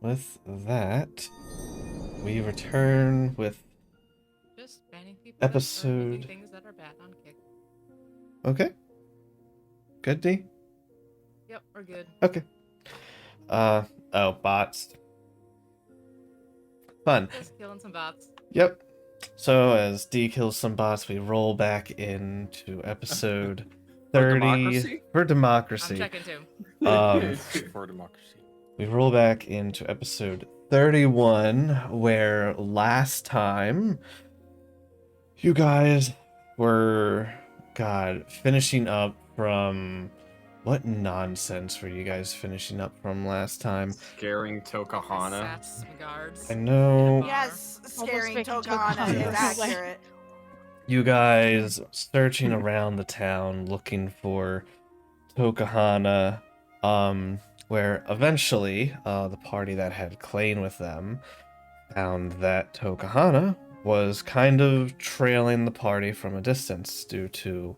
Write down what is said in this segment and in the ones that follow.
with that, we return with Just banning people that currently do episode. things that are bad on Kick. Okay, good D. Yep, we're good. Okay. Oh, bots. Fun. Just killing some bots. Yep. So as D kills some bots, we roll back into episode For 30 democracy? for I'm democracy. checking too. It's for democracy. We roll back into episode 31, where last time you guys were, God, finishing up from. What nonsense were you guys finishing up from last time? Scaring Tokuhana. Sat some guards. I know. Yes, scaring making Tokuhana Tokuhana is away. accurate. You guys searching around the town looking for Tokuhana, where eventually the party that had Klain with them found that Tokuhana was kind of trailing the party from a distance due to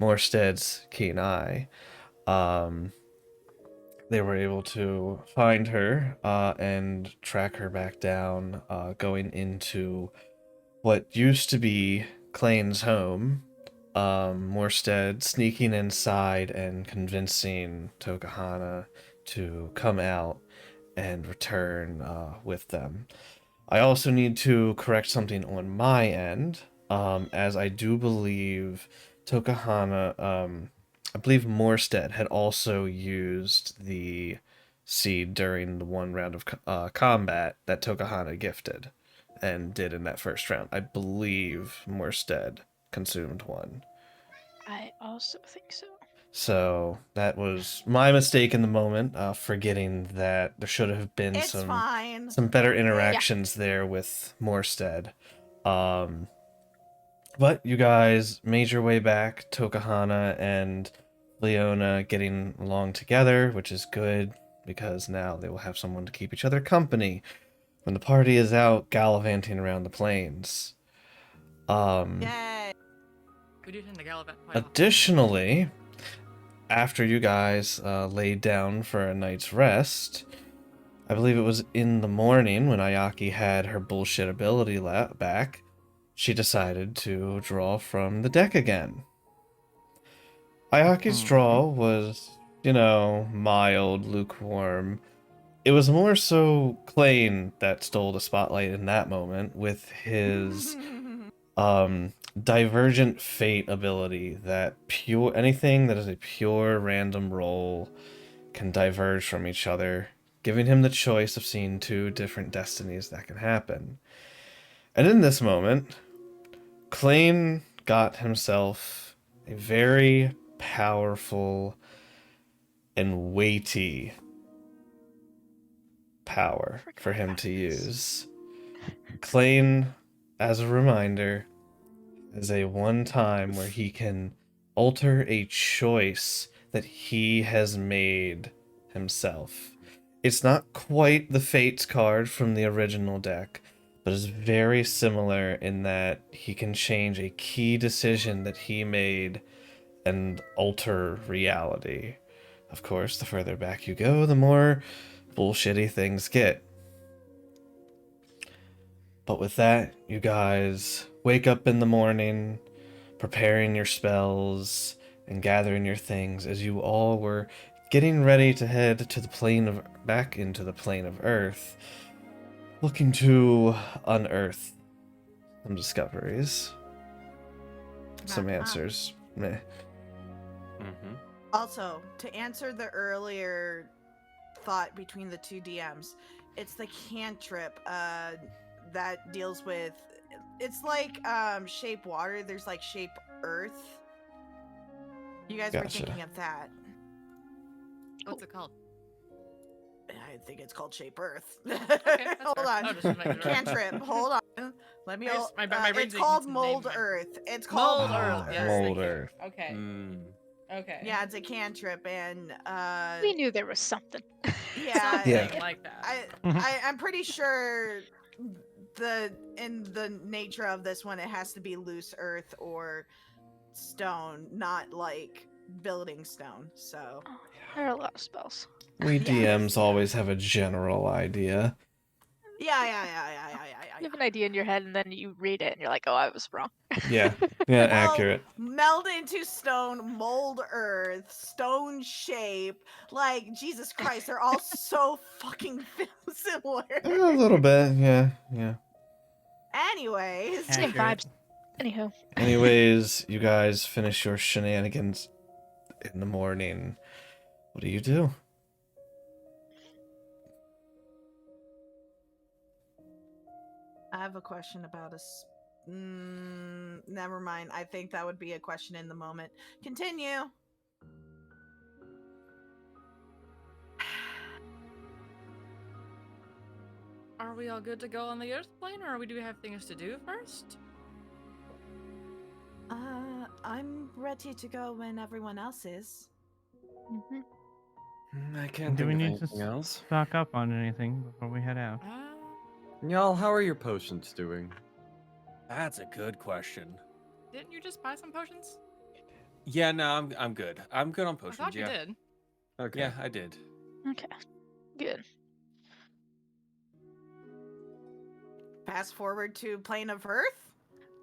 Morstead's keen eye. They were able to find her and track her back down, going into what used to be Klain's home. Morstead sneaking inside and convincing Tokuhana to come out and return with them. I also need to correct something on my end, as I do believe Tokuhana, I believe Morstead had also used the seed during the one round of combat that Tokuhana gifted and did in that first round. I believe Morstead consumed one. I also think so. So that was my mistake in the moment, forgetting that there should have been It's some fine. better interactions there with Morstead. But you guys made your way back, Tokuhana and Leona getting along together, which is good because now they will have someone to keep each other company when the party is out gallivanting around the plains. Yay. We do tend to gallivant quite often. Additionally, after you guys laid down for a night's rest, I believe it was in the morning when Ayaki had her bullshit ability back, she decided to draw from the deck again. Ayaki's draw was, mild, lukewarm. It was more so Klain that stole the spotlight in that moment with his divergent fate ability, that anything that is a pure random roll can diverge from each other, giving him the choice of seeing two different destinies that can happen. And in this moment, Klain got himself a very powerful and weighty power for him to use. Klain, as a reminder, is a one time where he can alter a choice that he has made himself. It's not quite the Fates card from the original deck, but is very similar in that he can change a key decision that he made and alter reality. Of course, the further back you go, the more bullshitty things get. But with that, you guys wake up in the morning, preparing your spells and gathering your things as you all were getting ready to head to the back into the plane of Earth, looking to unearth some discoveries, some answers. Meh. Also, to answer the earlier thought between the two DMs, it's the cantrip that deals with. It's like shape water. There's like shape earth. You guys were Gotcha. thinking of that. What's it called? I think it's called shape earth. Okay, that's Hold fair. on. No, just making sure. Cantrip. Hold on. Let me. My brain's It's called eating some mold names. earth. It's called Mold Earth. Yes, Mold thank you. Earth. Okay. Okay. Yeah, it's a cantrip, and We knew there was something. yeah, Something Yeah. like that. I'm pretty sure in the nature of this one, it has to be loose earth or stone, not like building stone. So There are a lot of spells. We Yes, DMs yeah. always have a general idea. Yeah. You have an idea in your head, and then you read it, and you're like, "Oh, I was wrong." Yeah, accurate. Meld into stone, mold earth, stone shape. Like, Jesus Christ, they're all so fucking similar. A little bit, yeah. Anyways. Same Accurate. vibes. Anywho. Anyways, you guys finish your shenanigans in the morning. What do you do? I have a question about us. Never mind. I think that would be a question in the moment. Continue. Are we all good to go on the Earth plane, or do we have things to do first? I'm ready to go when everyone else is. I can't Do think we of need anything to else. stock up on anything before we head out? Y'all, how are your potions doing? That's a good question. Didn't you just buy some potions? Yeah, no, I'm good. I'm good on I potions. thought you Yeah, did. Okay. yeah, I did. Okay. Good. Fast forward to plane of Earth.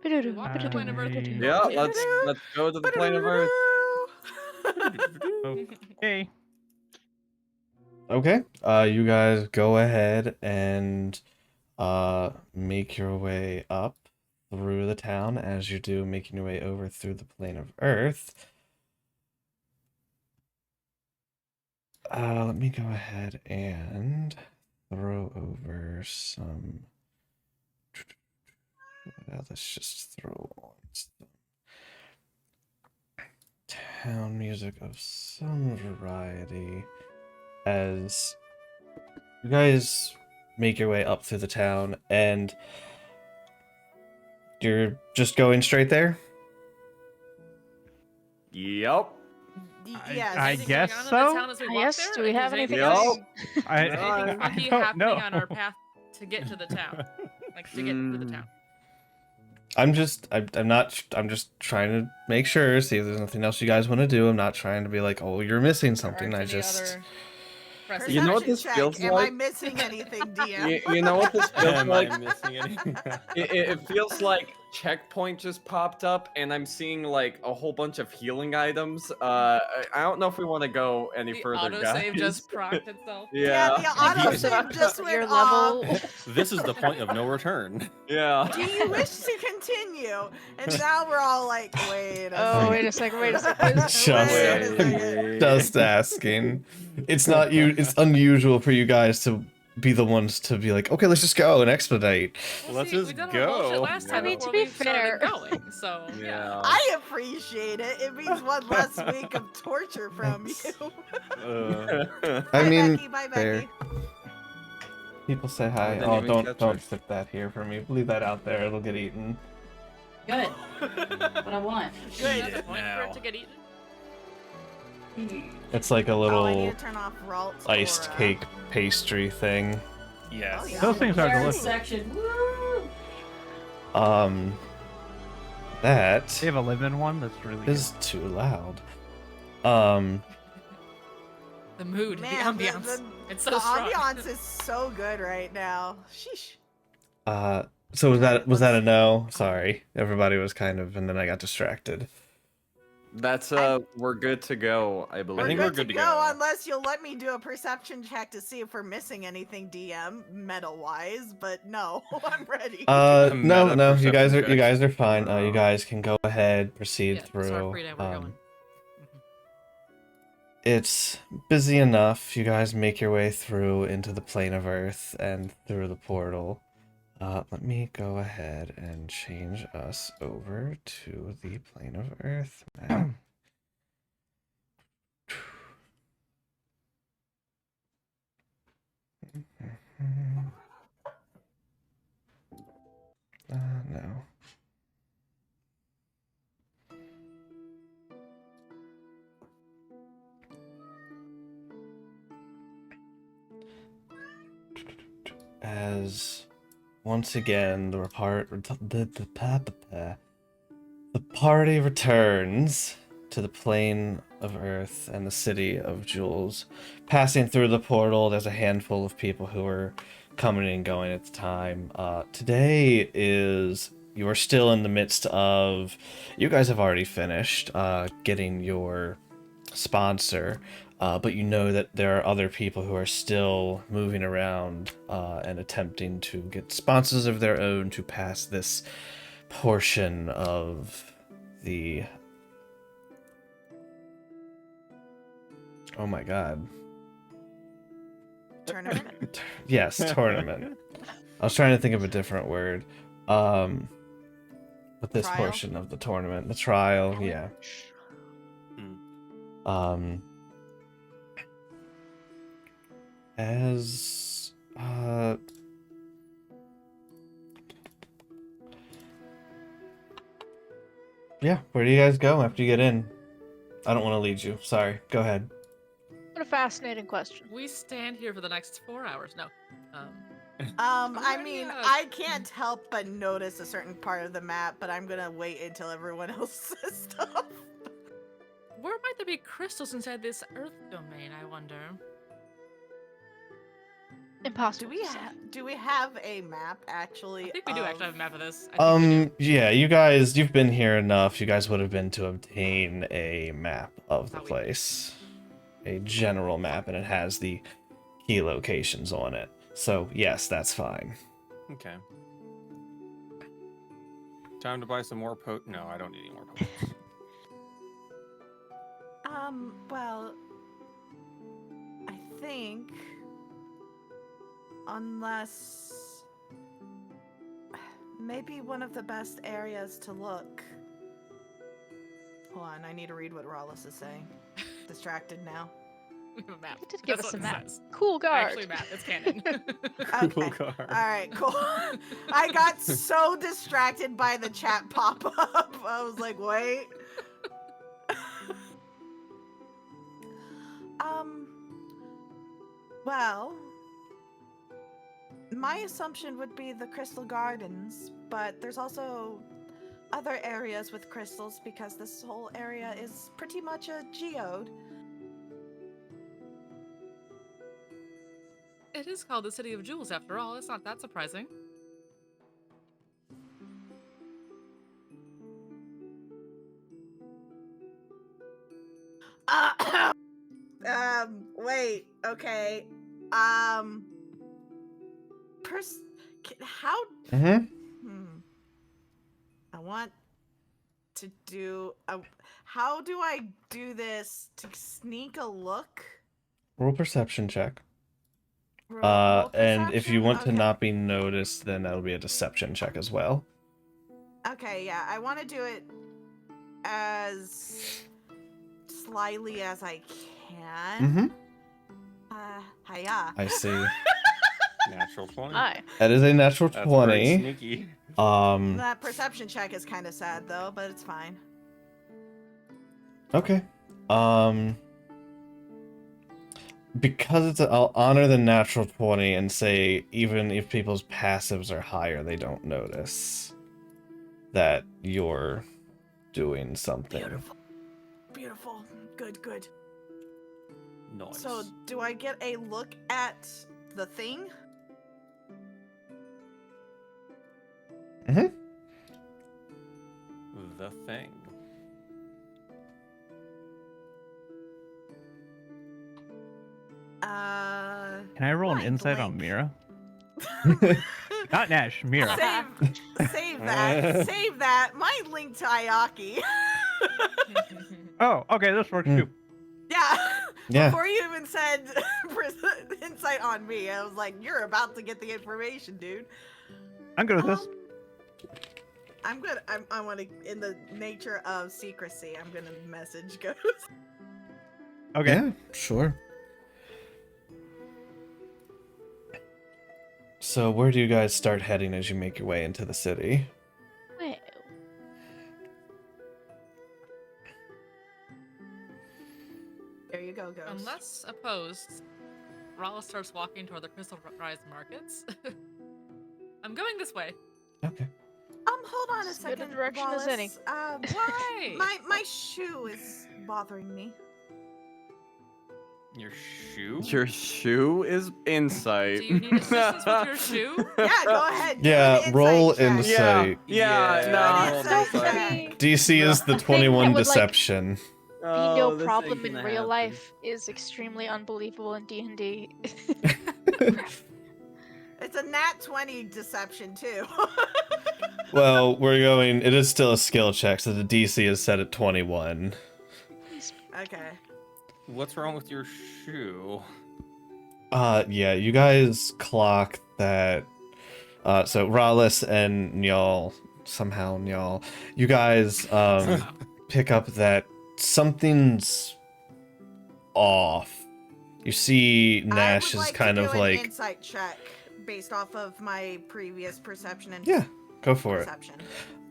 We walked to the plane of Earth. and Yeah, not let's go to the plane of Earth. Okay. Okay. You guys go ahead and make your way up through the town as you do, making your way over through the plane of Earth. Let me go ahead and throw over some. Let's just throw on some town music of some variety as you guys make your way up through the town, and you're just going straight there? Yep. Yes. I Anything guess going on in the so? town as we walk Yes, there? do we have Is anything Yup. else? Anything I funky don't happening know. on our path to get to the town? Like, to get to the town. I'm just trying to make sure, see if there's nothing else you guys want to do. I'm not trying to be like, oh, you're missing There something. aren't I any just other pressing You know what issues. this feels Am I like? missing anything, DM? You know what this feels Am like? I missing anything? It feels like checkpoint just popped up, and I'm seeing like a whole bunch of healing items. I don't know if we want to go any The further, guys. autosave just procced itself. Yeah. The autosave just went Your off. level. This is the point of no return. Yeah. Do you wish to continue? And now we're all like, wait a Oh, second. wait a second. Wait a second. Just- Wait a second. just asking. It's not you. It's unusual for you guys to be the ones to be like, okay, let's just go and expedite. Well, Let's see, just we did our go. bullshit last time I mean, before to be we started fair- going, so Yeah. I appreciate it. It means one less week of torture from you. Uh, I Bye, mean, Becky. Bye, fair. Becky. People say hi. didn't Oh, even catch don't it. stick that here for me. Leave that out there. It'll get eaten. Good. What I want. That's the Good. point for it to get eaten. It's like a Oh, I need little to turn off Ralt's iced aura. cake pastry thing. Yes. Oh, yeah. Those things are Carrot delicious. section. Woo! That They have a live-in one that's really is too loud. The mood, Man, the ambiance. It's so the strong. ambiance is so good right now. Sheesh. So was that a no? Sorry, everybody was kind of, and then I got distracted. That's we're good to go, I believe. I think We're we're good good to to go go. unless you'll let me do a perception check to see if we're missing anything, DM, meta-wise. But no, I'm ready. No, Meta you guys perception are fine. You guys can go ahead, proceed Yeah, through. so our free day, we're going. It's busy enough. You guys make your way through into the plane of Earth and through the portal. Let me go ahead and change us over to the plane of Earth map. No. As once again the party returns to the plane of Earth and the city of Jewels. Passing through the portal, there's a handful of people who are coming and going at the time. Today is you're still in the midst of. You guys have already finished getting your sponsor, but you know that there are other people who are still moving around and attempting to get sponsors of their own to pass this portion of the. Oh my god. Tournament. Yes, tournament. I was trying to think of a different word. But this Trial? portion of the tournament, the trial, yeah. As yeah, where do you guys go after you get in? I don't want to lead you. Sorry. Go ahead. What a fascinating question. We stand here for the next 4 hours. No. I mean, Yeah. I can't help but notice a certain part of the map, but I'm gonna wait until everyone else says stuff. Where might there be crystals inside this Earth domain, I wonder? Impossible. Do to say. we have a map actually? I think we do actually have a map of this. I think we do. Yeah, you've been here enough. You guys would have been to obtain a map of the How we- place. A general map, and it has the key locations on it. So, yes, that's fine. Okay. Time to buy some more No, I don't need any more potions. Well, I think unless maybe one of the best areas to look. Hold on, I need to read what Rawless is saying. Distracted now. We have a map. You did give That's us a what it map. says. Cool guard. Actually, a map. It's canon. Okay. Cool card. All right, cool. I got so distracted by the chat pop up. I was like, wait. Well, my assumption would be the Crystal Gardens, but there's also other areas with crystals because this whole area is pretty much a geode. It is called the City of Jewels, after all. It's not that surprising. Wait, okay. How? Mm-hmm. I want to do. How do I do this to sneak a look? Roll perception check. Roll And if you perception? want to Okay. not be noticed, then that'll be a deception check as well. Okay, yeah, I want to do it as slyly as I can. Mm-hmm. Hiya. I see. Natural 20. Hi. That is a natural That's pretty 20. sneaky. That perception check is kind of sad though, but it's fine. Okay. Because I'll honor the natural 20 and say even if people's passives are higher, they don't notice that you're doing something. Beautiful. Beautiful. Good, good. Nice. So, do I get a look at the thing? Mm-hmm. The thing. Can I roll an mind insight on link. Mira? Not Nash, Mira. Save that. Save that. Mind link to Ayaki. Oh, okay, this works Hmm. too. Yeah. Yeah. Before you even said insight on me, I was like, "You're about to get the information, dude." I'm good with this. I'm good. I want to, in the nature of secrecy, I'm gonna message Ghost. Okay. Yeah, sure. So where do you guys start heading as you make your way into the city? Well, There you go, Ghost. Unless opposed, Rala starts walking toward the Crystal Rise markets. I'm going this way. Okay. Hold on a As good a second, direction as any. Wallace. Why? My shoe is bothering me. Your shoe? Your shoe is insight. Do you need assistance with your shoe? Yeah, go ahead. do Yeah, an roll insight check. insight. Yeah, nah. nah. Do an insight check. DC is the The thing that 21 would, like, deception. Be no this ain't problem in gonna real happen. life is extremely unbelievable in D&D. It's a nat 20 deception too. Well, it is still a skill check, so the DC is set at 21. Okay. What's wrong with your shoe? Yeah, you guys clock that. So Rallis and Nyal, you guys pick up that something's off. You see Nash I would is like kind to of do an like, insight check based off of my previous perception and yeah, go for it. perception.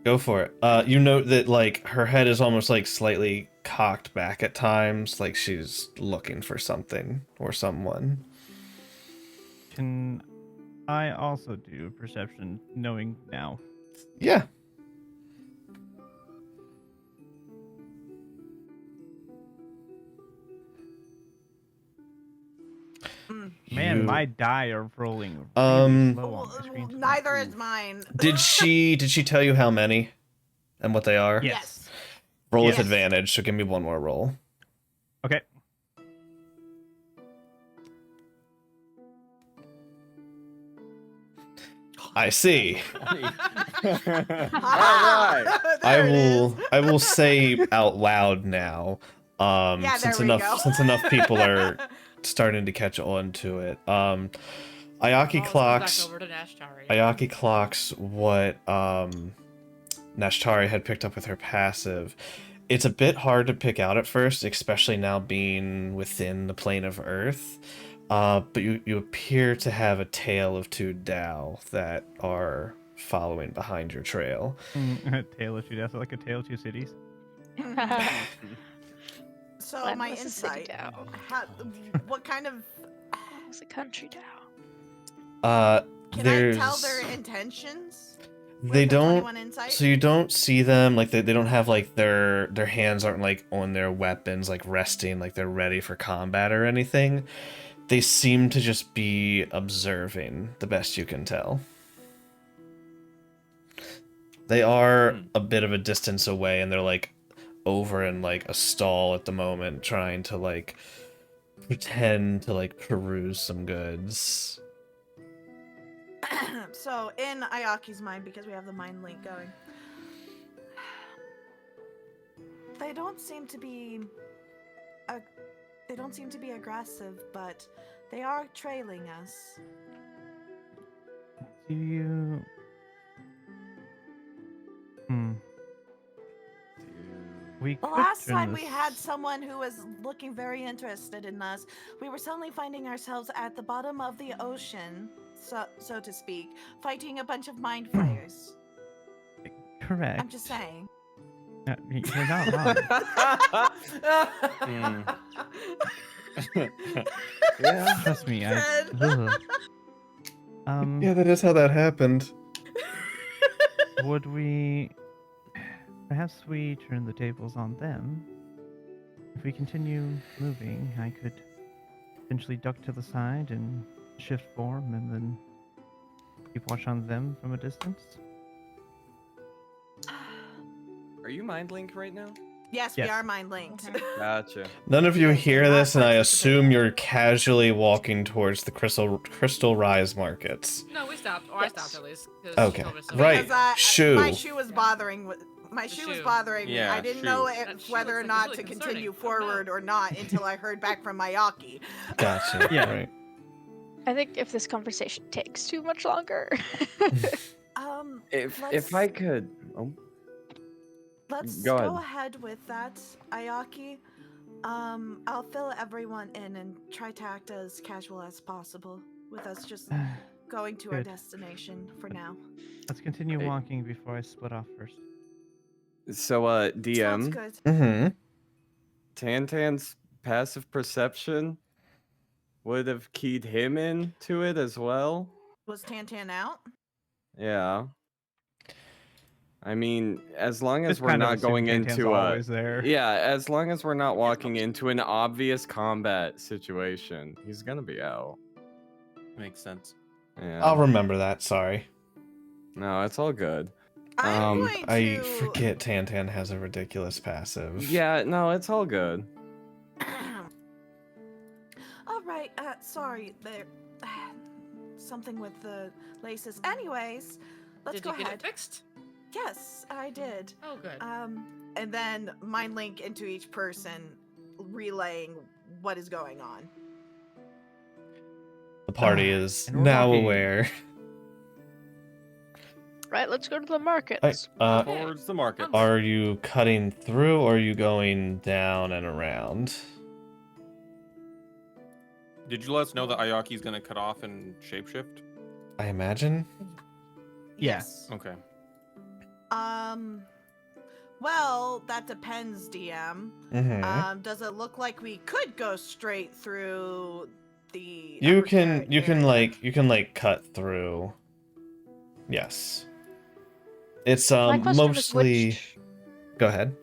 Go for it. You note that like her head is almost like slightly cocked back at times, like she's looking for something or someone. Can I also do perception, knowing now? Yeah. Man, You- my die are rolling really slow on my screen tonight. Neither is mine. Did she tell you how many and what they are? Yes. Roll with Yes. advantage, so give me one more roll. Okay. I see. Ah, there it is. I will say out loud now. Yeah, Since there we go. enough people are starting to catch on to it. Ayaki Wallace clocks goes back over to Nashtari. Ayaki clocks what Nashtari had picked up with her passive. It's a bit hard to pick out at first, especially now being within the plane of Earth. But you appear to have a tail of two Dao that are following behind your trail. Tale of two deaths, like a tale of two cities. So Glen my was a city insight. Dao. What kind of? It's a country Dao. Can There's I tell their intentions? they with the don't 21 insight? so you don't see them like they don't have like their hands aren't like on their weapons like resting like they're ready for combat or anything. They seem to just be observing the best you can tell. They are a bit of a distance away and they're like over in like a stall at the moment trying to like pretend to like peruse some goods. So in Ayaki's mind, because we have the mind link going, they don't seem to be aggressive, but they are trailing us. Do you? We The could last turn time we this- had someone who was looking very interested in us, we were suddenly finding ourselves at the bottom of the ocean, so to speak, fighting a bunch of mind flayers. Correct. I'm just saying. You're not wrong. Yeah. Trust me. Fred. Yeah, that is how that happened. Would we? Perhaps we turn the tables on them. If we continue moving, I could potentially duck to the side and shift form, and then keep watch on them from a distance. Are you mind linked right now? Yes, we Yes. are mind linked. Okay. Gotcha. None of you Yeah, hear not this, and I participate. assume you're casually walking towards the Crystal Rise markets. No, we stopped. Or I Yes. stopped at least. 'cause she Okay, told us to. right. Because Shoe. my shoe was bothering. My The shoe was shoe. bothering me. Yeah, I didn't shoe. know That shoe whether or looks like not it's to really continue concerning. Oh, no. forward or not until I heard back from Mayaki. Gotcha. Yeah. Right. I think if this conversation takes too much longer. If I could, Let's Go go, ahead. ahead with that, Ayaki. I'll fill everyone in and try to act as casual as possible, with us just going to our Good. destination for now. Let's continue Hey. walking before I split off first. so Sounds DM good. Mm-hmm. Tantan's passive perception would have keyed him into it as well. Was Tantan out? Yeah. I mean, as long as Just we're kind of not assume going Tantan's into a always there. yeah, as long as we're not walking into an obvious combat situation, he's gonna be out. Makes sense. Yeah. I'll remember that. Sorry. No, it's all good. I'm going I to forget Tantan has a ridiculous passive. Yeah, no, it's all good. All right. Sorry. There. Something with the laces. Anyways, let's Did go you get ahead. it fixed? Yes, I did. Oh, good. And then mind link into each person, relaying what is going on. The party is And we're now walking. aware. Right, let's go to the markets. Towards the market. Are you cutting through or are you going down and around? Did you let us know that Ayaki's gonna cut off and shapeshift? I imagine. Yes. Okay. Well, that depends, DM. Mm-hmm. Does it look like we could go straight through the You upper can carrot you can area? like cut through. Yes. It's My question is mostly go ahead.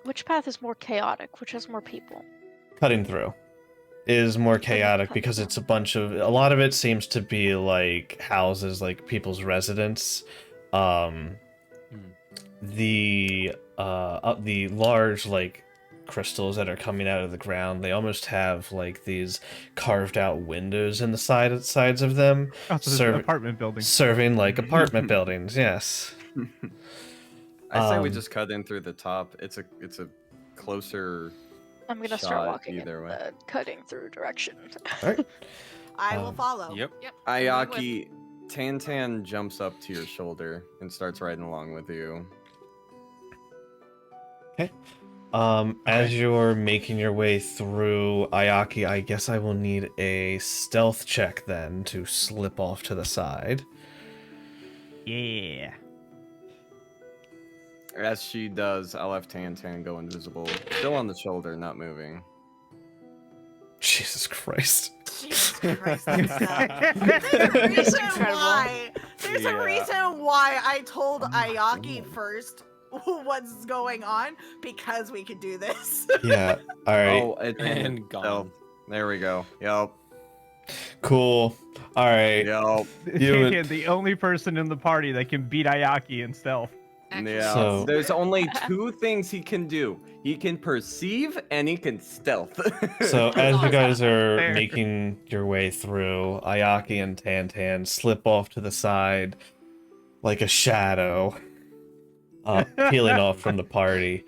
which path is more chaotic? Which has more people? Cutting through is more Which one is chaotic cut because through? it's a lot of it seems to be like houses, like people's residence. The large like crystals that are coming out of the ground, they almost have like these carved out windows in the sides of them, Oh, so there's an apartment building. serving like apartment buildings. Yes. I say we Um, just cut in through the top. It's a closer I'm gonna shot start walking in either way. the cutting through direction. all right. I will Um, follow. Yep. Yep. I'm going with- Ayaki, Tantan jumps up to your shoulder and starts riding along with you. As you're making your way through Ayaki, I guess I will need a stealth check then to slip off to the side. Yeah. As she does, I'll have Tantan go invisible. Still on the shoulder, not moving. Jesus Christ. Jesus Christ, that's There's a reason Incredible. why. There's a Yeah. reason why I told Ayaki first what's going on, because we could do this. Yeah. All right. Oh, And gone. There we go. Yup. Cool. All right. Yup. You- The only person in the party that can beat Ayaki in stealth. Actually, Yeah. So- There's only two things he can do. He can perceive and he can stealth. So as you guys are Fair. making your way through, Ayaki and Tantan slip off to the side like a shadow, peeling off from the party.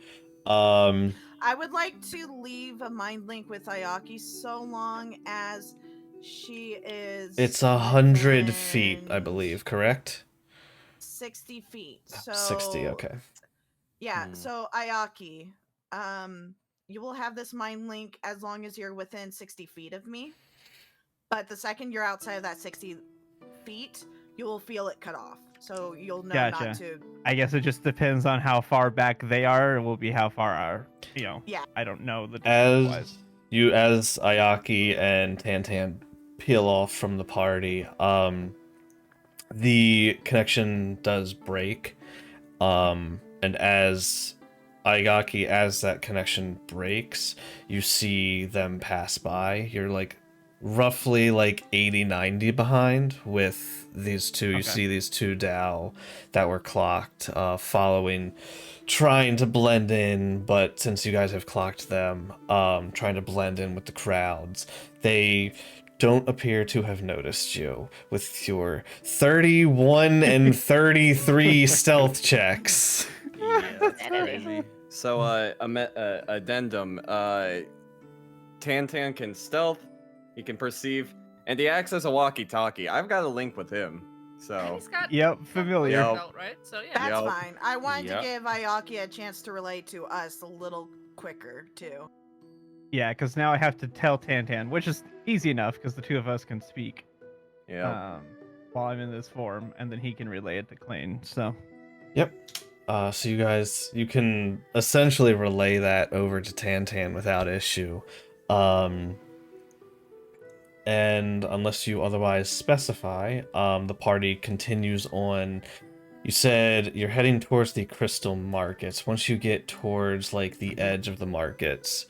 I would like to leave a mind link with Ayaki so long as she is. It's 100 feet, I within believe, correct? 60 feet. So 60, okay. Yeah. Hmm. So Ayaki, you will have this mind link as long as you're within 60 feet of me. But the second you're outside of that 60 feet, you will feel it cut off. So you'll know not Gotcha. to. I guess it just depends on how far back they are. It will be how far our, Yeah. I don't know the distance As Ayaki and Tantan peel off from the party, the connection does break. And as that connection breaks, you see them pass by. You're like roughly like 80-90 behind with these two. You Okay. see these two Dao that were clocked, following, trying to blend in, but since you guys have clocked them, trying to blend in with the crowds. They don't appear to have noticed you with your 31 and 33 stealth checks. Yeah, that's Vanity. crazy. So, addendum. Tantan can stealth, he can perceive, and he acts as a walkie-talkie. I've got a link with him, and so he's got Yep, familiar. Yep. belt, right? So yeah. That's Yep. fine. I wanted Yep. to give Ayaki a chance to relate to us a little quicker, too. Yeah, because now I have to tell Tantan, which is easy enough because the two of us can speak yeah. while I'm in this form, and then he can relay it to Klain. So Yep. So you can essentially relay that over to Tantan without issue. And unless you otherwise specify, the party continues on You said you're heading towards the crystal markets. Once you get towards like the edge of the markets,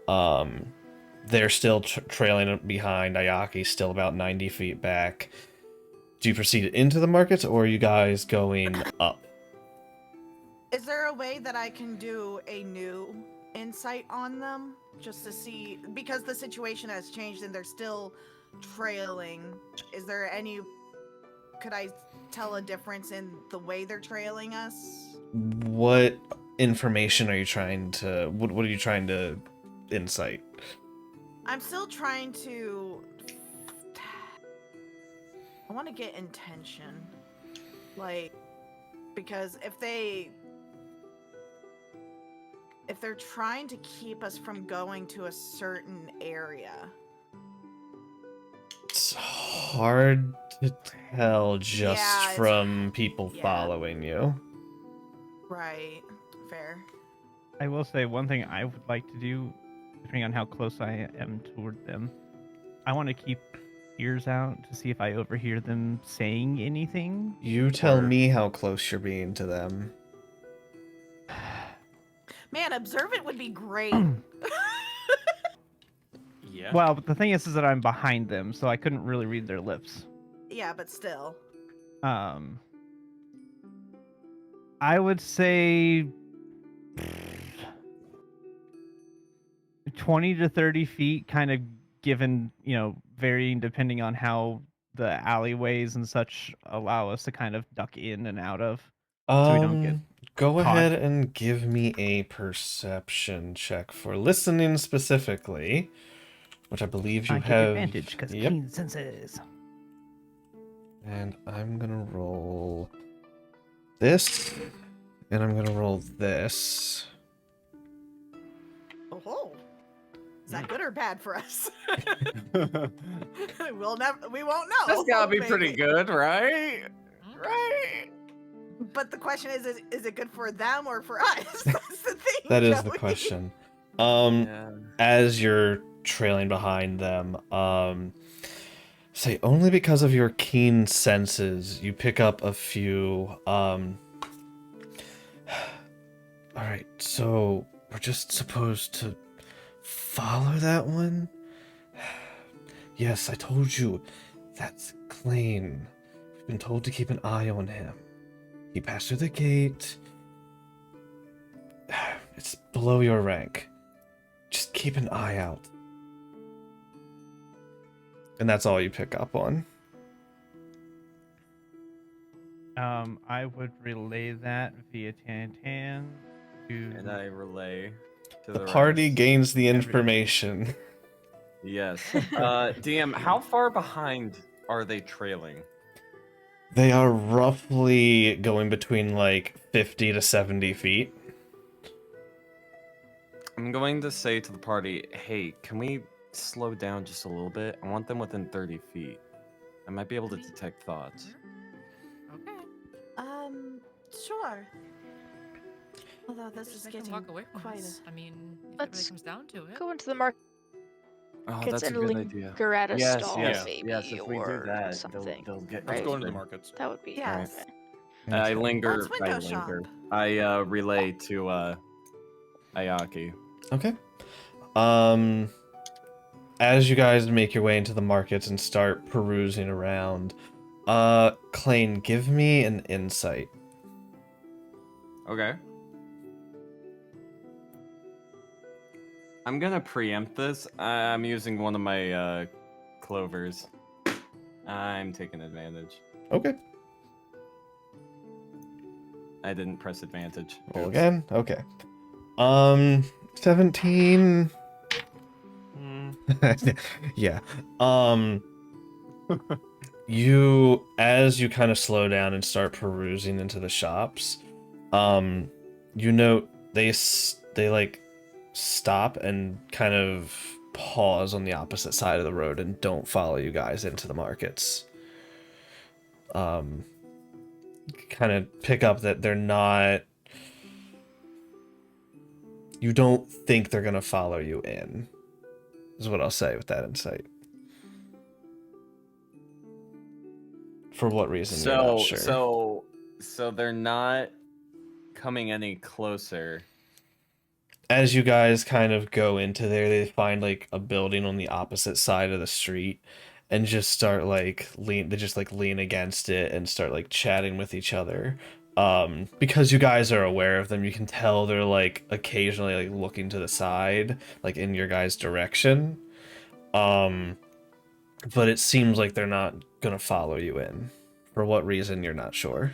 they're still trailing behind. Ayaki's still about 90 feet back. Do you proceed into the markets, or are you guys going up? Is there a way that I can do a new insight on them? Just to see, because the situation has changed and they're still trailing. Is there any, could I tell a difference in the way they're trailing us? What information are you trying to, what are you trying to insight? I'm still trying to, I want to get intention. Like, because if they're trying to keep us from going to a certain area. It's hard to tell just Yeah, from people yeah. following you. Right. Fair. I will say one thing I would like to do, depending on how close I am toward them, I want to keep ears out to see if I overhear them saying anything. You tell or- me how close you're being to them. Man, observant would be great. Yeah. Well, but the thing is that I'm behind them, so I couldn't really read their lips. Yeah, but still. I would say 20 to 30 feet, kind of given, varying depending on how the alleyways and such allow us to kind of duck in and out of. So we don't get Go caught. ahead and give me a perception check for listening specifically, which I believe you I get have. advantage because Yep. keen senses. And I'm gonna roll this, and I'm gonna roll this. Oh, is that good or bad for us? We won't know. That's gotta be pretty maybe. good, right? Okay. Right. But the question is it good for them or for us? That's the thing. That is the Joey. question. Yeah. As you're trailing behind them, say only because of your keen senses, you pick up a few, all right, so we're just supposed to follow that one? Yes, I told you, that's Klain. We've been told to keep an eye on him. He passed through the gate. It's below your rank. Just keep an eye out. And that's all you pick up on. I would relay that via Tantan to And I relay to The the party rest. gains the Everybody. information. Yes. DM, how far behind are they trailing? They are roughly going between like 50 to 70 feet. I'm going to say to the party, hey, can we slow down just a little bit? I want them within 30 feet. I might be able to detect thoughts. Okay. Sure. Although this Just is make them getting walk away from quite us. I mean, if it Let's really comes down to it. Go into the market Oh, that's a and good idea. linger at a Yes, stall, yes, maybe, yes. If we do or that, something. they'll get. Right. Let's go into the interested. markets. That would be Yes. okay. I linger. Let's window shop. I relay to Ayaki. Okay. As you guys make your way into the markets and start perusing around, Klain, give me an insight. Okay. I'm gonna preempt this. I'm using one of my clovers. I'm taking advantage. Okay. I didn't press advantage. Roll Oops. again. Okay. 17. Yeah. You, as you kind of slow down and start perusing into the shops, you note they like stop and kind of pause on the opposite side of the road and don't follow you guys into the markets. Kind of pick up that they're not. You don't think they're gonna follow you in. Is what I'll say with that insight. For what reason? You're not sure. So So they're not coming any closer. As you guys kind of go into there, they find like a building on the opposite side of the street and just start like they just like lean against it and start like chatting with each other. Because you guys are aware of them, you can tell they're like occasionally like looking to the side, like in your guys' direction. But it seems like they're not gonna follow you in. For what reason, you're not sure.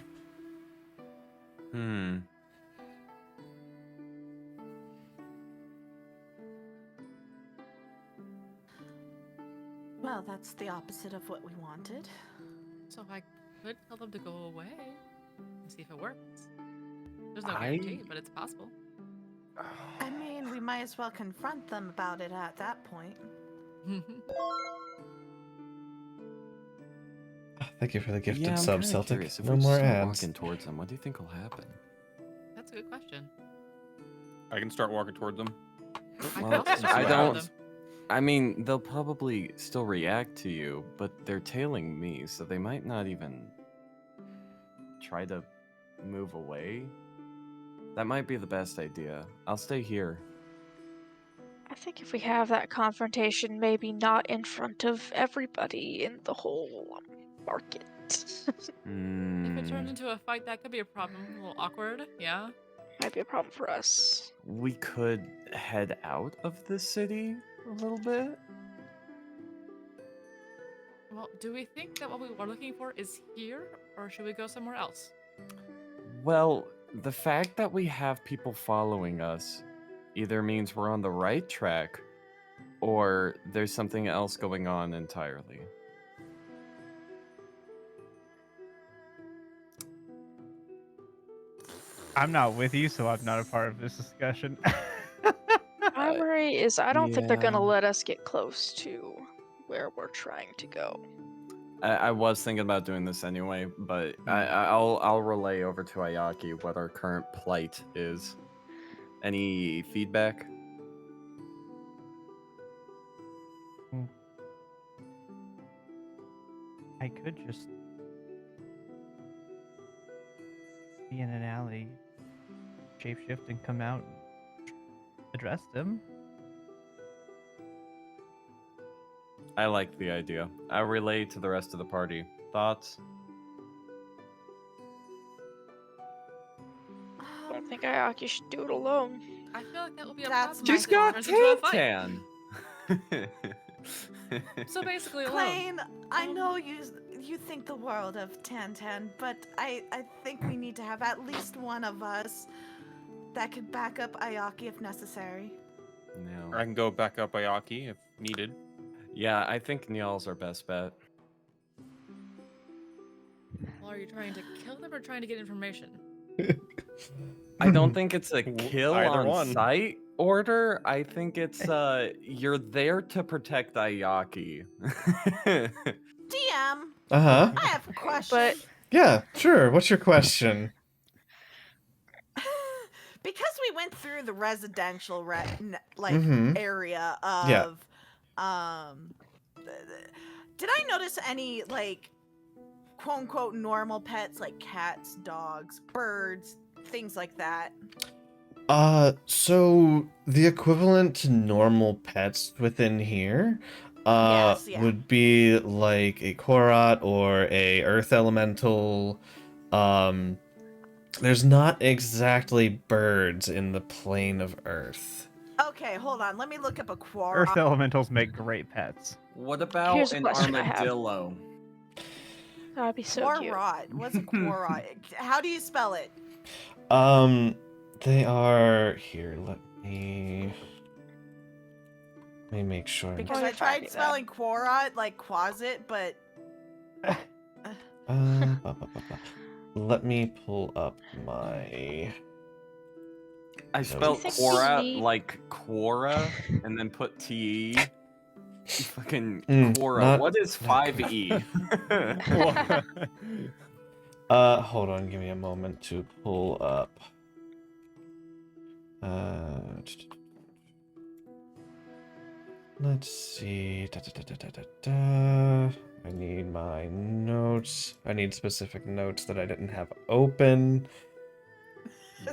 Well, that's the opposite of what we wanted. So I could tell them to go away and see if it works. There's no guarantee, but it's possible. I mean, we might as well confront them about it at that point. Thank you for the gifted I'm sub, kinda Celtic. curious, if No we just more start ads. walking towards them, what do you think will happen? That's a good question. I can start walking toward them. I Well, could also start I looking for don't- them. I mean, they'll probably still react to you, but they're tailing me, so they might not even try to move away. That might be the best idea. I'll stay here. I think if we have that confrontation, maybe not in front of everybody in the whole market. If it turns into a fight, that could be a problem. A little awkward, yeah. Might be a problem for us. We could head out of the city a little bit. Well, do we think that what we are looking for is here, or should we go somewhere else? Well, the fact that we have people following us either means we're on the right track or there's something else going on entirely. I'm not with you, so I'm not a part of this discussion. My worry is I don't think they're gonna yeah. let us get close to where we're trying to go. I was thinking about doing this anyway, but I'll relay over to Ayaki what our current plight is. Any feedback? I could just be in an alley, shapeshift, and come out and address them. I like the idea. I'll relay to the rest of the party. Thoughts? I don't think Ayaki should do it alone. I feel like that will be a That's problem. my if it turns into a fight. Tan. So basically, alone. Klain, I know you think the world of Tan, but I think we need to have at least one of us that could back up Ayaki if necessary. No. Or I can go back up Ayaki if needed. Yeah, I think Niall's our best bet. Well, are you trying to kill them or trying to get information? I don't think it's a kill Either on one. sight order. I think it's you're there to protect Ayaki. DM, Uh-huh. I have a question. But Yeah, sure. What's your question? Because we went through the residential Mhm. area Yeah. of did I notice any like quote unquote normal pets like cats, dogs, birds, things like that? So the equivalent to normal pets within here, Yes, yeah. would be like a Korot or a Earth Elemental. There's not exactly birds in the plane of Earth. Okay, hold on. Let me look up a Earth Quora. elementals make great pets. What about Here's a an question I have. armadillo? that'd be so cute. Quorot. What's a Quorot? How do you spell it? They are here. Let me make sure. Because While I you're tried finding that. spelling Quorot like quasit, but Let me pull up my. I spelled think we Quora need- like Quora and then put T-E. Fucking Quora. not- What is not 5E? Hold on, give me a moment to pull up. Let's see. I need my notes. I need specific notes that I didn't have open.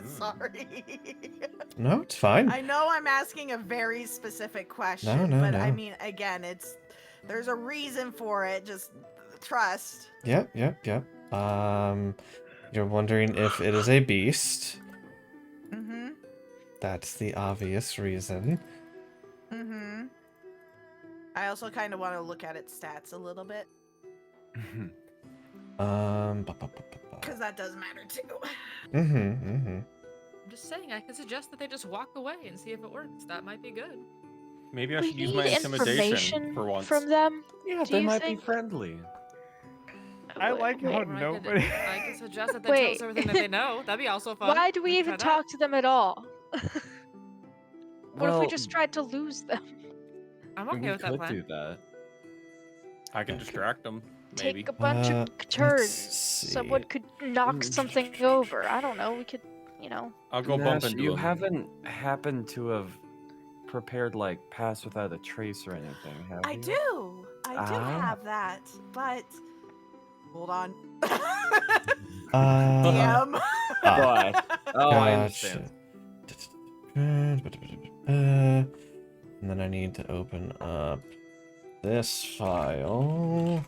Sorry. No, it's fine. I know I'm asking a very specific question, No, no, but I no. mean, again, there's a reason for it. Just trust. Yep. You're wondering if it is a beast. Mm-hmm. That's the obvious reason. Mm-hmm. I also kind of want to look at its stats a little bit, because that does matter too. Mm-hmm. I'm just saying, I could suggest that they just walk away and see if it works. That might be good. Maybe I We should use need my intimidation information for once. from them. Yeah, Do they you might think? be friendly. I like how Or nobody. I could suggest that they tell us Wait. everything that they know. That'd be also fun. Why do we could even try that. talk to them at all? What if we Well, just tried to lose them? I'm okay we with that could plan. do that. I can distract them. Maybe. Take a bunch of let's turns. see. Someone could knock something over. I don't know. We could, you know. I'll go bump Nash, into you them. haven't happened to have prepared like pass without a trace or anything, have I you? do. I do Ah. have that, but hold on. Uh, DM. But I understand. And then I need to open up this file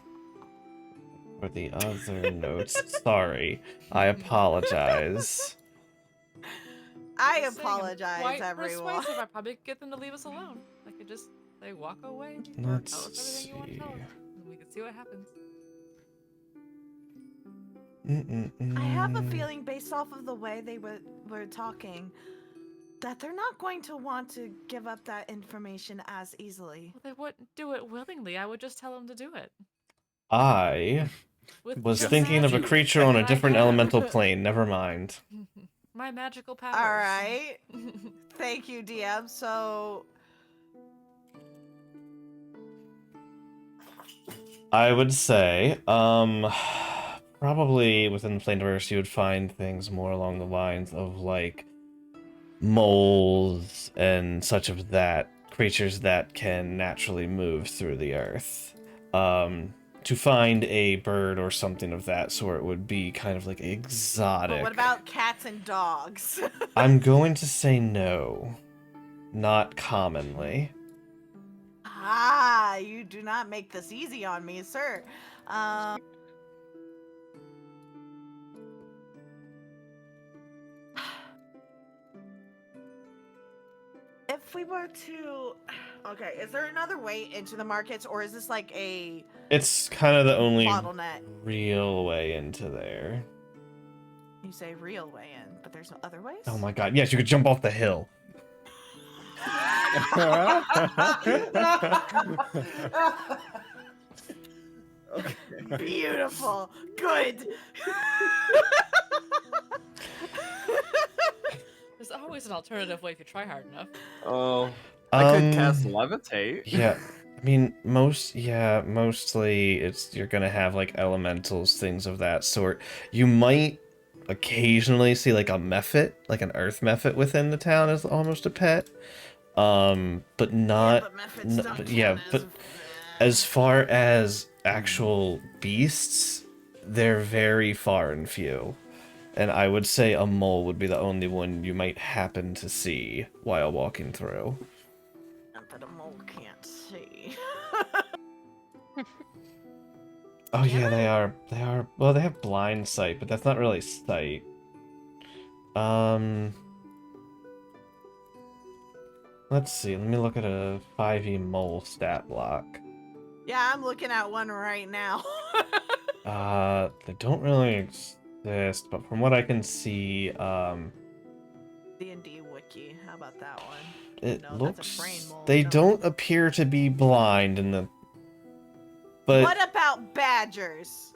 for the other notes. Sorry, I apologize. I Just saying, I'm apologize, quite everyone. persuasive. I probably could get them to leave us alone. I could just say walk away or Let's tell us everything you want to tell us, see. and we could see what happens. I have a feeling, based off of the way they were talking, that they're not going to want to give up that information as easily. Well, they wouldn't do it willingly. I would just tell them to do it. I With was the thinking of a magic creature on a that I different have. elemental plane. Never mind. My magical powers. All right. Thank you, DM. So, I would say, probably within the Planeverse, you would find things more along the lines of like moles and such of that, creatures that can naturally move through the earth. To find a bird or something of that sort would be kind of like exotic. but what about cats and dogs? I'm going to say no. Not commonly. Ah, you do not make this easy on me, sir. If we were to, okay, is there another way into the markets, or is this like a It's kind of the only bottleneck? real way into there. You say real way in, but there's no other ways? Oh my god, yes, you could jump off the hill. Beautiful. Good. There's always an alternative way if you try hard enough. Oh, I could cast levitate. Yeah, I mean, mostly you're gonna have like elementals, things of that sort. You might occasionally see like a mephit, like an earth mephit within the town as almost a pet. But not. Yeah, but methods don't but count yeah, but as far as actual beasts, they're very far and few. And I would say a mole would be the only one you might happen to see while walking through. But a mole can't see. Oh yeah, they are. Well, they have blind sight, but that's not really sight. Let's see. Let me look at a 5e mole stat block. Yeah, I'm looking at one right now. They don't really exist, but from what I can see, D&D wiki. How about that one? it No, that's a looks brain mole, they no. don't appear to be blind in the. But What about badgers?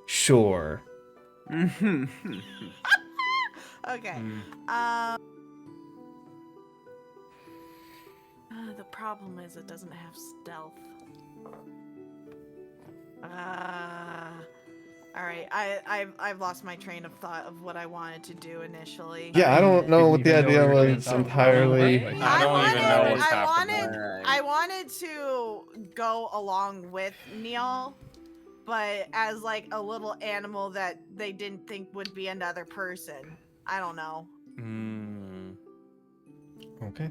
sure. Okay. The problem is it doesn't have stealth. All right, I've lost my train of thought of what I wanted to do initially. Yeah, I don't know Didn't what the even know idea we were gonna was talk about entirely. it. I don't even know what's happening. I wanted to go along with Neil, but as like a little animal that they didn't think would be another person. I don't know. Okay.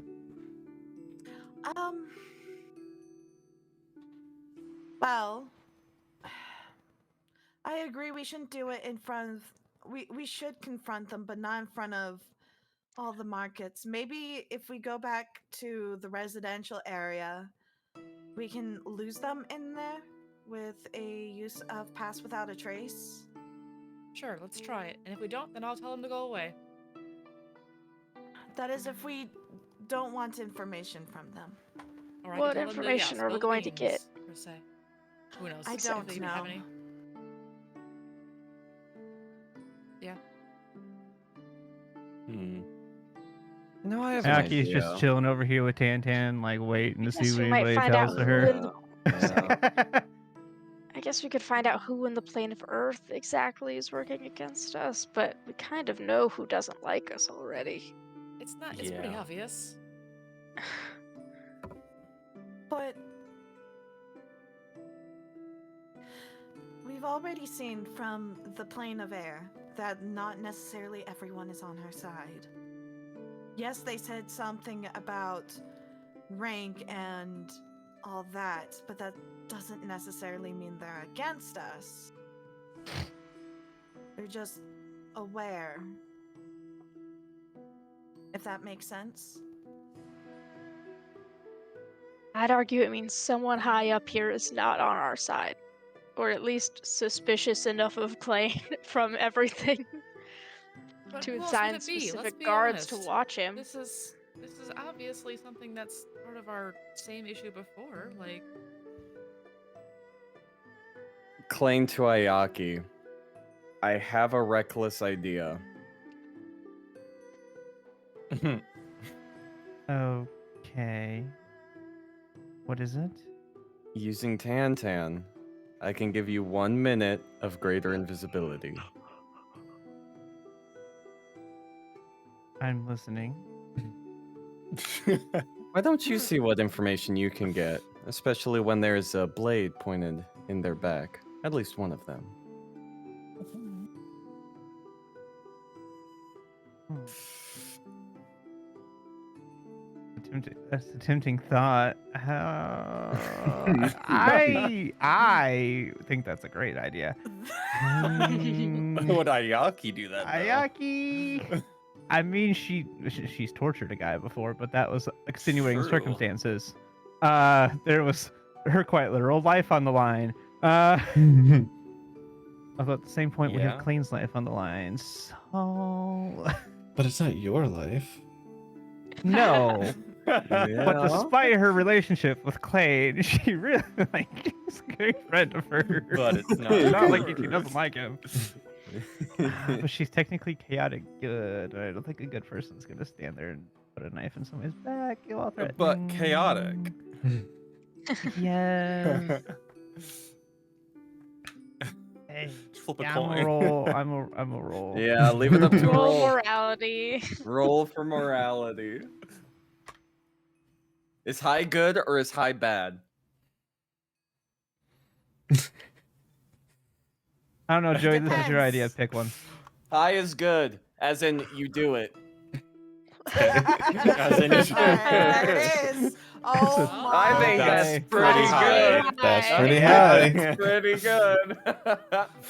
Well, I agree we shouldn't do it in front of we should confront them, but not in front of all the markets. Maybe if we go back to the residential area, we can lose them in there with a use of pass without a trace. Sure, let's try it. And if we don't, then I'll tell them to go away. That is if we don't want information from them. Or I What can tell them to, information are we spill going to beans, get? Per se. Who knows? I if don't they even have know. any. Yeah. No, I have an Aki's idea. just chilling over here with Tan, like waiting to see Guess what we might anybody find out tells to who her. in the Yeah. I guess we could find out who in the plane of Earth exactly is working against us, but we kind of know who doesn't like us already. It's not. It's pretty Yeah. obvious. But we've already seen from the plane of air that not necessarily everyone is on our side. Yes, they said something about rank and all that, but that doesn't necessarily mean they're against us. They're just aware. If that makes sense. I'd argue it means someone high up here is not on our side, or at least suspicious enough of Klain from everything But to who else assign would it be? Let's specific be guards to honest. watch him. This is obviously something that's part of our same issue before. Like, Klain to Ayaki. I have a reckless idea. Okay. What is it? Using Tan, I can give you 1 minute of greater invisibility. I'm listening. Why don't you see what information you can get, especially when there's a blade pointed in their back? At least one of them. That's a tempting thought. I think that's a great idea. Why would Ayaki do that? though? Ayaki. I mean, she's tortured a guy before, but that was extenuating True. circumstances. There was her quite literal life on the line. Although at the same point, we have Yeah. Klain's life on the line. So But it's not your life. no. But Yeah. despite her relationship with Klain, she really is a great friend of hers. But it's not Not like she yours. doesn't like him. But she's technically chaotic good. I don't think a good person's gonna stand there and put a knife in somebody's back while But threatening. chaotic. Yes. Hey, Flip a yeah, coin. I'm a roll. I'm a roll. Yeah, leave it up to Roll roll. morality. Roll for morality. Is high good or is high bad? I don't know, Joey. This is your idea. Depends. Pick one. High is good, as in you do it. As in you should. There it is. Oh a- my I think That's that's pretty pretty high. good. That's Hi. pretty Yeah, high. that's pretty good.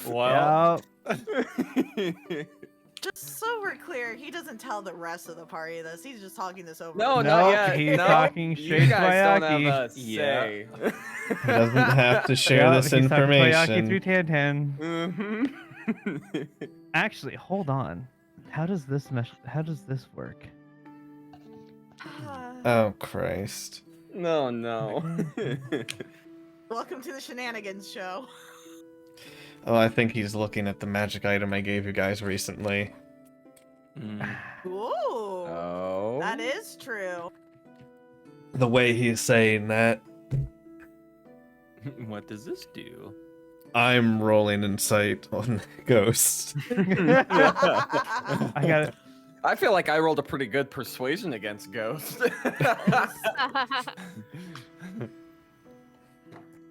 Well, Yep. Just so we're clear, he doesn't tell the rest of the party this. He's just talking this over. No, Nope, not yet. he's no, talking you straight to guys don't Ayaki. have a Yeah. say. He doesn't have to share Yep, this he's talking to Ayaki through information. Tantan. Mhm. Actually, hold on. How does this work? Oh Christ. No, no. Welcome to the shenanigans show. Oh, I think he's looking at the magic item I gave you guys recently. Ooh, Oh. that is true. The way he's saying that. what does this do? I'm rolling insight on ghosts. I got it. I feel like I rolled a pretty good persuasion against Ghost.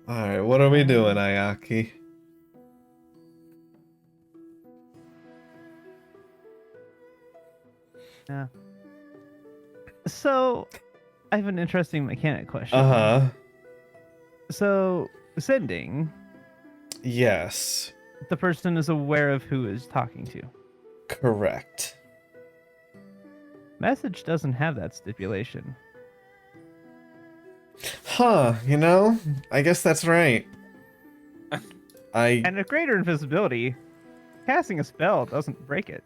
Alright, what are we doing, Ayaki? Yeah. So, I have an interesting mechanic question. Uh-huh. So, sending, Yes. the person is aware of who is talking to. Correct. Message doesn't have that stipulation. Huh, you know? I guess that's right. And a greater invisibility, casting a spell doesn't break it.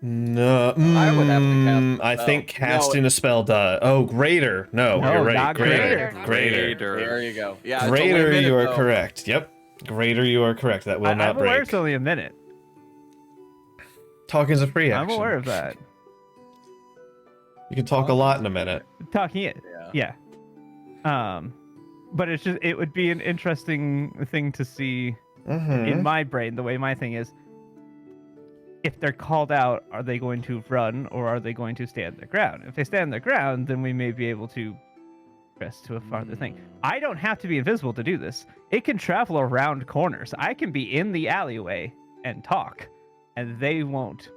No, I would have to cast a I spell. think casting a spell does. Oh, greater. No, No, you're right. not Greater. greater. Greater. There you go. Yeah, it's only a Greater, minute, you are though. correct. Yep. Greater, you are correct. That will not I'm aware break. it's only a minute. Talking's a free action. I'm aware of that. You can talk a lot in a minute. Talking it. Yeah. Yeah. But it's just, it would be an interesting thing to see in my brain, the way my thing is. If they're called out, are they going to run or are they going to stand their ground? If they stand their ground, then we may be able to press to a farther thing. I don't have to be invisible to do this. It can travel around corners. I can be in the alleyway and talk, and they won't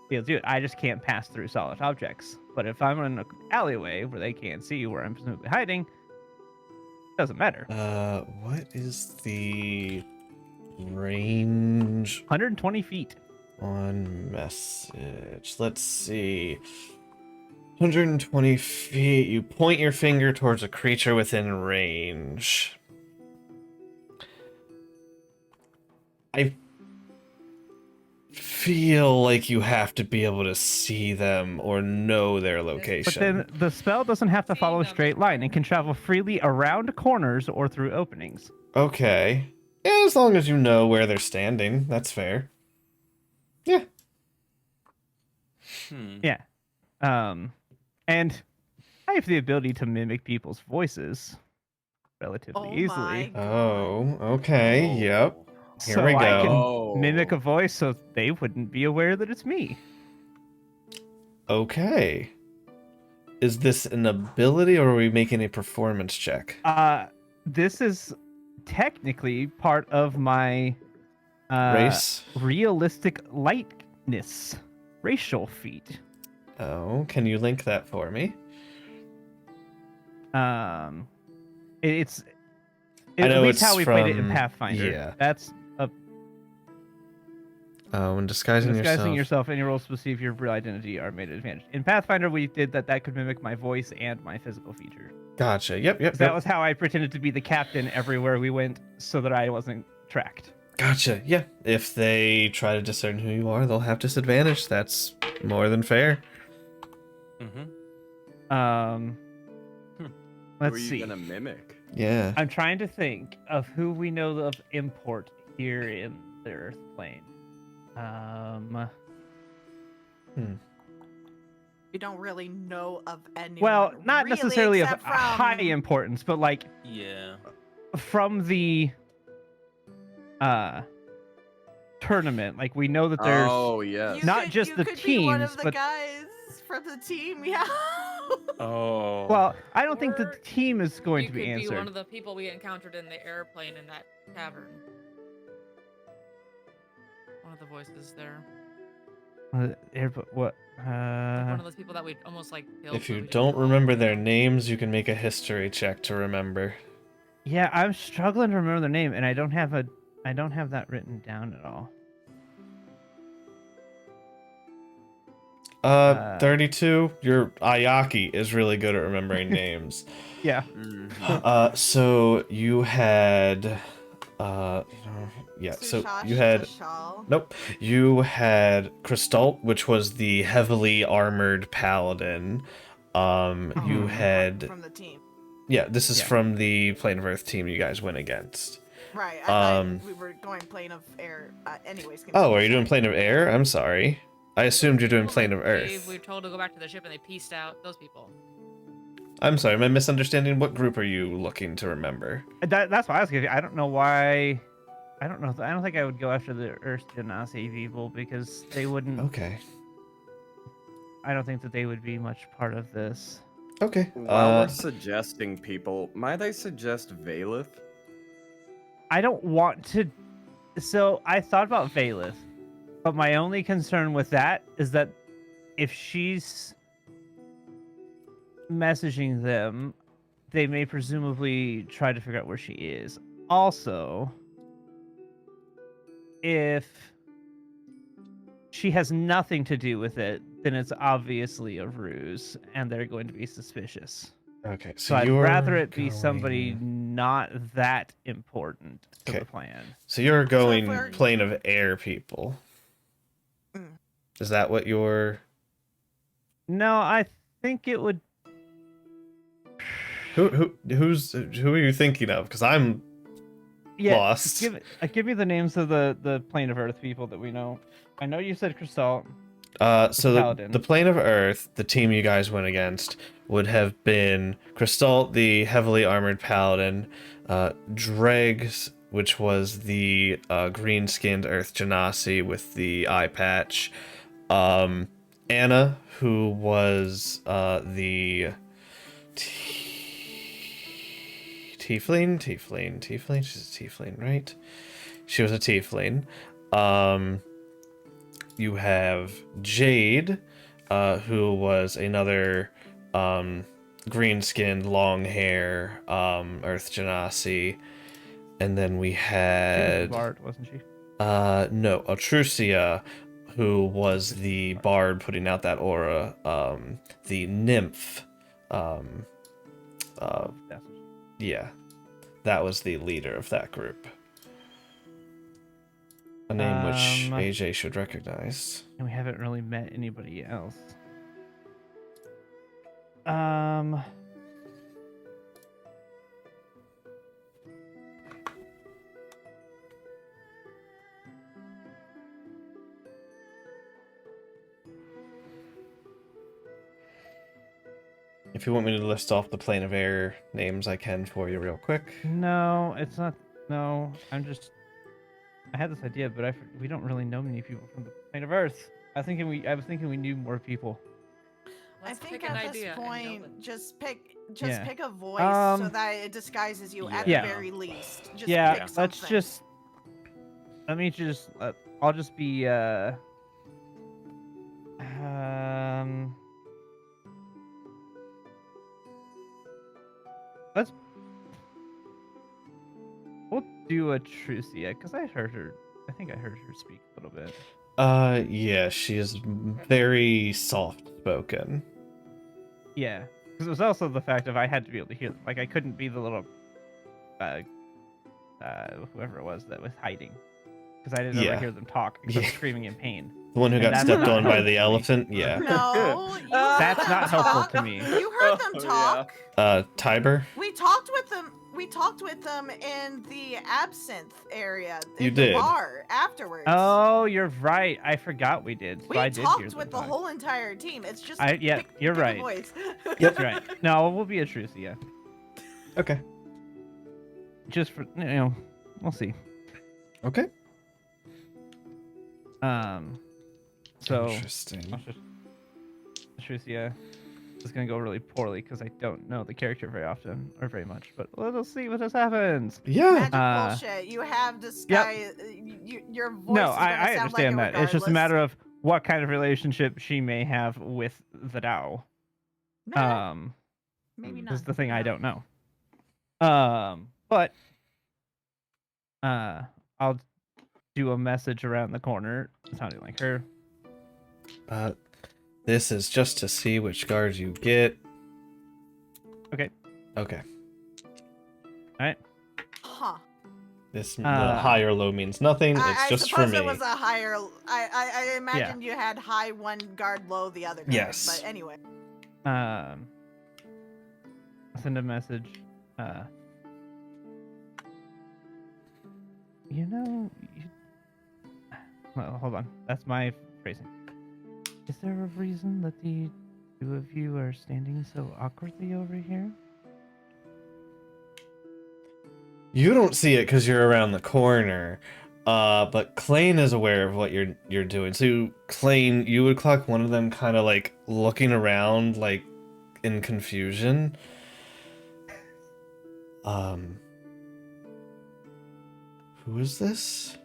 be able to do it. I just can't pass through solid objects. But if I'm in an alleyway where they can't see where I'm presumably hiding, it doesn't matter. What is the range 120 feet. on message? Let's see. 120 feet. You point your finger towards a creature within range. I feel like you have to be able to see them or know their location. But then the spell doesn't have to follow a straight line. It can travel freely around corners or through openings. Okay. Yeah, as long as you know where they're standing, that's fair. Yeah. Yeah. And I have the ability to mimic people's voices relatively easily. Oh, okay. Yep. Here we I go. can mimic a voice so they wouldn't be aware that it's me. Okay. Is this an ability or are we making a performance check? This is technically part of my Race? realistic lightness racial feat. Oh, can you link that for me? It's I know at least it's how we played it in from- Pathfinder. yeah. That's When disguising yourself and your roles to see if your real identity are made at advantage. In Pathfinder, we did that could mimic my voice and my physical feature. Gotcha. Yep. That was how I pretended to be the captain everywhere we went, so that I wasn't tracked. Gotcha. Yeah. If they try to discern who you are, they'll have disadvantage. That's more than fair. Let's Who are you see. gonna mimic? Yeah. I'm trying to think of who we know of import here in the Earth plane. We don't really know of anyone. Well, not really, necessarily of except from... high importance, but like Yeah. from the tournament. Like we know that there's Oh yes. not just you the could be one of teams, the but- guys from the team. Yeah. Oh. well, I don't think the Or team is going you to be could answered. be one of the people we encountered in the airplane in that tavern. One of the voices there. What? One of those people that we almost like killed. If but you we didn't don't kill. remember their names, you can make a history check to remember. Yeah, I'm struggling to remember their name, and I don't have that written down at all. 32. Your Ayaki is really good at remembering names. Yeah. So you had, yeah. So Sushash, you had. Tashal. Nope. You had Crystal, which was the heavily armored paladin. You had. From the team. Yeah, this is Yeah. from the Plane of Earth team you guys went against. Right. I thought we were going plane of air. Anyways. Oh, are you doing Plane of Air? I'm sorry. I assumed you're doing Plane of We Earth. were told to go back to the ship and they pieced out those people. I'm sorry, am I misunderstanding? What group are you looking to remember? That's why I was confused. I don't know why. I don't know. I don't think I would go after the Earth Genasi people because they wouldn't. Okay. I don't think that they would be much part of this. Okay. While we're suggesting people, might I suggest Valith? I don't want to. So I thought about Valith, but my only concern with that is that if she's messaging them, they may presumably try to figure out where she is. Also, if she has nothing to do with it, then it's obviously a ruse, and they're going to be suspicious. Okay, So I'd rather it be somebody not that important to the plan. So you're going we're- plane of air people. Mm. Is that what you're... No, I think it would. Who are you thinking of? Because I'm lost. Give me the names of the plane of Earth people that we know. I know you said Crystal. So Paladin. the plane of Earth, the team you guys went against, would have been Crystal, the heavily armored paladin, Dregs, which was the green-skinned Earth Genasi with the eye patch, Anna, who was the tiefling. She's a tiefling, right? She was a tiefling. You have Jade, who was another green-skinned, long hair Earth Genasi, and then we She was had Bard, wasn't she? no, Altrucia, who was the bard putting out that aura, the nymph, That's what yeah, that was the leader of that group. A name which AJ should recognize. And we haven't really met anybody else. If you want me to list off the plane of air names, I can for you real quick. No, it's not. No, I had this idea, but we don't really know many people from the plane of Earth. I was thinking we knew more people. Let's I think pick an at idea this and go point, with it. just pick Yeah. a voice so Um, that it disguises you at Yeah. the very least. Just Yeah, pick let's something. just. Let me just. I'll just be. Let's. We'll do a Trucia because I heard her. I think I heard her speak a little bit. Yeah, she is very soft-spoken. Yeah, because it was also the fact of I had to be able to hear them. Like I couldn't be the little, whoever it was that was hiding, because I didn't ever Yeah. hear them talk except Yeah. screaming in pain. The one who And got that's stepped not on by helpful the to me. elephant? Yeah. No, you That's heard not them helpful talk. to me. You heard them talk. Tiber? We talked with them. We talked with them in the absinthe area. You in the did. bar afterwards. Oh, you're right. I forgot we did. So we I did hear talked them with the talk. whole entire team. It's just Yeah, you're pick right. a voice. That's right. No, we'll be a Trucia. Okay. Just for we'll see. Okay. So Interesting. Trucia is gonna go really poorly because I don't know the character very often or very much. But let's see what just happens. Yeah. Magic bullshit. You have disguise. Your voice. No, is gonna I sound understand like that. it It's just a regardless. matter of what kind of relationship she may have with the Tao. Nah, maybe not. Is the thing I don't know. But I'll do a message around the corner sounding like her. This is just to see which guards you get. Okay. Okay. Alright. Huh. The high or low means nothing. It's I just for suppose me. it was a higher. I imagine you had high one guard, low the other guard. Yes. But anyway. I'll send a message. Well, hold on. That's my phrasing. Is there a reason that the two of you are standing so awkwardly over here? You don't see it because you're around the corner, but Klain is aware of what you're doing. So Klain, you would clock one of them kind of like looking around, like in confusion. Who is this?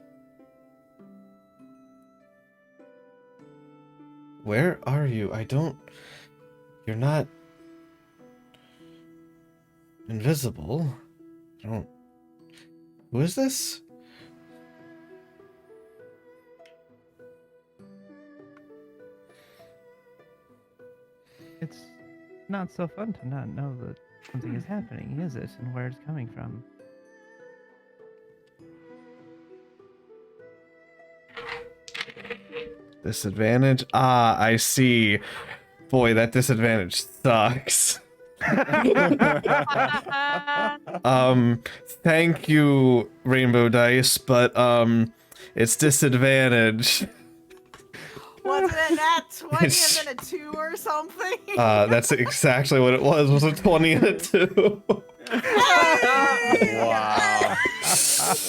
Where are you? You're not invisible. I don't. Who is this? It's not so fun to not know that something is happening, is it? And where it's coming from. Disadvantage? Ah, I see. Boy, that disadvantage sucks. Thank you, Rainbow Dice, but it's disadvantage. Was it a nat 20 It's- and then a 2 or something? That's exactly what it was a 20 and a 2. Wow.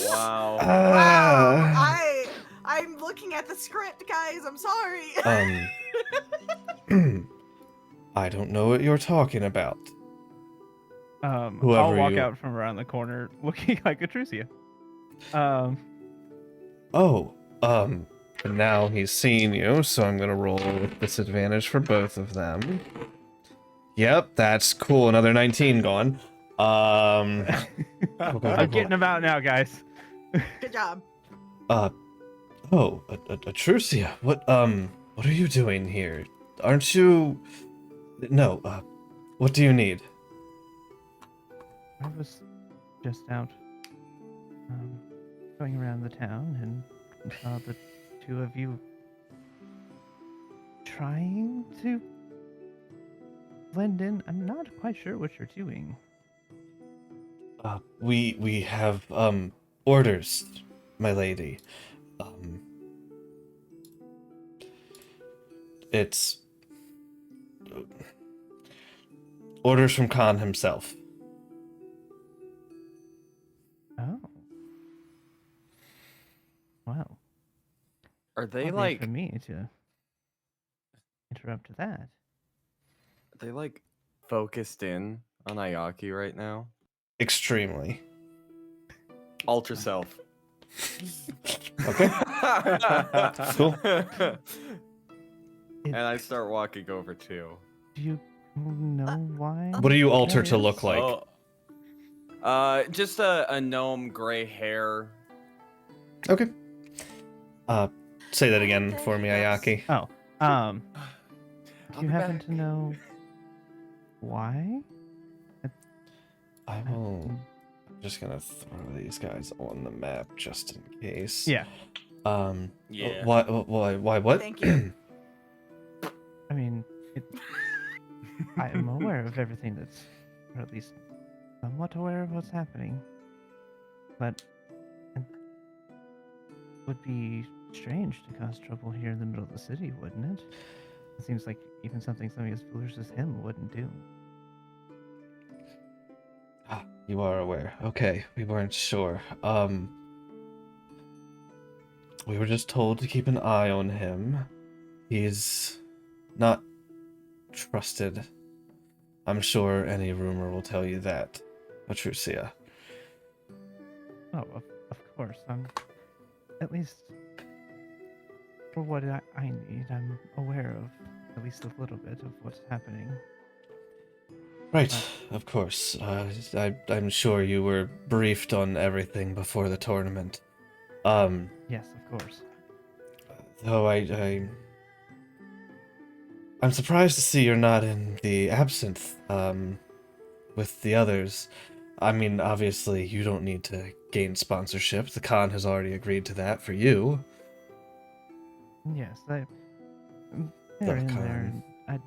Wow. Wow. I'm looking at the script, guys. I'm sorry. I don't know what you're talking about. I'll Whoever walk you- out from around the corner looking like Atrusia. But now he's seen you, so I'm gonna roll with disadvantage for both of them. Yep, that's cool. Another 19 gone. I'm getting them out now, guys. Good job. Atrusia, what are you doing here? Aren't you... No, what do you need? I was just out going around the town and saw the two of you trying to blend in. I'm not quite sure what you're doing. We have, orders, my lady. It's... orders from Khan himself. Oh. Well. Are they oddly like for me to interrupt that? are they like focused in on Ayaki right now? Extremely. Alter self. Okay. Cool. And I start walking over too. Do you know why? What do you alter that to is? look like? Just a gnome, gray hair. Okay. Say that again for me, Ayaki. Oh, I'll do you be happen back. to know why? I will... I'm just gonna throw these guys on the map just in case. Yeah. Yeah. Why, what? Thank you. I mean, I am aware of everything that's, or at least somewhat aware of what's happening. But it would be strange to cause trouble here in the middle of the city, wouldn't it? It seems like even something as foolish as him wouldn't do. Ah, you are aware. Okay, we weren't sure. We were just told to keep an eye on him. He's not trusted. I'm sure any rumor will tell you that, Atrusia. Oh, of course. At least for what I need, I'm aware of at least a little bit of what's happening. Right, of course. I'm sure you were briefed on everything before the tournament. Yes, of course. Though I'm surprised to see you're not in the absinthe, with the others. I mean, obviously, you don't need to gain sponsorship. The Khan has already agreed to that for you. Yes, they're The in there, Khan. and I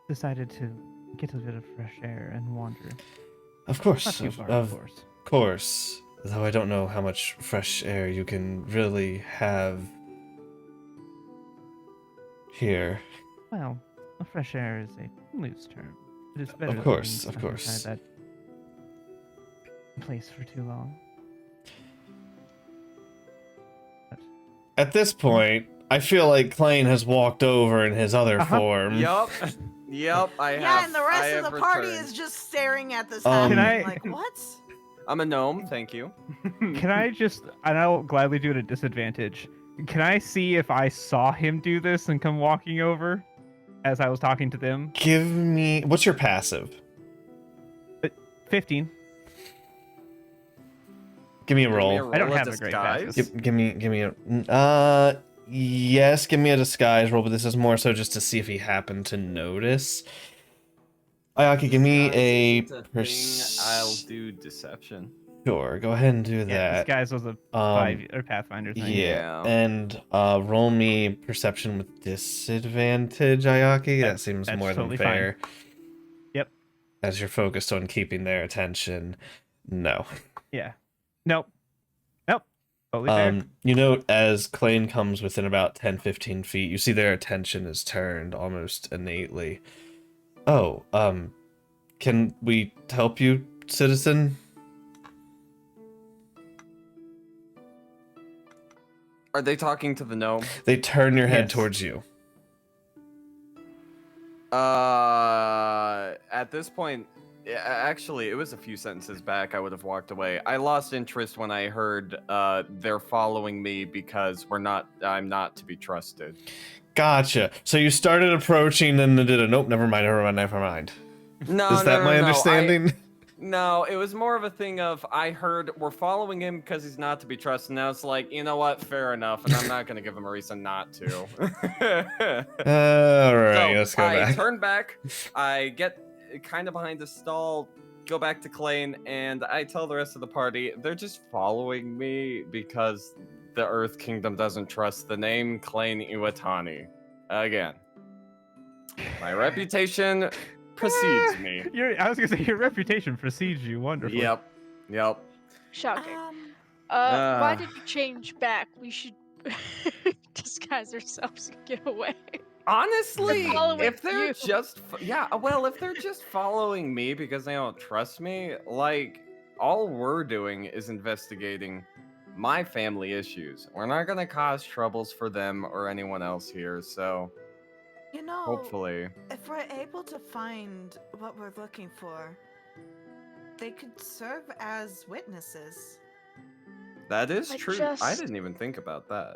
decided to get a bit of fresh air and wander. Of Not course, too far, of of course. course. Though I don't know how much fresh air you can really have here. Well, fresh air is a loose term. It is better course, than of being course. stuck inside that place for too long. But At this point, I feel like Klain has walked over in his other form. Yup. Yup, I have. Yeah, and the I rest of have the party returned. is just staring at this Can happening I- like, what? I'm a gnome, thank you. can I just, and I'll gladly do it at disadvantage. Can I see if I saw him do this and come walking over as I was talking to them? Give me... What's your passive? 15. Give me a Give me roll. I don't roll of have a great disguise. passive. Give me yes, give me a disguise roll, but this is more so just to see if he happened to notice. Ayaki, give me a Disguise isn't a thing. I'll do deception. Sure, go ahead and do Yeah, that. disguise was a 5 or Pathfinder thing. Yeah. Yeah. And roll me perception with disadvantage, Ayaki. That seems that's more totally than fair. Yep. As you're focused on keeping their attention. No. Yeah. Nope. Totally fair. You note as Klain comes within about 10-15 feet, you see their attention is turned almost innately. Oh, can we help you, citizen? Are they talking to the gnome? They turn your head Yes. towards you. At this point, actually, it was a few sentences back. I would have walked away. I lost interest when I heard they're following me because I'm not to be trusted. Gotcha. So you started approaching and then did a nope, never mind. No, Is that my no. understanding? No, it was more of a thing of I heard we're following him because he's not to be trusted. Now it's like, you know what? Fair enough, and I'm not gonna give him a reason not to. Alright, So let's go I back. turn back, I get kind of behind the stall, go back to Klain, and I tell the rest of the party they're just following me because the Earth Kingdom doesn't trust the name Klain Iwatani. Again, my reputation precedes me. I was gonna say your reputation precedes you wonderfully. Yep. Shocking. Ah. Why did you change back? We should disguise ourselves and get away. Honestly, They're following if they're you. just if they're just following me because they don't trust me, like all we're doing is investigating my family issues. We're not gonna cause troubles for them or anyone else here, so You know, hopefully. if we're able to find what we're looking for, they could serve as witnesses. That is I true. I just- didn't even think about that.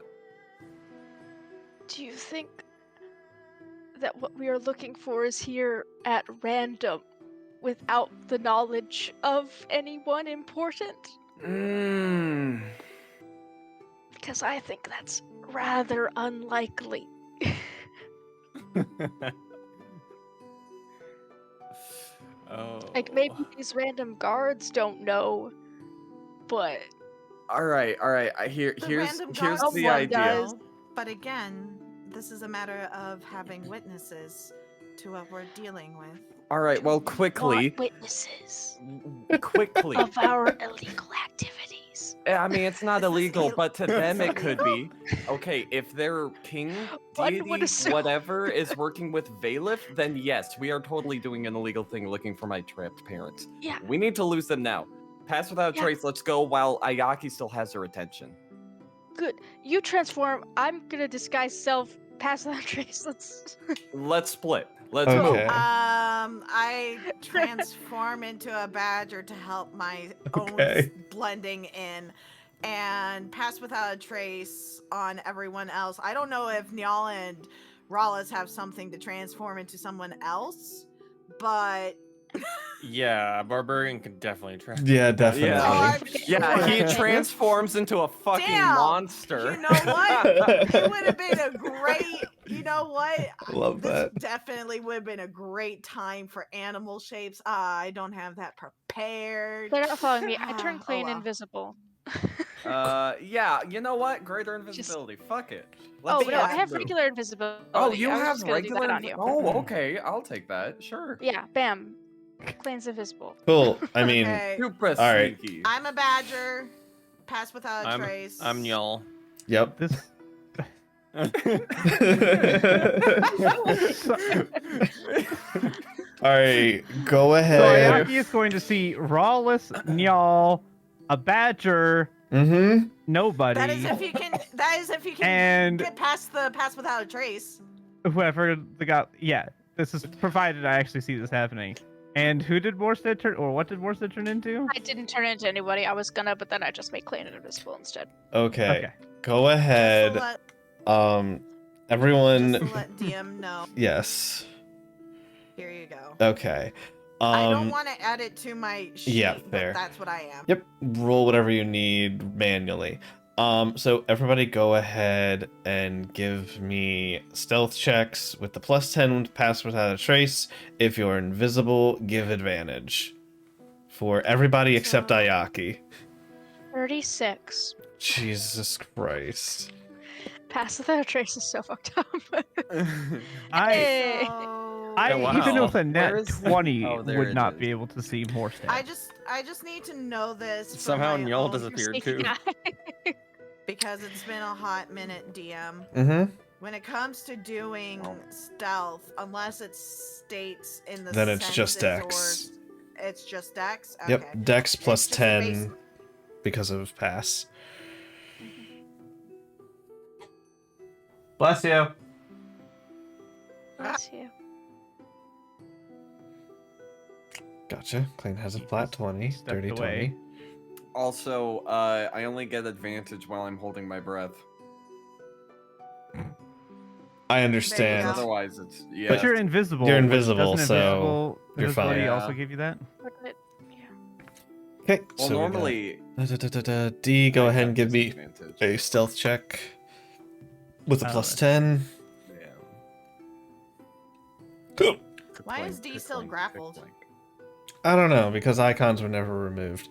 Do you think that what we are looking for is here at random, without the knowledge of anyone important? Because I think that's rather unlikely. Oh. Like, maybe these random guards don't know, but All right. Here's random the guards Someone idea. does. But again, this is a matter of having witnesses to what we're dealing with. All right. Well, want quickly, witnesses quickly. of our illegal activities. I mean, it's not This is illegal, ill- but to them it's it could illegal? be. Okay, if their king, One would deity, assume. whatever, is working with Valif, then yes, we are totally doing an illegal thing looking for my trapped parents. Yeah. We need to lose them now. Pass without a Yeah. trace, let's go while Ayaki still has her attention. Good. You transform. I'm gonna disguise self. Pass without trace. Let's split. Let's Okay. move. I transform into a badger to help my own Okay. blending in, and pass without a trace on everyone else. I don't know if Nyal and Rawless have something to transform into someone else, but Yeah, Barbarian can definitely try. Yeah, definitely. Yeah. I'm Yeah, he sure. transforms into a fucking Damn, monster. You know what? It would have been a great. You know what? Love This that. definitely would have been a great time for animal shapes. I don't have that prepared. They're not following me. I turn Oh, Klain well. invisible. Yeah, you know what? Greater invisibility. Fuck it. Oh Let's no, I let's have move. regular invisibility. Oh, you I was have just gonna do that regular. on you. Oh, okay. I'll take that. Sure. Yeah, bam. Klain's invisible. Cool. I mean, Okay, Super right. sneaky. I'm a badger. Pass without a trace. I'm Y'all. yep. This All right, go So ahead. Ayaki is going to see Rawless, Nyal, a badger, Mm-hmm. nobody, That is if you can. That is if you can And- get past the pass without a trace. whoever the guy. Yeah, this is provided I actually see this happening. And who did Morstead turn, or what did Morstead turn into? I didn't turn into anybody. I was gonna, but then I just made Klain invisible instead. Okay. Okay. Go ahead. Just Everyone. to let DM know. Yes. Here you go. Okay. I don't want to add it to my sheet, yeah, fair. but that's what I am. Yep. Roll whatever you need manually. So everybody go ahead and give me stealth checks with the +10 pass without a trace. If you're invisible, give advantage. For everybody except So- Ayaki. 36. Jesus Christ. Pass without a trace is so fucked up. I So even wow. with a net Where is- 20 Oh, there would it not is. be able to see Morstead. I just need to know this. for Somehow my Nyal own- disappeared Sneaky too. guy. because it's been a hot minute, DM. Mm-hmm. When it comes to doing stealth, unless it states in the Then it's just sentences Dex. or it's just Dex. Okay. Yep. Dex plus just 10 base- because of pass. Bless you. Bless you. Gotcha. Klain has a flat 20. Stepped Dirty away. 20. Also, I only get advantage while I'm holding my breath. I There understand. you go. Otherwise, it's yeah. But you're invisible. You're which invisible, doesn't so invisible you're invisibility fine. also Yeah. give you that? Wouldn't it? Yeah. Okay. Well, so we got- normally D, go I ahead have and give me disadvantage. a stealth check with a Oh, plus that's- 10. Yeah. Cool. Why is D still grappled? I don't know, because icons were never removed.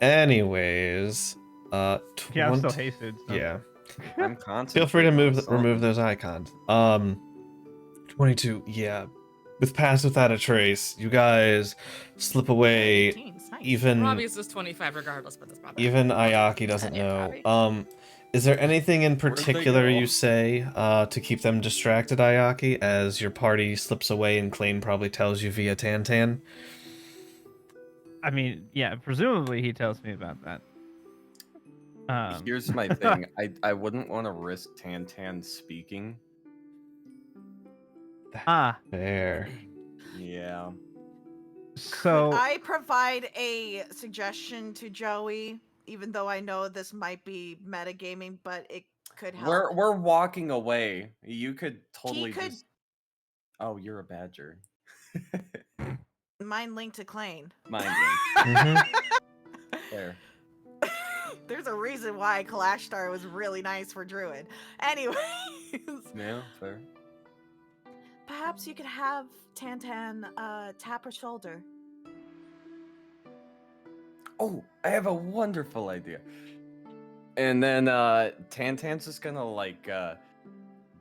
Anyways, Yeah, I'm still 20 hasted. So. yeah. I'm Feel free to concentrating on remove something. those icons. 22, yeah. With pass without a trace, you guys slip away. 18's nice. Even Robbie's is 25 regardless, but that's not bad. even Ayaki doesn't Yeah, know. Robbie. Is there anything in did they particular go? you say to keep them distracted, Ayaki, as your party slips away and Klain probably tells you via Tantan? I mean, yeah, presumably he tells me about that. Here's my thing. I wouldn't want to risk Tantan speaking. Fair. Yeah. So I provide a suggestion to Joey, even though I know this might be metagaming, but it could help. We're walking away. You could totally could- just. Oh, you're a badger. Mine linked to Klain. Mind Mhm. there. There's a reason why Kalashtar was really nice for Druid. Anyways, Yeah, fair. perhaps you could have Tantan tap her shoulder. Oh, I have a wonderful idea. And then Tantan's just gonna like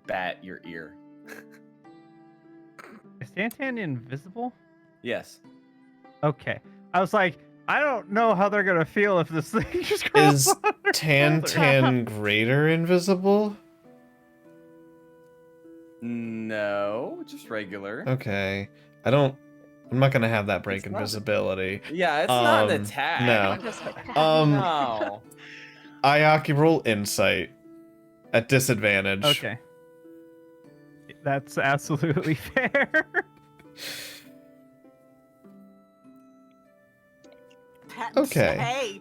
bat your ear. is Tantan invisible? Yes. Okay. I was like, I don't know how they're gonna feel if this thing just Is crawls on their shoulder. Tantan greater invisible? No, just regular. Okay. I'm not gonna have that break It's not- invisibility. Yeah, it's not an Um, attack. no. Just like that. No. Ayaki, roll insight at disadvantage. Okay. That's absolutely fair. Okay. Hey.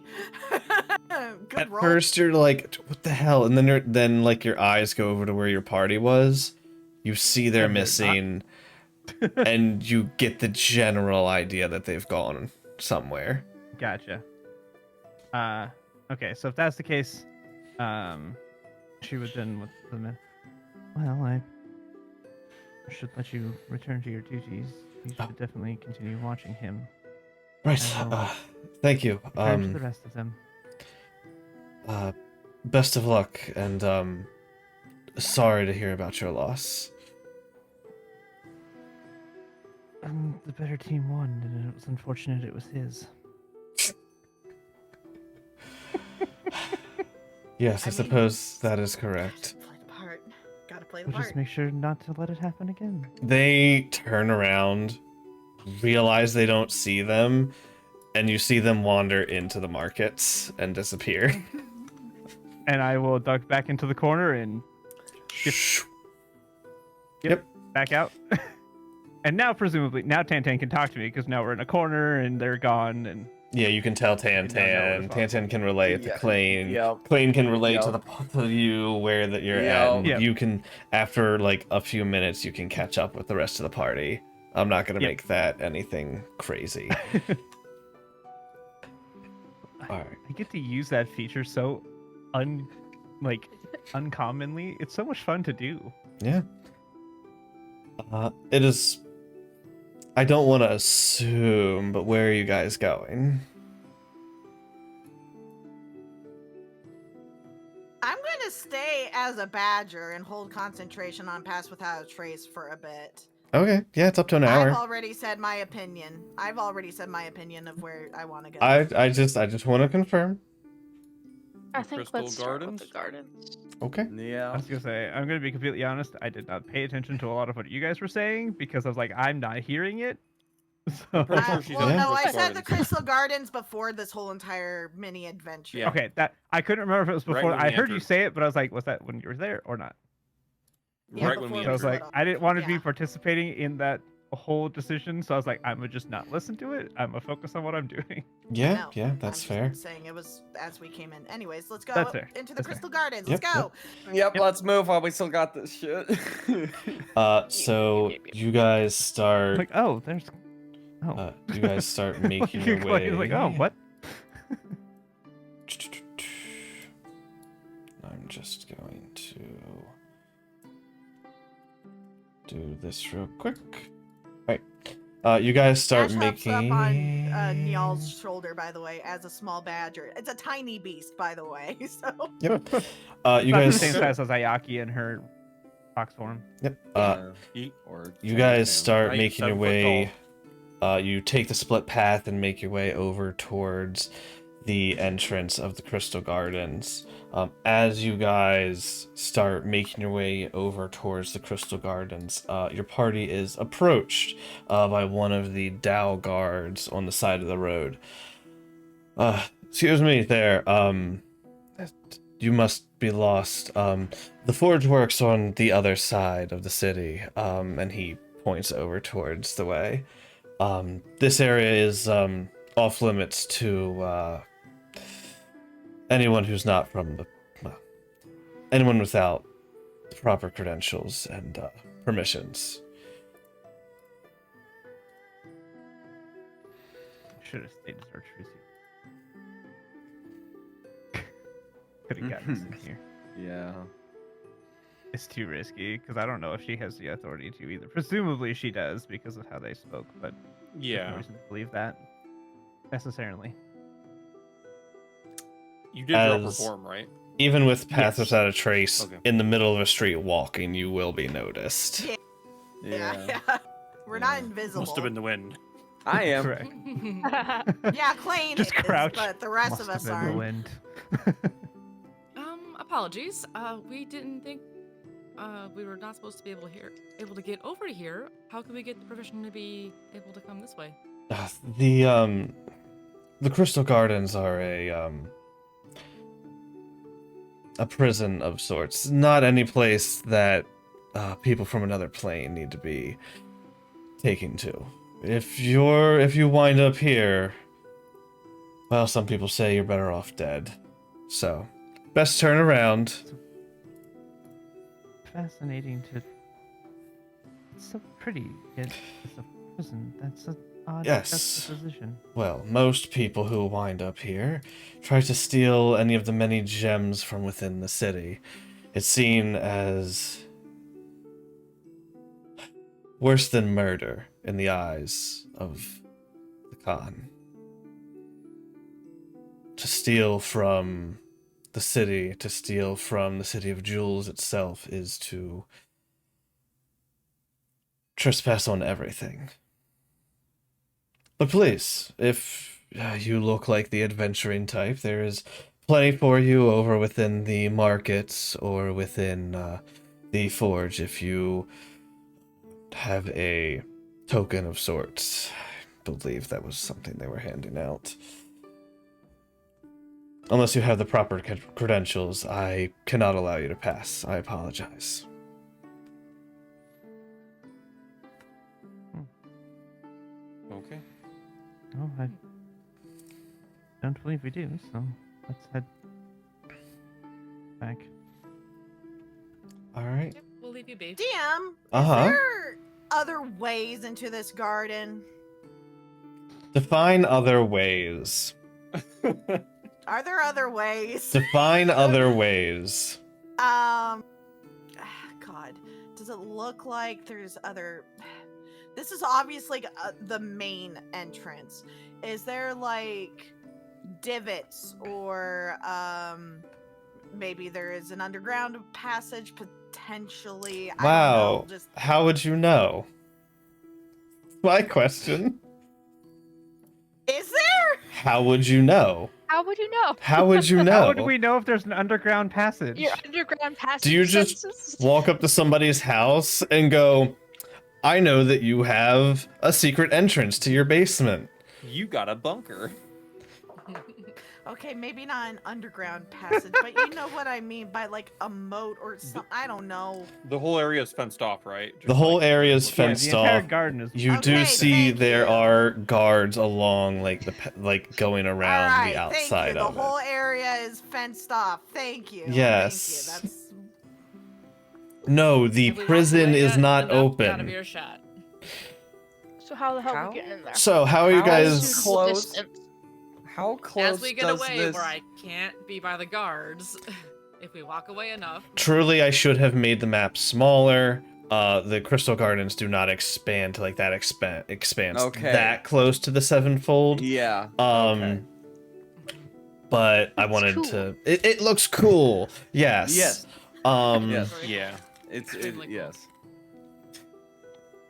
Good At roll. first, you're like, "What the hell?" And then like your eyes go over to where your party was. You see they're And they're not. missing, and you get the general idea that they've gone somewhere. Gotcha. Okay, so if that's the case, she would then with the men. Well, I should let you return to your duties. You should definitely continue watching him. Right. I will Thank you. Return to the rest of them. Best of luck, and sorry to hear about your loss. The better team won, and it was unfortunate it was his. Yes, I I mean, suppose that is correct. Split apart. play the We'll just part. make sure not to let it happen again. They turn around, realize they don't see them, and you see them wander into the markets and disappear. And I will duck back into the corner and Yep. back out. And now, presumably, now Tantan can talk to me because now we're in a corner and they're gone. And Yeah, you can tell now know we're Tantan. Tantan can relate to Yeah. Klain. Yep. Klain can relate Yep. to you where that you're Yep. at, and Yep. you can, after like a few minutes, you can catch up with the rest of the party. I'm not gonna Yep. make that anything crazy. All right. I get to use that feature so uncommonly. It's so much fun to do. Yeah. It is. I don't want to assume, but where are you guys going? I'm going to stay as a badger and hold concentration on Pass Without a Trace for a bit. Okay, yeah, it's up to an hour. I've already said my opinion. Of where I want to go. I just want to confirm. I think Crystal let's start with the Gardens? gardens. Okay. I Yeah. was gonna say, I'm gonna be completely honest. I did not pay attention to a lot of what you guys were saying because I was like, I'm not hearing it. So pretty sure she's well, in no, I Crystal said the Gardens. Crystal Gardens before this whole entire mini adventure. Yeah. okay, that I couldn't remember if it was Right before. when I we heard you entered. say it, but I was like, was that when you were there or not? Yeah, Right when we before So I was entered. like, little. I didn't want to be Yeah. participating in that whole decision. So I was like, I'm gonna just not listen to it. I'm gonna focus on what I'm doing. Yeah, No, yeah, that's I'm fair. just saying it was as we came in. Anyways, let's go That's fair. into the That's fair. Crystal Gardens. Yep, Let's go. Yep. Yep. Let's move while we still got this shit. So you guys start. Like, oh, there's. Oh. You guys start making your Like, way. like, oh, what? I'm just going to do this real quick. Right. You guys start Ash hops making. up on Nial's shoulder, by the way, as a small badger. It's a tiny beast, by the way. So Yep. You About the guys. same size as Ayaki and her fox form. Yep. Or You guys start Right, making your 7 foot way. You take the split path and make your way over towards the entrance of the Crystal Gardens. As you guys start making your way over towards the Crystal Gardens, your party is approached by one of the Dao guards on the side of the road. Excuse me there. You must be lost. The forge works on the other side of the city. And he points over towards the way. This area is off limits to anyone who's not from the anyone without proper credentials and permissions. Should have stayed as Artrusi. Could have gotten us in here. Yeah. It's too risky because I don't know if she has the authority to either. Presumably she does because of how they spoke, but there's no Yeah. reason to believe that necessarily. You did drop her As- form, right? Even with path Yes. without a trace, Okay. in the middle of a street walking, you will be noticed. Yeah. We're not Yeah. invisible. Must have been the wind. I am. Correct. Yeah, Klain Just is, crouch. but the rest Must of have us been the aren't. wind. Apologies. We didn't think we were not supposed to be able to get over here. How can we get the permission to be able to come this way? The Crystal Gardens are a prison of sorts. Not any place that people from another plane need to be taken to. If you wind up here, well, some people say you're better off dead. So, best turn around. Fascinating to. It's so pretty. It's a prison. That's an odd Yes. juxtaposition. Well, most people who wind up here try to steal any of the many gems from within the city. It's seen as worse than murder in the eyes of the Khan. To steal from the city, to steal from the City of Jewels itself, is to trespass on everything. But please, if you look like the adventuring type, there is plenty for you over within the markets or within the forge if you have a token of sorts. I believe that was something they were handing out. Unless you have the proper credentials, I cannot allow you to pass. I apologize. Okay. Oh, I don't believe we do, so let's head back. All right. Yep, we'll leave you be. DM, Uh-huh. is there other ways into this garden? Define other ways. Are there other ways? Define other ways. God, does it look like there's other? This is obviously the main entrance. Is there like divots or maybe there is an underground passage potentially? I Wow. don't know, just How would you know? My question. is there? How would you know? How would you know? How would you know? How would we know if there's an underground passage? Your underground passage Do you just senses? walk up to somebody's house and go, I know that you have a secret entrance to your basement. You got a bunker. Okay, maybe not an underground passage, but you know what I mean by like a moat or something. I don't know. The whole area is fenced off, right? The whole area is Yeah, fenced the entire off. garden is. You Okay, do see thank there you. are guards along like going around All right, the outside thank you. of The it. whole area is fenced off. Thank you. Yes. Thank you. That's No, the If we walk prison away is yet, not then that's Out of open. earshot. So how the hell are How? we getting in there? So how are you How guys? Suitable close? distance. How close As we get does away this? where I can't be by the guards, if we walk away enough. Truly, I should have made the map smaller. The crystal gardens do not expand to like that expanse Okay. that close to the sevenfold. Yeah. Okay. But I It's wanted cool. to. It looks cool. Yes. Yes. Yes. Yeah. It's Extremely cool. yes.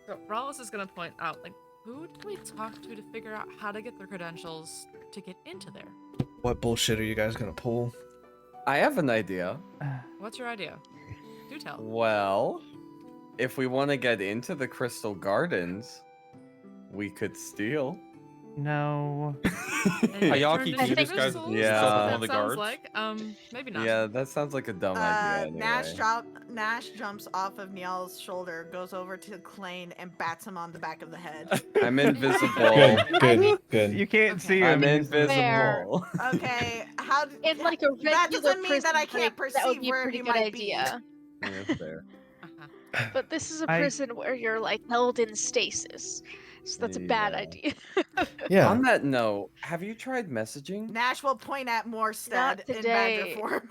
So Rawlis is gonna point out, like, who do we talk to figure out how to get their credentials to get into there? What bullshit are you guys gonna pull? I have an idea. What's your idea? Do tell. Well, if we want to get into the Crystal Gardens, we could steal. No. Ayaki, can you disguise Yeah. yourself as one of the That sounds guards? like, maybe not. Yeah, that sounds like a dumb idea. Anyway. Nash jumps off of Niall's shoulder, goes over to Klain, and bats him on the back of the head. I'm invisible. Good. You can't see I'm him. invisible. Okay, how? In like a regular that doesn't mean that I prison can't break, that would perceive be a where pretty he good might idea. Yeah, fair. Uh-huh. But this is a I- prison where you're like held in stasis, so that's a bad Yeah. idea. Yeah. On that note, have you tried messaging? Nash will point at Morstead Not in today. badger form.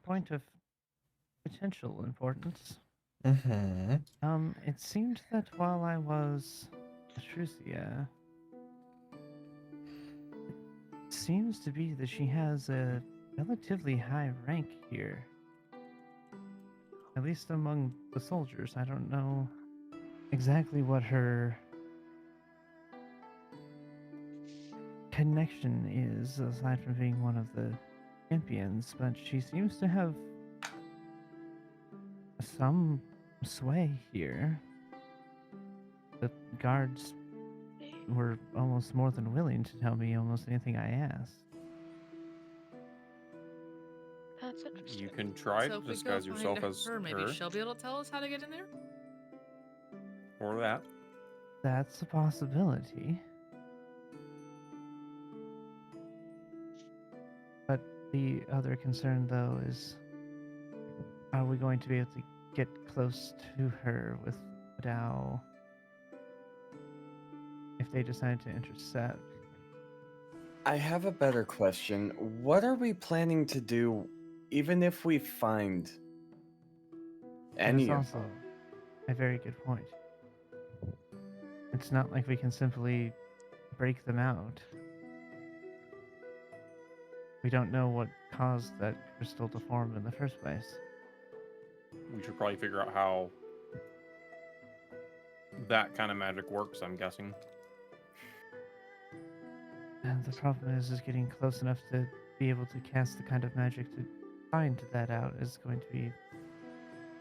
Point of potential importance. Mm-hmm. It seemed that while I was Atrusia, it seems to be that she has a relatively high rank here. At least among the soldiers. I don't know exactly what her connection is, aside from being one of the champions, but she seems to have some sway here. The guards were almost more than willing to tell me almost anything I asked. That's interesting. You can try So to if we go disguise yourself find as her, maybe her, she'll be able to tell us how to get in there. or that. That's a possibility. But the other concern, though, is are we going to be able to get close to her without if they decide to intercept? I have a better question. What are we planning to do, even if we find That any is of also them? a very good point. It's not like we can simply break them out. We don't know what caused that crystal to form in the first place. We should probably figure out how that kind of magic works, I'm guessing. And the problem is getting close enough to be able to cast the kind of magic to find that out is going to be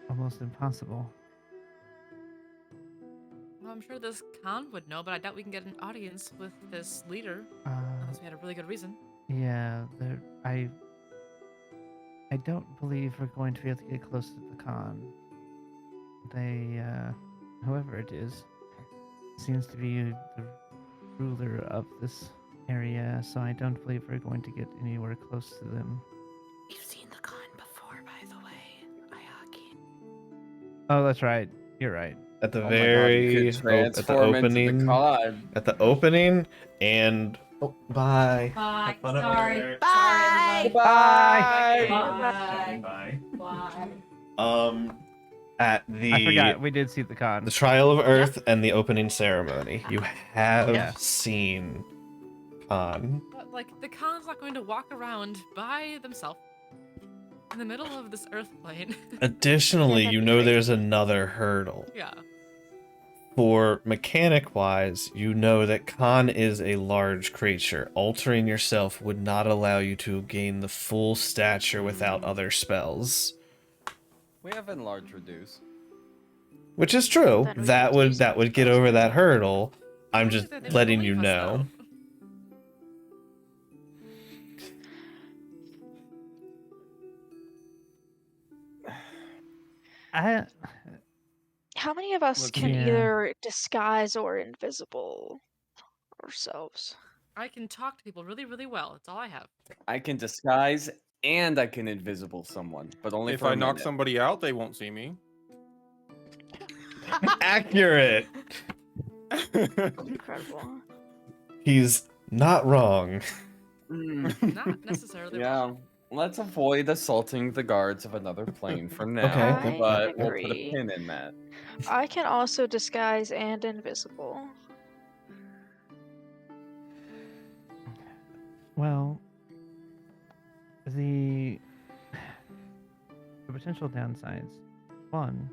almost impossible. Well, I'm sure this Khan would know, but I doubt we can get an audience with this leader Uh, unless we had a really good reason. yeah, I don't believe we're going to be able to get close to the Khan. They, whoever it is, seems to be the ruler of this area, so I don't believe we're going to get anywhere close to them. You've seen the con before, by the way, Ayaki. Oh, that's right. You're right. At the Oh my god, you very could at the transform into the opening, cod. at the opening, and bye. Bye. Have fun over Sorry. there. Sorry, Bye. everyone. Bye. Bye. Bye. Bye. At I forgot the we did see the Khan. the Trial of Earth and the opening ceremony, you have Yeah. seen Khan. But, like, the Khan's not going to walk around by themselves in the middle of this Earth plane. Additionally, that'd you be know crazy. there's another hurdle. Yeah. For mechanic-wise, you know that Khan is a large creature. Altering yourself would not allow you to gain the full stature without other spells. We have enlarge reduce. Which is true. Then we That could use would get spells. over that hurdle. I'm I just think that they would letting believe you us, know. I How many of us Let's can see. either disguise or invisible ourselves? I can talk to people really, really well. That's all I have. I can disguise and I can invisible someone, but only If for I a knock minute. somebody out, they won't see me. Accurate. Incredible. He's not wrong. Mm, Not necessarily. yeah, let's avoid assaulting the guards of another plane for now, Okay. but we'll put a agree. pin in that. I can also disguise and invisible. Well, the potential downsides. One,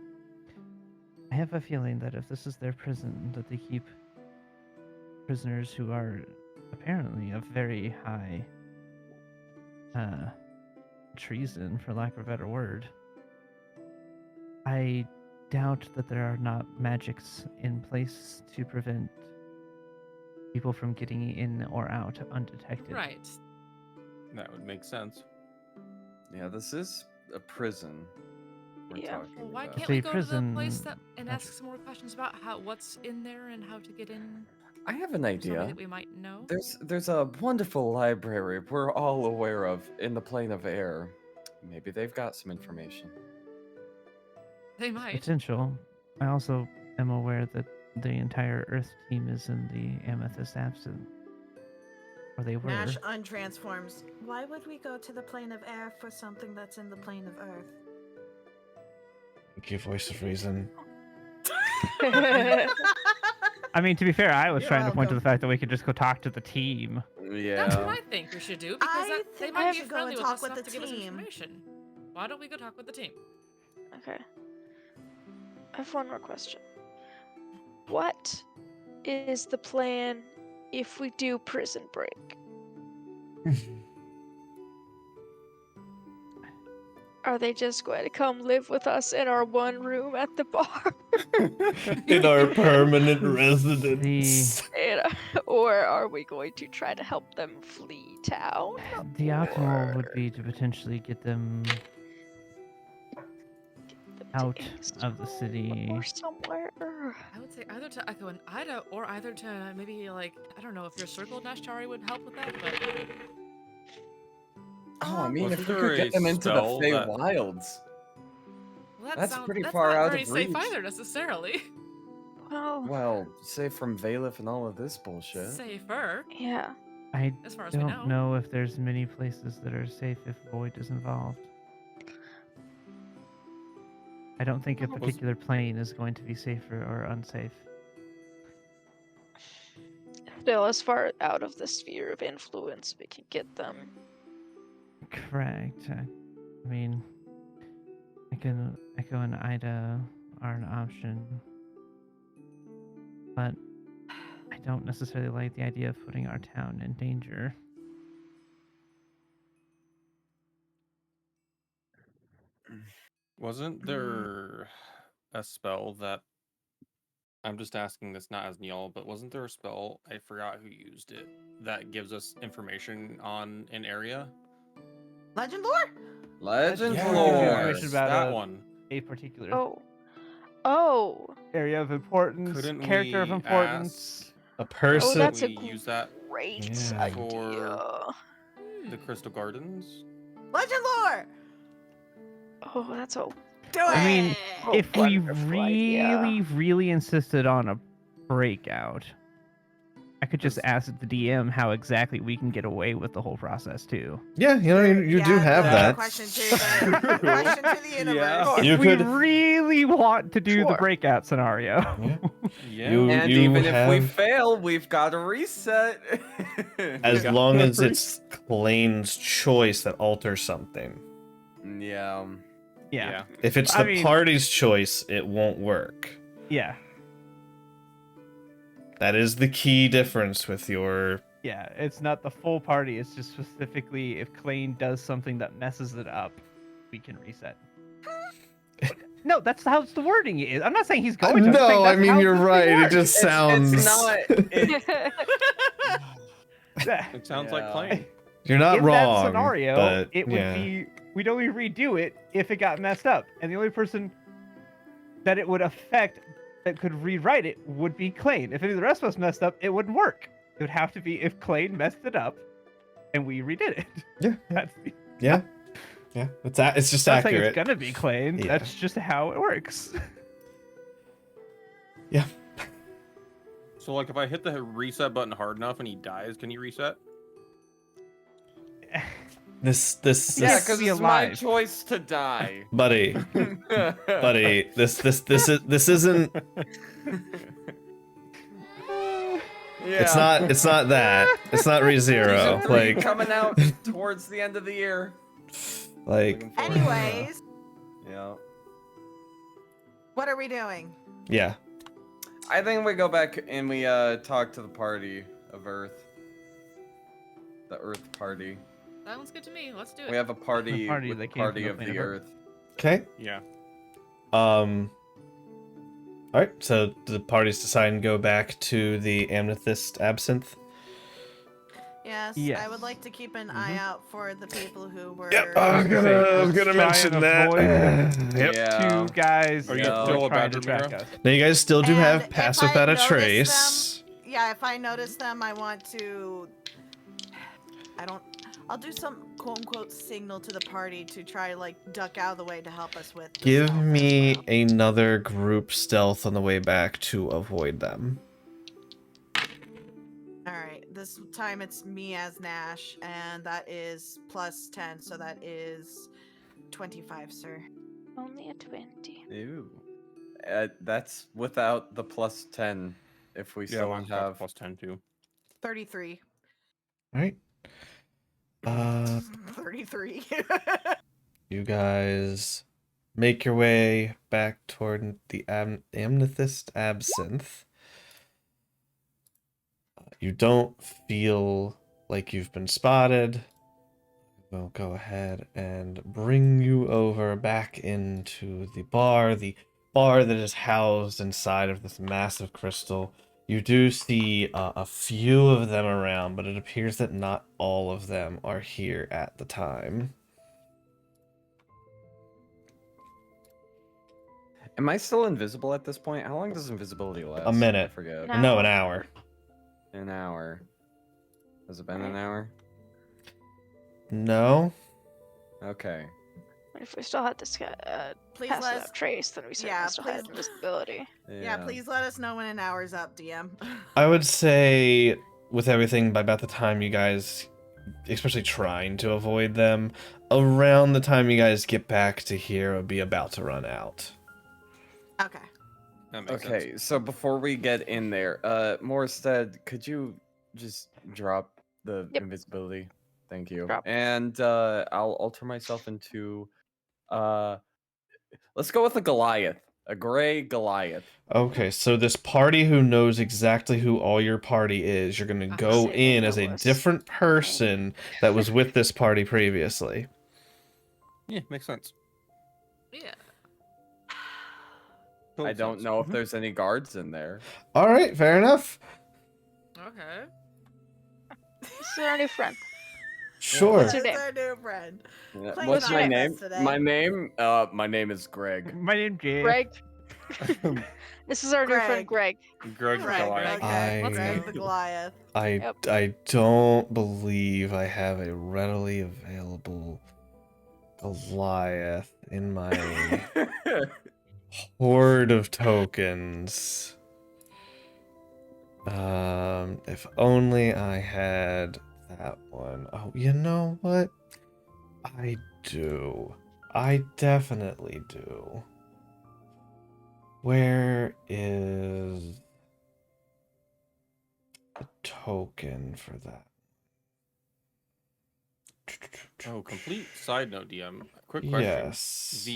I have a feeling that if this is their prison, that they keep prisoners who are apparently of very high treason, for lack of a better word. I doubt that there are not magics in place to prevent people from getting in or out undetected. Right. That would make sense. Yeah, this is a prison we're Yeah. talking Well, why about. can't Say we go to the place prison and magic. ask some more questions about what's in there and how to get in? I have an Somebody idea. that we might know. There's a wonderful library we're all aware of in the plane of air. Maybe they've got some information. They might. Potential. I also am aware that the entire Earth team is in the Amethyst Absent. Or they were. Nash untransforms. Why would we go to the plane of air for something that's in the plane of Earth? Thank you, voice of reason. I mean, to be fair, I was You're trying to point to the welcome. fact that we could just go talk to the team. That's what Yeah. I think we should do because I they think might we be should go friendly and with talk us with enough the to give us team. information. Why don't we go talk with the team? Okay. I have one more question. What is the plan if we do prison break? Are they just going to come live with us in our one room at the bar? In our permanent residence. Or are we going to try to help them flee town? The optimal would Or be to potentially get them them to out Angstrom of the city. or somewhere. I would say either to Echo and Ida, or either to maybe like I don't know if your circle Nashari would help with that, but Oh, I mean, Wasn't if we there could get a them into the spell Fey that- Wilds. well, That's pretty that's far not out very of safe reach. either necessarily. Well, Well, safe from Valif and all of this bullshit. Safer, yeah. I as far as we don't know if there's many places that are safe if Void is involved. I don't think a Was- particular plane is going to be safer or unsafe. Still, as far out of the sphere of influence we can get them. Correct. I mean, Echo and Ida are an option, but I don't necessarily like the idea of putting our town in danger. Wasn't there a spell that I'm just asking this not as Neil, but wasn't there a spell, I forgot who used it, that gives us information on an area? Legend lore? Legend Yeah. lore. Information about that a- one. A particular Oh, area of importance, Couldn't character of we importance. A oh, person. that's a we use that great Yeah. idea. for the Crystal Gardens? Legend lore! Oh, that's a Do it! I mean, if we wonderful idea. really insisted on a breakout, I could just ask the DM how exactly we can get away with the whole process too. Yeah, you do have that's a that. question to the, question to the universe. If You we could- really want to do the Sure. breakout scenario. Yeah. Yeah. You- And even if we have- fail, we've got to reset. As Yeah. long as it's Klain's choice that alters something. Yeah. Yeah. If it's I the mean- party's choice, it won't work. Yeah. That is the key difference with your. Yeah. It's not the full party. It's just specifically if Klain does something that messes it up, we can reset. No, that's how the wording is. I'm not saying he's going to. I'm saying No, I that's mean how you're the thing right. It works. just sounds. It's not. Yeah. It sounds like Yeah. Klain. You're not In wrong. that scenario, but, it would yeah. be we'd only redo it if it got messed up, and the only person that it would affect that could rewrite it would be Klain. If any of the rest of us messed up, it wouldn't work. It would have to be if Klain messed it up, and we redid it. Yeah. That's the, Yeah. Yeah. It's just not saying accurate. it's gonna be Klain. Yeah. That's just how it works. Yeah. So, like, if I hit the reset button hard enough and he dies, can he reset? This Yeah, Yes, because be it's my alive. choice to die. buddy, buddy. This isn't. Yeah. It's not that. It's not ReZero. Season 3 Like coming out towards the end of the year. like Looking forward to that. Anyways, Yeah. what are we doing? yeah. I think we go back and we talk to the party of Earth. The Earth party. Sounds good to me. Let's do it. We have a party, party with that the came from party the of plane the of Earth. Earth. Okay. Yeah. All right. So the parties decide to go back to the Amethyst Absinthe. Yes, I Yes. would like to keep an eye out I the people who were. I was Let's gonna try mention and that. avoid Yep. Yeah. Two guys Are you that still were a trying to Badger track Mira? us. Now you guys still do And have if pass I without a notice trace. Yeah, if I notice them, I want to. I'll do some quote unquote signal to the party to try like duck out of the way to help us with. the Give stealth as me well. another group stealth on the way back to avoid them. All right, this time it's me as Nash, and that is plus 10, so that is 25, sir. Only a 20. Ew. That's without the plus 10. If we Yeah, still mine's got have. plus 10 too. 33. All right. 33. You guys make your way back toward the Amethyst Absinthe. You don't feel like you've been spotted. We'll go ahead and bring you over back into the bar that is housed inside of this massive crystal. You do see a few of them around, but it appears that not all of them are here at the time. Am I still invisible at this point? How long does invisibility last? A minute. I forget. No. No, an hour. An hour. Has it been an hour? No. Okay. But if we still had this Please pass let without us. trace, then we certainly yeah, still had please- invisibility. Yeah, please let us know when an hour's up, DM. I would say with everything by about the time you guys, especially trying to avoid them, around the time you guys get back to here, it would be about to run out. Okay. That makes sense. Okay, so before we get in there, Morstead, could you just drop the Yep. invisibility? Thank you. Drop. And I'll alter myself into let's go with a Goliath. A gray Goliath. Okay, so this party who knows exactly who all your party is, you're gonna go Say they in know as a us. different person that was with this party previously. Yeah, makes sense. Yeah. I don't know if there's any guards in there. All right, fair enough. Okay. This is our new friend. Sure. What's your That's name? our new friend. Yeah, Clay's what's not my with name? us today. My name is Greg. My name's Jay. Greg. This is our new friend Greg. Greg the Greg, Goliath. okay. Let's I- go. Greg the Goliath. Yep. I don't believe I have a readily available Goliath in my horde of tokens. If only I had that one. Oh, you know what? I do. I definitely do. Where is the token for that? Oh, complete side note, DM. Quick question. Yes.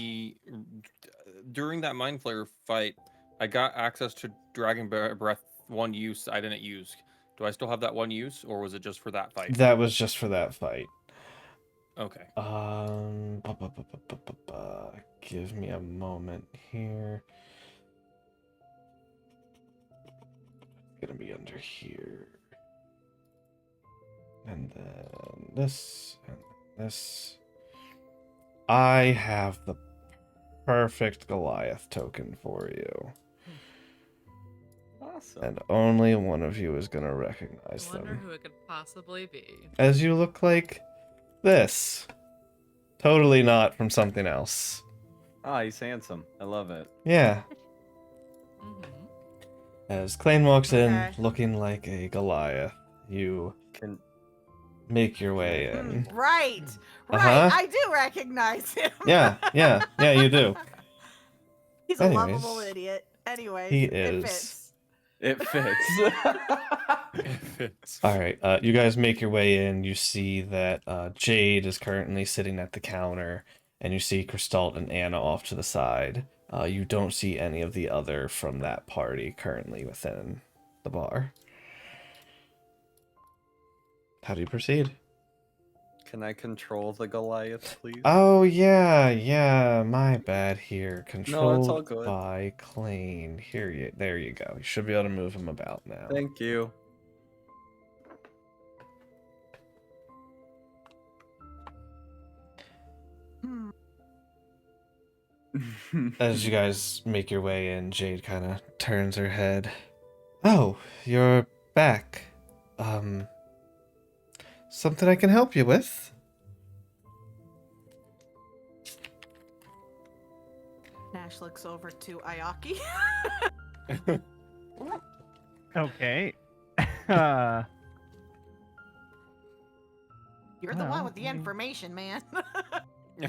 During that Mind Flayer fight, I got access to Dragon Breath one use I didn't use. Do I still have that one use, or was it just for that fight? That was just for that fight. Okay. Give me a moment here. It's gonna be under here. And then this, and this. I have the perfect Goliath token for you. Awesome. And only one of you is gonna I recognize wonder them. who it could possibly be. As you look like this. Totally not from something else. Ah, he's handsome. I love it. Yeah. Mm-hmm. As Klain walks in Okay. looking like a Goliath, you Can make your way in. Right. Right. Uh-huh. I do recognize him. Yeah, you do. He's a Anyways, lovable idiot. Anyways, he it is. fits. it fits? If it's All right, you guys make your way in. You see that Jade is currently sitting at the counter, and you see Crystalt and Anna off to the side. You don't see any of the other from that party currently within the bar. How do you proceed? Can I control the Goliath, please? Oh yeah, my bad here. No, it's Controlled all good. by Klain. There you go. You should be able to move him about now. Thank you. Hmm. As you guys make your way in, Jade kind of turns her head. Oh, you're back. Something I can help you with? Nash looks over to Ayaki. Okay. You're the one Well, with the I mean- information, man.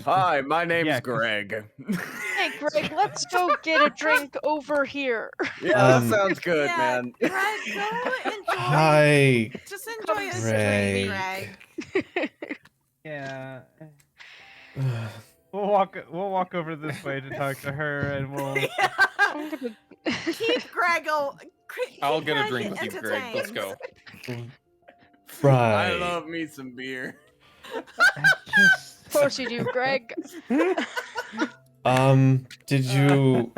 Hi, my name's Yeah, 'cause- Greg. Hey, Greg, let's go get a drink over here. Yeah, Um, that sounds good, Yeah, man. Greg, go enjoy. Hi. Just enjoy a Greg. drink, Greg. Yeah. We'll walk over this way to talk to her, and we'll. I'm gonna. Keep Greg. I'll keep get a Greg drink with you, Greg. Let's entertained. go. Right. I love me some beer. Just. Of course you do, Greg. Did you...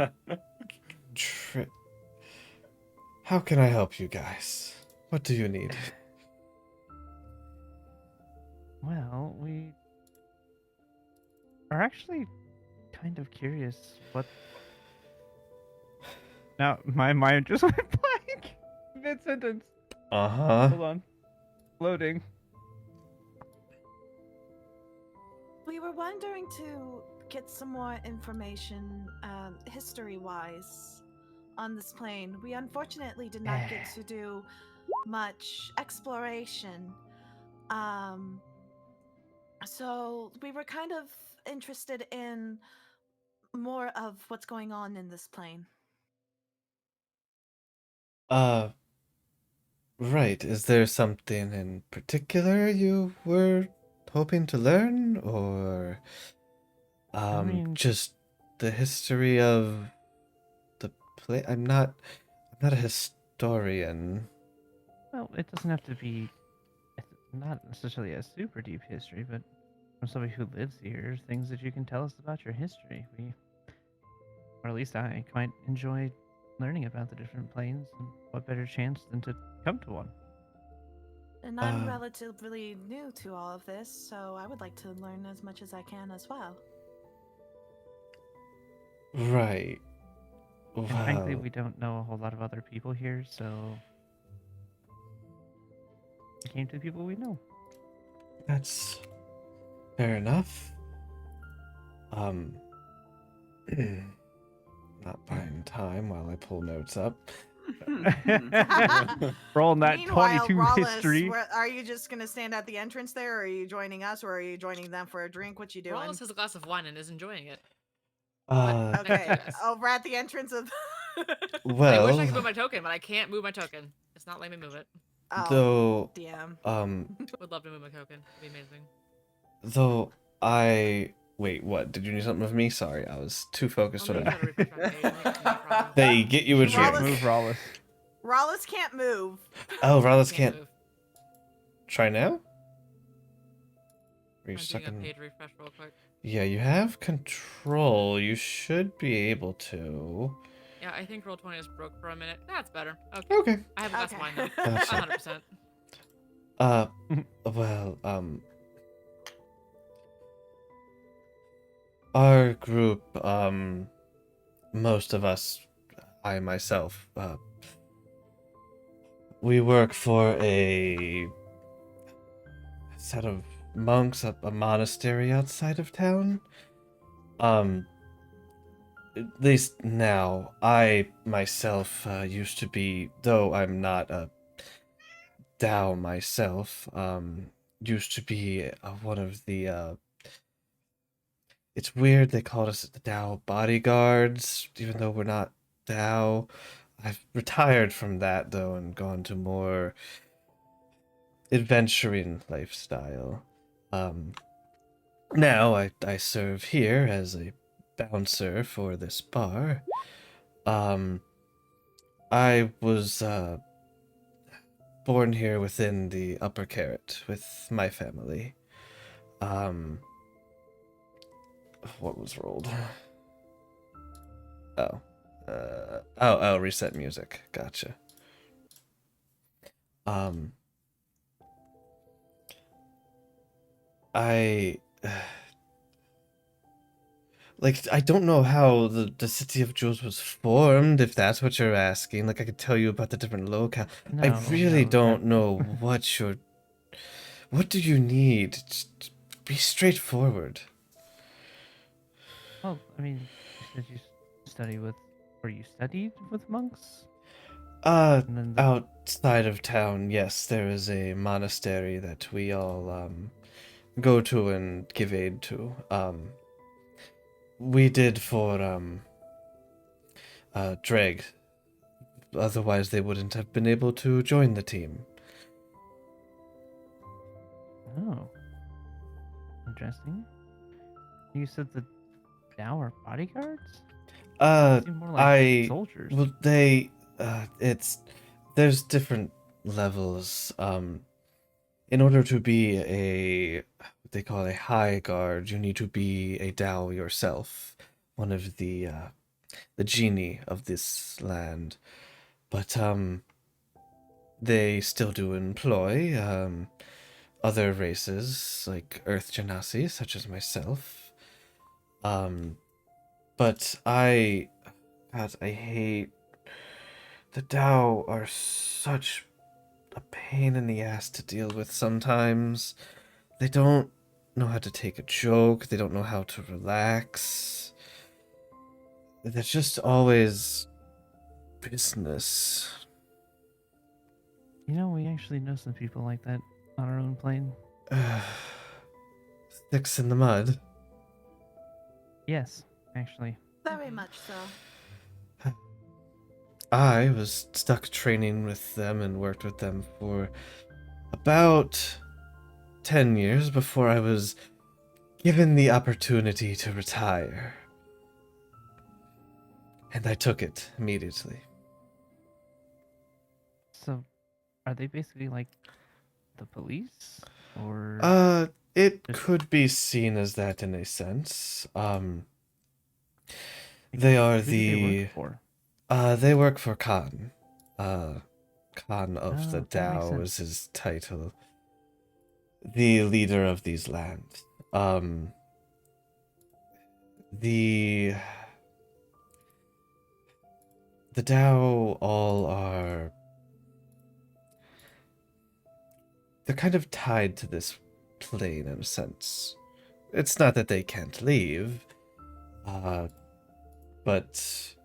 How can I help you guys? What do you need? Well, we are actually kind of curious what. Now, my mind just went blank mid sentence. Uh-huh. Hold on. Loading. We were wondering to get some more information, history-wise, on this plane. We unfortunately did not get to do much exploration. So we were kind of interested in more of what's going on in this plane. Right. Is there something in particular you were hoping to learn, or mean- just the history of the play? I'm not a historian. Well, it doesn't have to be. It's not necessarily a super deep history, but from somebody who lives here, things that you can tell us about your history. Or at least I, might enjoy learning about the different planes, and what better chance than to come to one? And I'm Uh, relatively new to all of this, so I would like to learn as much as I can as well. Right. And frankly, Well, we don't know a whole lot of other people here, so we came to the people we know. that's fair enough. Um, not buying time while I pull notes up. Rolling that Meanwhile, 22 Rawless, history. are you just gonna stand at the entrance there, or are you joining us, or are you joining them for a drink? What you doing? Wallace has a glass of wine and is enjoying it. Uh, Next to you Okay, guys. over at the entrance of. I wish I could move well, my token, but I can't move my token. It's not letting me move it. Oh, though, DM. Would love to move my token. It'd be amazing. though wait, what? Did you need something with me? Sorry, I was too focused I'll on make it. sure to refresh my page. No problem. They get you a You can't drink. move, Rawless. Rawless can't move. Oh, Rawless Can't can't. move. Try now? Are you I'm stuck doing a in? page refresh real quick. Yeah, you have control. You should be able to. Yeah, I think Roll20 is broke for a minute. That's better. Okay. Okay. I have a glass of wine now. Gotcha. 100%. Well, our group, most of us, I myself, we work for a set of monks at a monastery outside of town. At least now, I myself used to be, though I'm not a Dao myself, used to be one of the. It's weird they called us the Dao bodyguards, even though we're not Dao. I've retired from that though and gone to more adventuring lifestyle. Now I serve here as a bouncer for this bar. I was born here within the Upper Carrot with my family. What was rolled? Oh, reset music. Gotcha. I like I don't know how the city of Jewels was formed, if that's what you're asking. Like I could tell you about the different locale. I No, really no, don't that- know what do you need? Just be straightforward. Well, I mean, you said you studied with monks? Uh, And then outside of town, yes, there is a monastery that we all go to and give aid to. We did for Dreg. Otherwise they wouldn't have been able to join the team. Oh. Interesting. You said the Dao are bodyguards? They seem more like soldiers. Well, there's different levels. In order to be what they call a high guard, you need to be a Dao yourself, one of the genie of this land. But they still do employ other races like Earth Genasi, such as myself. But God, I hate the Dao are such a pain in the ass to deal with sometimes. They don't know how to take a joke, they don't know how to relax. They're just always business. You know, we actually know some people like that on our own plane. Sticks in the mud. Yes, actually. Very much so. I was stuck training with them and worked with them for about 10 years before I was given the opportunity to retire. And I took it immediately. So, are they basically like the police? Or It Just- could be seen as that in a sense. Like, They are who do they the work for? they work for Khan. Khan of the Oh, that makes Tao is sense. his title. The leader of these lands. The Tao all are, they're kind of tied to this plane in a sense. It's not that they can't leave, but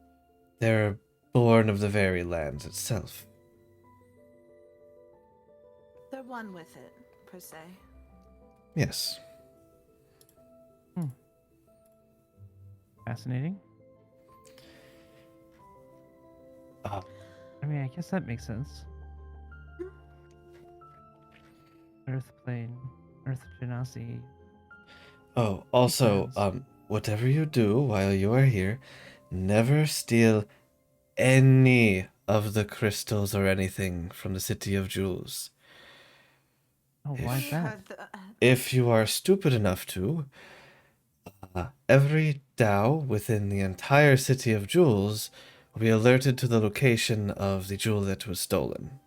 they're born of the very land itself. They're one with it, per se. Yes. Fascinating. Uh, I mean, I guess that makes sense. Earth plane, Earth genasi. oh, also, sense. whatever you do while you are here, never steal any of the crystals or anything from the City of Jewels. Oh, why is If, that? if you are stupid enough to, every Dao within the entire City of Jewels will be alerted to the location of the jewel that was stolen.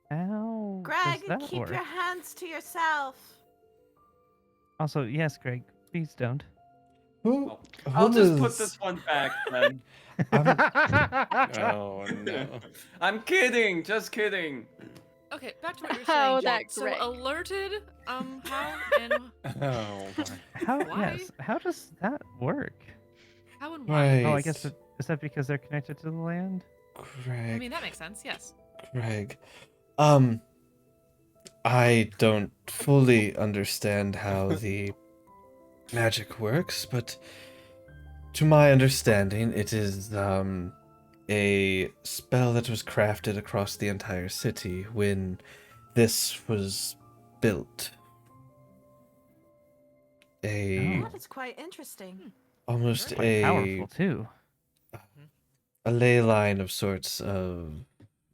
How Greg, does that keep work? your hands to yourself. Also, yes, Greg, please don't. Who? I'll who just put is- this one back then. Oh no. I'm kidding, just kidding. Okay, back to what you're How saying, that, Jake. So Greg? alerted, how and Oh my. How? Why? Yes. How does that work? how and why? Oh, I Right. guess is that because they're connected to the land? Greg. I mean, that makes sense. Yes. Greg. I don't fully understand how the magic works, but to my understanding, it is a spell that was crafted across the entire city when this was built. A Oh. That is quite interesting. almost Quite powerful too. a ley line of sorts of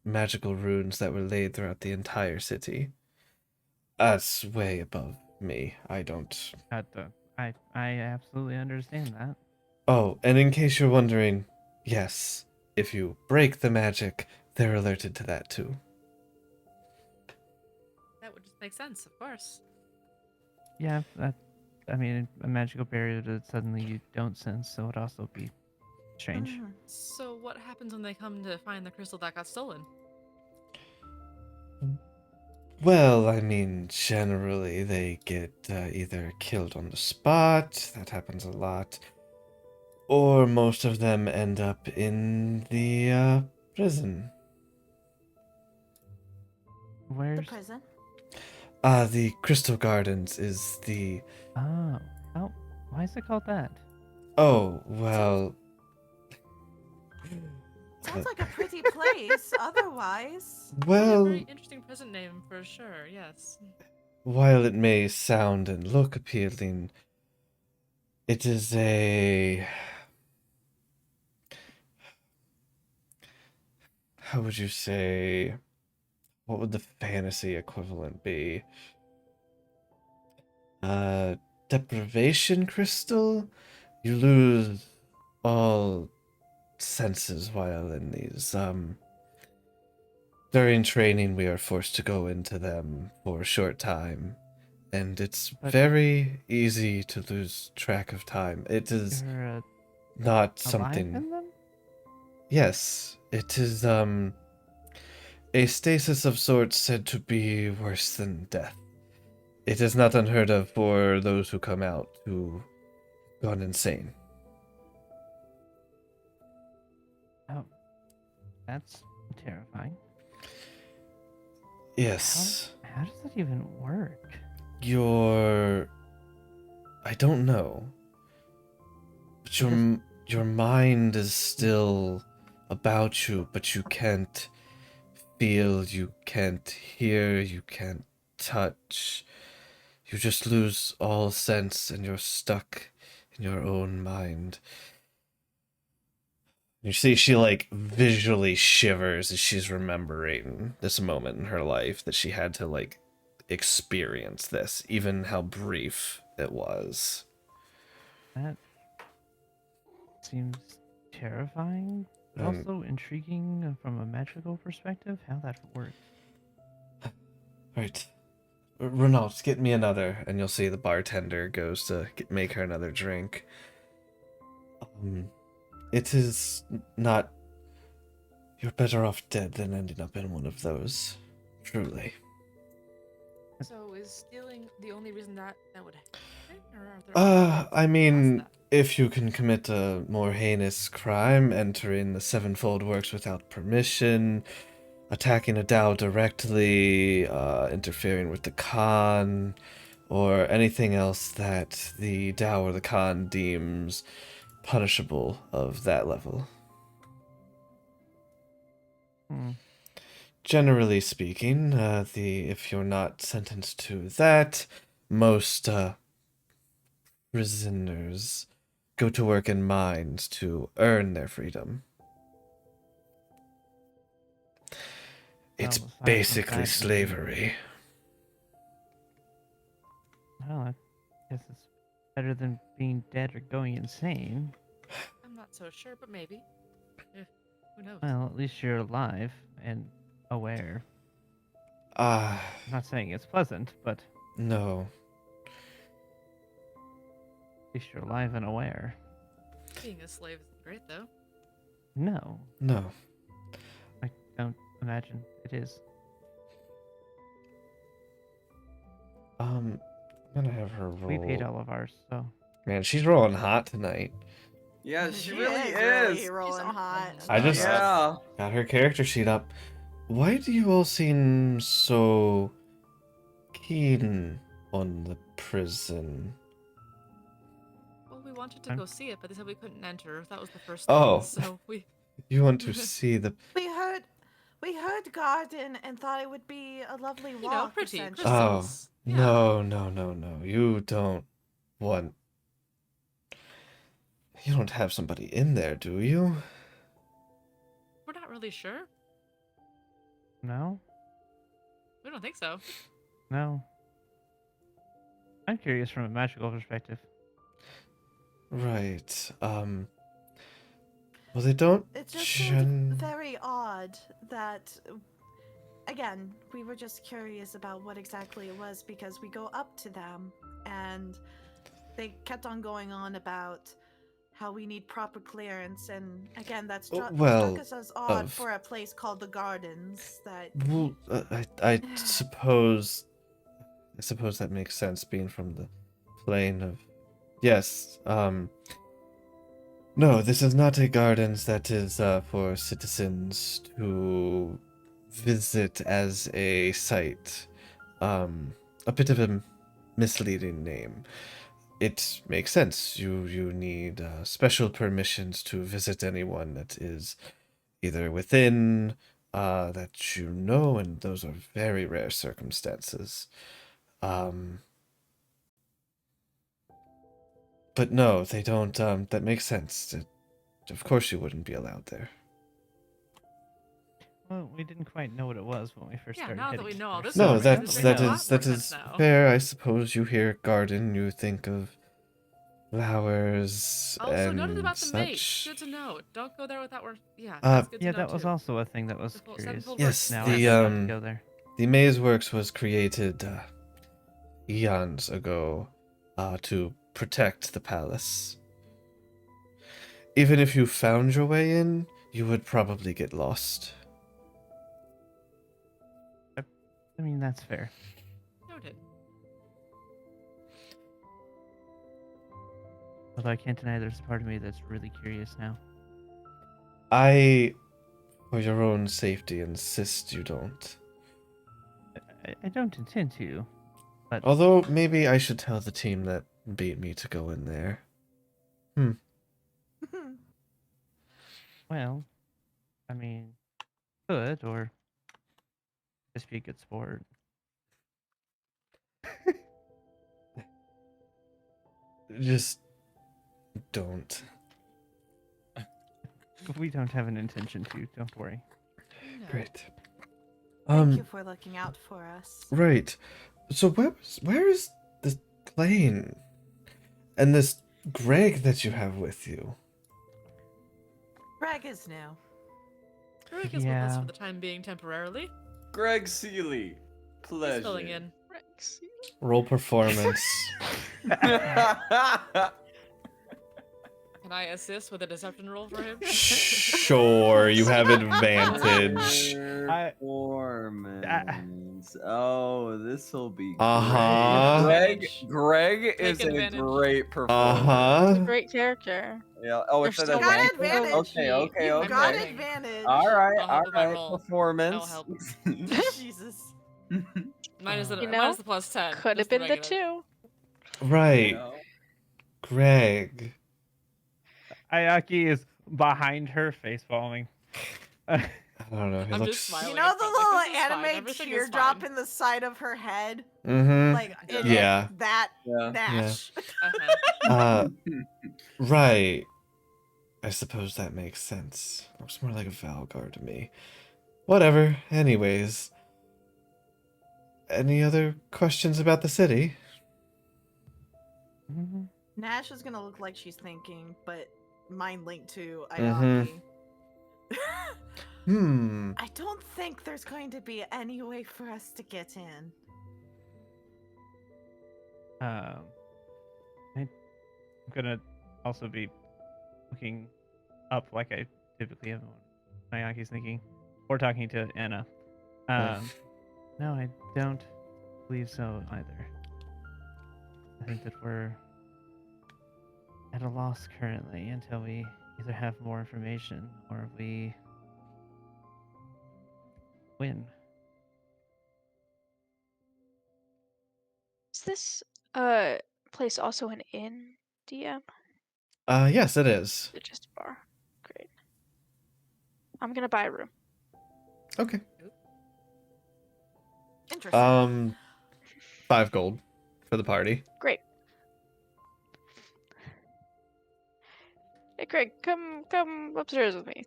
magical runes that were laid throughout the entire city. That's way above me. I don't. I absolutely understand that. Oh, and in case you're wondering, yes, if you break the magic, they're alerted to that too. That would just make sense, of course. Yeah, that. I mean, a magical barrier that suddenly you don't sense, so it'd also be strange. Mhm. So what happens when they come to find the crystal that got stolen? Well, I mean, generally they get either killed on the spot, that happens a lot, or most of them end up in the prison. The Where's? prison. The Crystal Gardens is the. Oh, how? Why is it called that? Oh, well. Sounds like a pretty place, otherwise. A Well, very interesting present name for sure. Yes. while it may sound and look appealing, it is a. How would you say? What would the fantasy equivalent be? Deprivation crystal? You lose all senses while in these. During training, we are forced to go into them for a short time, and it's But- very easy to lose track of time. It is You're not alive something. in them? Yes, it is a stasis of sorts said to be worse than death. It is not unheard of for those who come out who gone insane. Oh, that's terrifying. Yes, How does that even work? your I don't know. But your mind is still about you, but you can't feel, you can't hear, you can't touch. You just lose all sense and you're stuck in your own mind. You see, she like visually shivers as she's remembering this moment in her life that she had to like experience this, even how brief it was. That seems terrifying, but And also intriguing from a magical perspective, how that works. right, Renault, get me another, and you'll see the bartender goes to make her another drink. It is not. You're better off dead than ending up in one of those. Truly. So is stealing the only reason that would happen, or are there other reasons I past mean, that? if you can commit a more heinous crime, entering the Sevenfold Works without permission, attacking a Dao directly, interfering with the Khan, or anything else that the Dao or the Khan deems punishable of that level. Hmm. Generally speaking, if you're not sentenced to that, most prisoners go to work in mines to earn their freedom. It's Well, aside from basically that, slavery. Well, I guess it's better than being dead or going insane. I'm not so sure, but maybe. Who knows? Well, at least you're alive and aware. Ah, I'm not saying it's pleasant, but no. at least you're alive and aware. Being a slave isn't great, though. No, No. I don't imagine it is. I'm gonna have her roll. We paid all of ours, so Man, she's rolling hot tonight. Yeah, she She really really is. rolling She's hot. I just Yeah. got her character sheet up. Why do you all seem so keen on the prison? Well, we wanted to I'm- go see it, but they said we couldn't enter. That was the first Oh. thing. So we. You want to see the... We heard garden and thought it would be a lovely walk. You know, pretty essentially. Oh, crystals. Yeah. no. You don't want... You don't have somebody in there, do you? We're not really sure. no, We don't think so. no. I'm curious from a magical perspective. Right. Well, they don't... It just seemed very odd that, again, we were just curious about what exactly it was because we go up to them and they kept on going on about how we need proper clearance. And again, that struck us as odd for a place called the Gardens. That Well, I suppose that makes sense, being from the plane of... Yes, no, this is not a gardens that is for citizens to visit as a site. A bit of a misleading name. It makes sense. You need special permissions to visit anyone that is either within that you know, and those are very rare circumstances. But no, they don't. That makes sense. Of course, you wouldn't be allowed there. Well, we didn't quite know what it was when we first Yeah, started now that heading we know all there, this so No, information, now it that we makes know- a lot that more is sense now. fair. I suppose you hear garden, you think of flowers Also and noted about the mate. such. Good to know. Don't go there without work. Yeah, Uh, that's good to Yeah, know that was too. also a thing that was The full curious. sevenfold Yes, works. Now the, I'm about to go there. The Maze Works was created eons ago to protect the palace. Even if you found your way in, you would probably get lost. I mean, that's fair. Noted. Although I can't deny there's a part of me that's really curious now. I, for your own safety, insist you don't. I don't intend to, but Although, maybe I should tell the team that beat me to go in there. well, I mean, could or just be a good sport. Just don't. We don't have an intention to. Don't worry. No. Great. Thank you for looking out for us. Right. So where is this plane and this Greg that you have with you? Greg is new. Greg is with us Yeah. for the time being temporarily. Greg Seeley. Pleasure. He's filling in. Rex. Roll performance. Can I assist with a deception roll for him? Sure, you have advantage. Performance. Oh, this will be Uh-huh. great. Greg is Take a advantage. great performer. Uh-huh. Great character. Yeah. Oh, You're it's an still You got advantage. advantage. Okay, okay, You okay. got rolling. advantage. All right, I'll help with my roll. Performance. help. Jesus. Minus the You know, minus the plus 10. Could have just the been the regular. 2. Right. You know? Greg. Ayaki is behind her, face palming. I don't know. He I'm looks. just smiling. You know in the front, like, little this is fine, anime everything is teardrop fine. in the side of her head? Mm-hmm. Like, it, Yeah. that Yeah. Nash. Uh-huh. Right. I suppose that makes sense. Looks more like a Valgar to me. Whatever. Anyways. Any other questions about the city? Mhm. Nash is gonna look like she's thinking, but mind linked to Mhm. Ayaki. I don't think there's going to be any way for us to get in. I'm gonna also be looking up like I typically am when Ayaki's thinking or talking to Anna. No, I don't believe so either. I think that we're at a loss currently until we either have more information or we win. Is this place also an inn, DM? Yes, it is. Is it just a bar? Great. I'm gonna buy a room. Okay. Interesting. 5 gold for the party. Great. Hey Craig, come upstairs with me.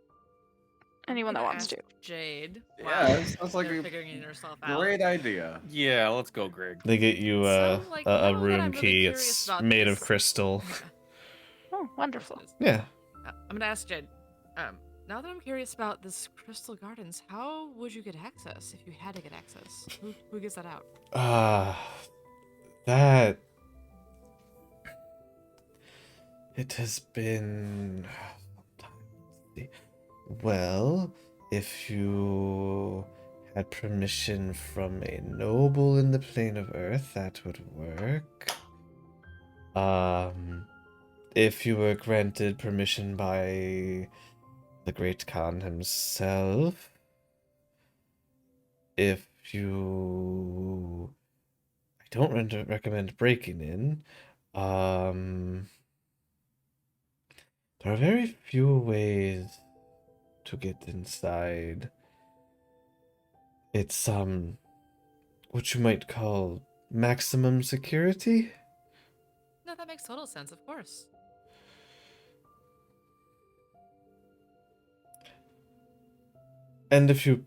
Anyone that wants to. Jade. Yeah, it sounds like They're a figuring yourself out. great idea. Yeah, let's go, Greg. They get you So, like, a now that room I'm really key. curious It's about made of this- crystal. Oh, wonderful. Yeah. I'm gonna ask Jade. Now that I'm curious about this crystal gardens, how would you get access if you had to get access? Who gives that out? That it has been well, if you had permission from a noble in the plane of earth, that would work. If you were granted permission by the Great Khan himself, if you... I don't recommend breaking in. There are very few ways to get inside. It's, what you might call maximum security? No, that makes total sense, of course. And if you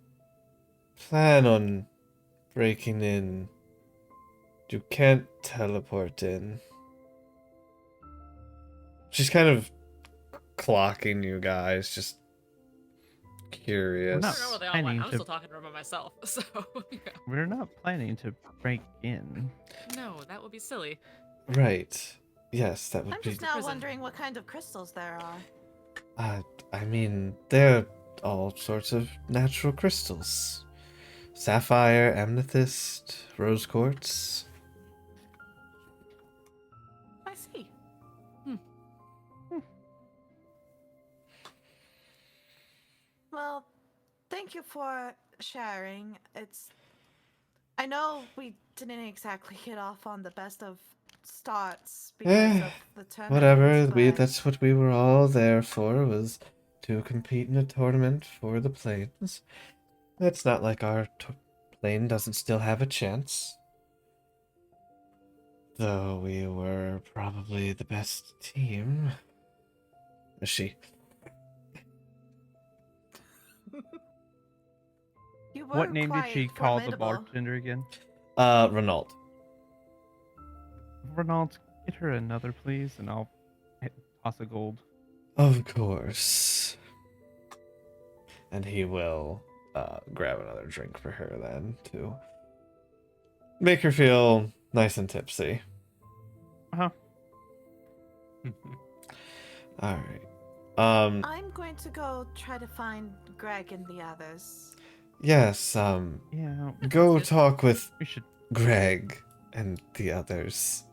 plan on breaking in, you can't teleport in. She's kind of clocking you guys, just curious. I don't know where they all planning went. I'm to- still talking to her by myself, so yeah. We're not planning to break in. No, that would be silly. Right. Yes, that would I'm be... just now prison. wondering what kind of crystals there are. I mean, they're all sorts of natural crystals. Sapphire, amethyst, rose quartz. I see. Well, thank you for sharing. I know we didn't exactly get off on the best of starts because of the tournament. Whatever. but That's what we were all there for, was to compete in a tournament for the planes. It's not like our plane doesn't still have a chance. Though we were probably the best team. She You were What name did quite she call the formidable. bartender again? Renault. Renault, get her another, please, and I'll toss a gold. Of course. And he will grab another drink for her then to make her feel nice and tipsy. Uh-huh. All right. I'm going to go try to find Greg and the others. Yes, Yeah, go Sounds good. talk with we should. Greg and the others.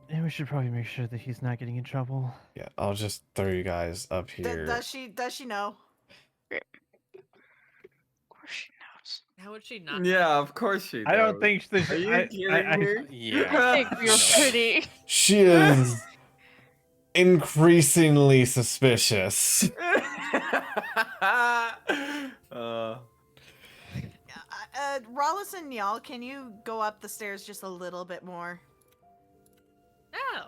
Yeah, we should probably make sure that he's not getting in trouble. Yeah, I'll just throw you guys up here. Does she know? Of course she knows. How would she not? Yeah, of course she does. I don't think this. Are you kidding me? Yeah. I think we were No. pretty. She is increasingly suspicious. Rollis and y'all, can you go up the stairs just a little bit more? Oh.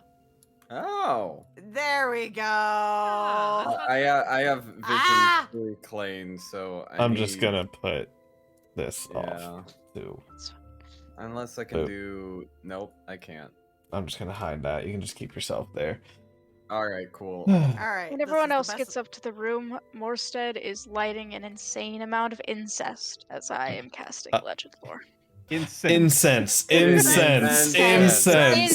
Oh. There we go. Ah. I have vision Ah! through Klains, so I'm just need- gonna put this Yeah. off too. Unless I can Boop. do. Nope, I can't. I'm just gonna hide that. You can just keep yourself there. All right, cool. All right. When this everyone is the else best- gets up to the room, Morstead is lighting an insane amount of incest as I am casting Legend Lore. Incense, incense, incense.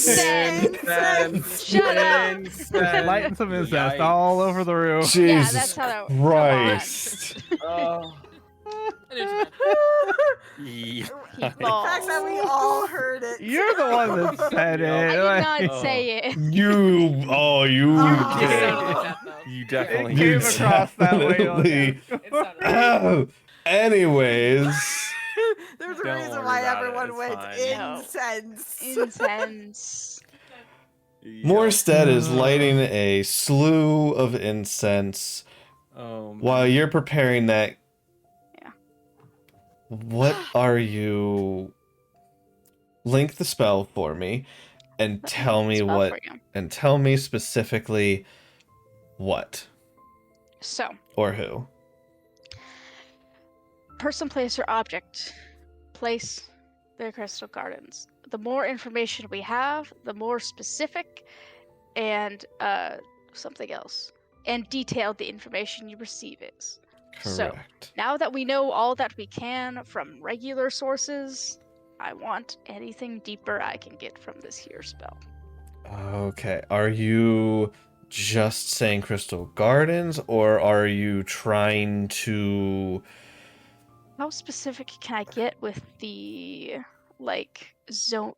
Incense. Shut up. Lighting some incest Yikes. all over the room. Yeah, Jesus that's how that- come on. Christ. Oh. I knew what Yeah. He The fact that we all heard it. You're the one that said it. I did like- not say it. You, oh, you Oh. you did. sounded like that, though. You It definitely You came across that way. definitely- It sounded right. Oh, anyways, There's a Don't reason worry why about it, everyone it's went fine. No. incense. Incense. Morstead is lighting a slew of incense. Oh, While you're preparing that, Yeah. what are you? Link the spell for me, and tell me Spell what, for you. and tell me specifically what So, or who. person, place, or object. Place their crystal gardens. The more information we have, the more specific and something else. And detailed the information you receive is. So, Correct. now that we know all that we can from regular sources, I want anything deeper I can get from this here spell. Okay. Are you just saying Crystal Gardens, or are you trying to? How specific can I get with the zone,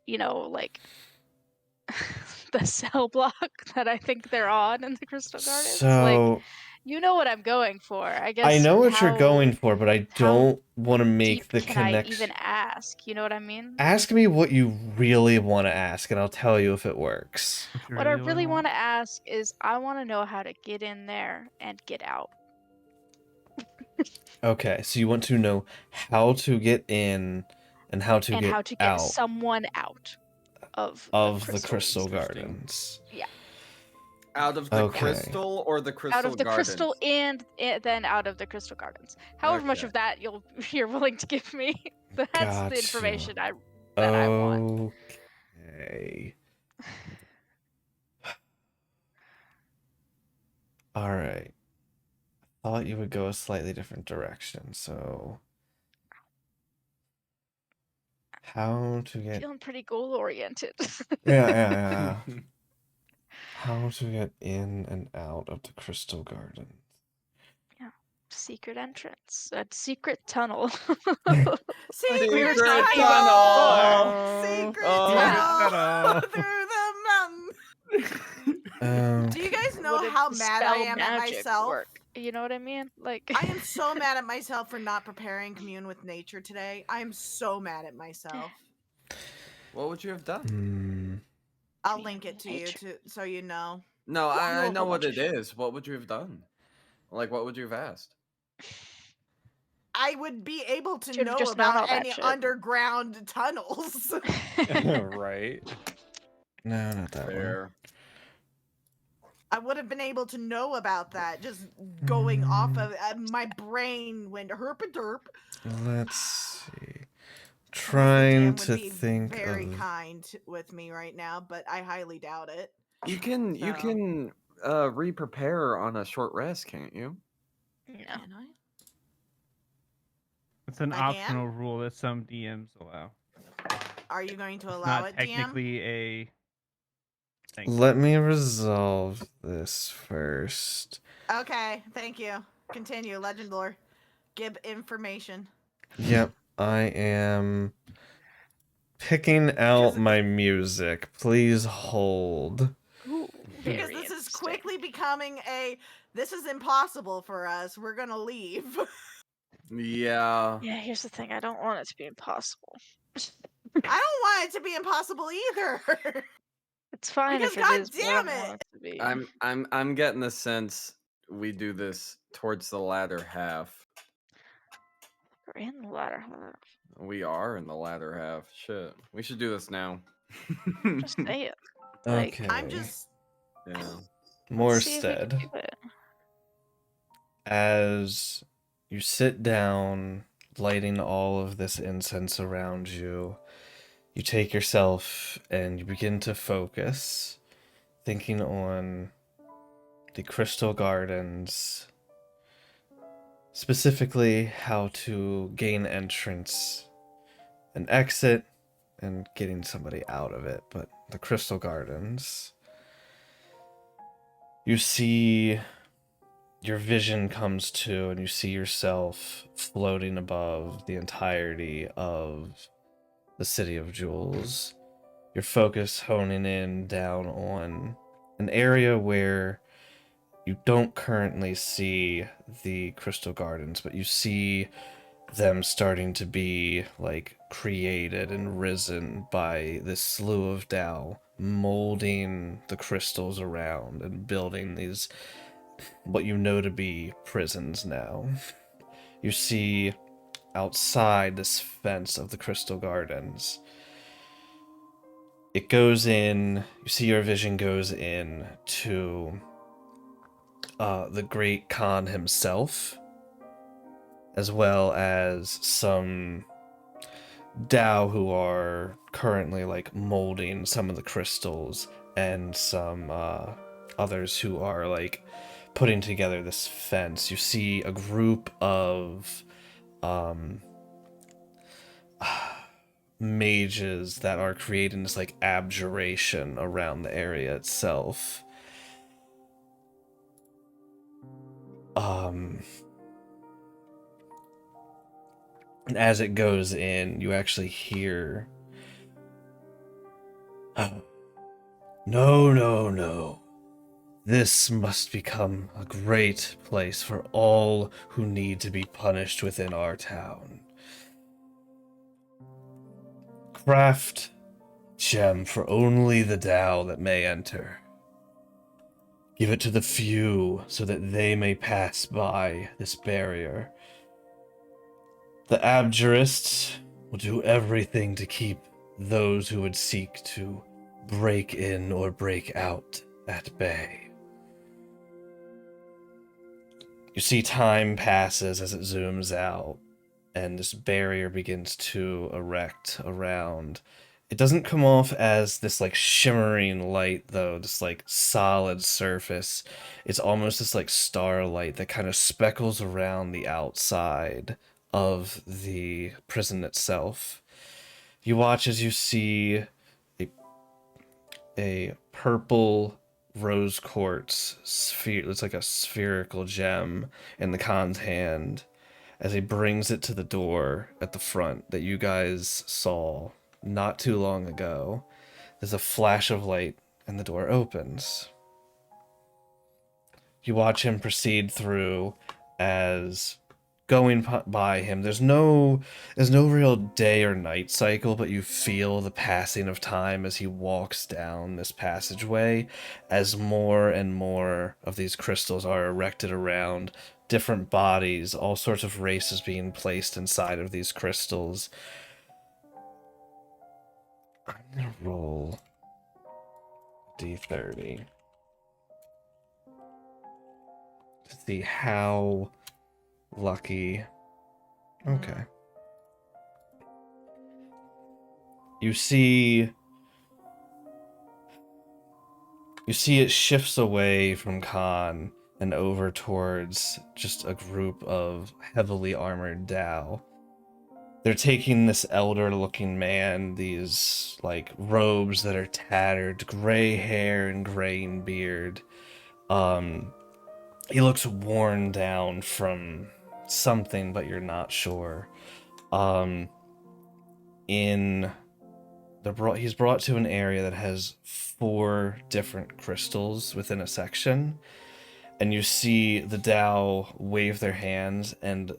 the cell block that I think they're on in the Crystal Gardens? So You know what I'm going for. I guess I know what you're how going for, but I how don't want to make deep the can I connection. even ask? You know what I mean? Ask me what you really want to ask, and I'll tell you if it works. What I really want to ask is I want to know how to get in there and get out. Okay, so you want to know how to get in and how to and get how to get out someone out of the Crystal Interesting. Gardens. Out of the Okay. crystal or the crystal Out of the gardens? crystal and then out of the Crystal Gardens. However much Okay. of that you're willing to give me. That's Gotcha. the information that I want. Okay. All right. I thought you would go a slightly different direction, so how to get Feeling pretty goal oriented. yeah. How to get in and out of the Crystal Garden. Secret entrance. A secret tunnel. Secret we were Secret talking tunnel. about Secret Oh. tunnel through the mountain. Do you guys know Would how the mad I spell am at magic myself? work? You know what I mean? Like I am so mad at myself for not preparing Commune with Nature today. I am so mad at myself. What would you have done? Hmm. I'll link it to you Nature. so you know. No, I know whole what bunch it of is. What would you have done? Like, what would you have asked? I would be able to Should've know just known all about that any shit. underground tunnels. right. No, not that one. Fair. I would have been able to know about that just going off of my brain went herp a derp. Let's see. Unless the Trying DM would to be think very of. kind with me right now, but I highly doubt it. You can re-prepare on a short rest, can't you? No. Can I? It's an I can? optional rule that some DMs allow. Are you going to It's allow not it, DM? technically a thing. Let me resolve this first. Okay, thank you. Continue, Legend Lore. Give information. Yep, I am picking out my music. Please hold. Ooh, Because very this is interesting. quickly becoming this is impossible for us. We're gonna leave. Yeah. Yeah, here's the thing. I don't want it to be impossible. I don't want it to be impossible either. It's fine Because if it is, but I God don't damn want it. it to be. I'm getting the sense we do this towards the latter half. We're in the latter half. We are in the latter half. Shit. We should do this now. Just say it. Like, Okay. I'm just Yeah. let's see if we can Morstead, do it. as you sit down, lighting all of this incense around you, you take yourself and you begin to focus, thinking on the Crystal Gardens, specifically how to gain entrance and exit and getting somebody out of it. But the Crystal Gardens, you see, your vision comes to, and you see yourself floating above the entirety of the City of Jewels. Your focus honing in down on an area where you don't currently see the Crystal Gardens, but you see them starting to be like created and risen by this slew of Tao, molding the crystals around and building these what you know to be prisons now. You see outside this fence of the Crystal Gardens, it goes in, you see your vision goes in to the Great Khan himself, as well as some Dao who are currently like molding some of the crystals, and some others who are like putting together this fence. You see a group of mages that are creating this like abjuration around the area itself. And as it goes in, you actually hear, "Oh, no, no, no. This must become a great place for all who need to be punished within our town. Craft gem for only the Tao that may enter. Give it to the few so that they may pass by this barrier. The abjurists will do everything to keep those who would seek to break in or break out at bay." You see time passes as it zooms out, and this barrier begins to erect around. It doesn't come off as this like shimmering light though, this like solid surface. It's almost this like starlight that kind of speckles around the outside of the prison itself. You watch as you see a purple rose quartz sphere. It's like a spherical gem in the Khan's hand as he brings it to the door at the front that you guys saw not too long ago. There's a flash of light and the door opens. You watch him proceed through as going by him. There's no real day or night cycle, but you feel the passing of time as he walks down this passageway, as more and more of these crystals are erected around different bodies, all sorts of races being placed inside of these crystals. I'm gonna roll D30. to see how lucky. Okay. You see it shifts away from Khan and over towards just a group of heavily armored Dao. They're taking this elder-looking man, these like robes that are tattered, gray hair and graying beard. He looks worn down from something, but you're not sure. He's brought to an area that has 4 different crystals within a section, and you see the Dao wave their hands, and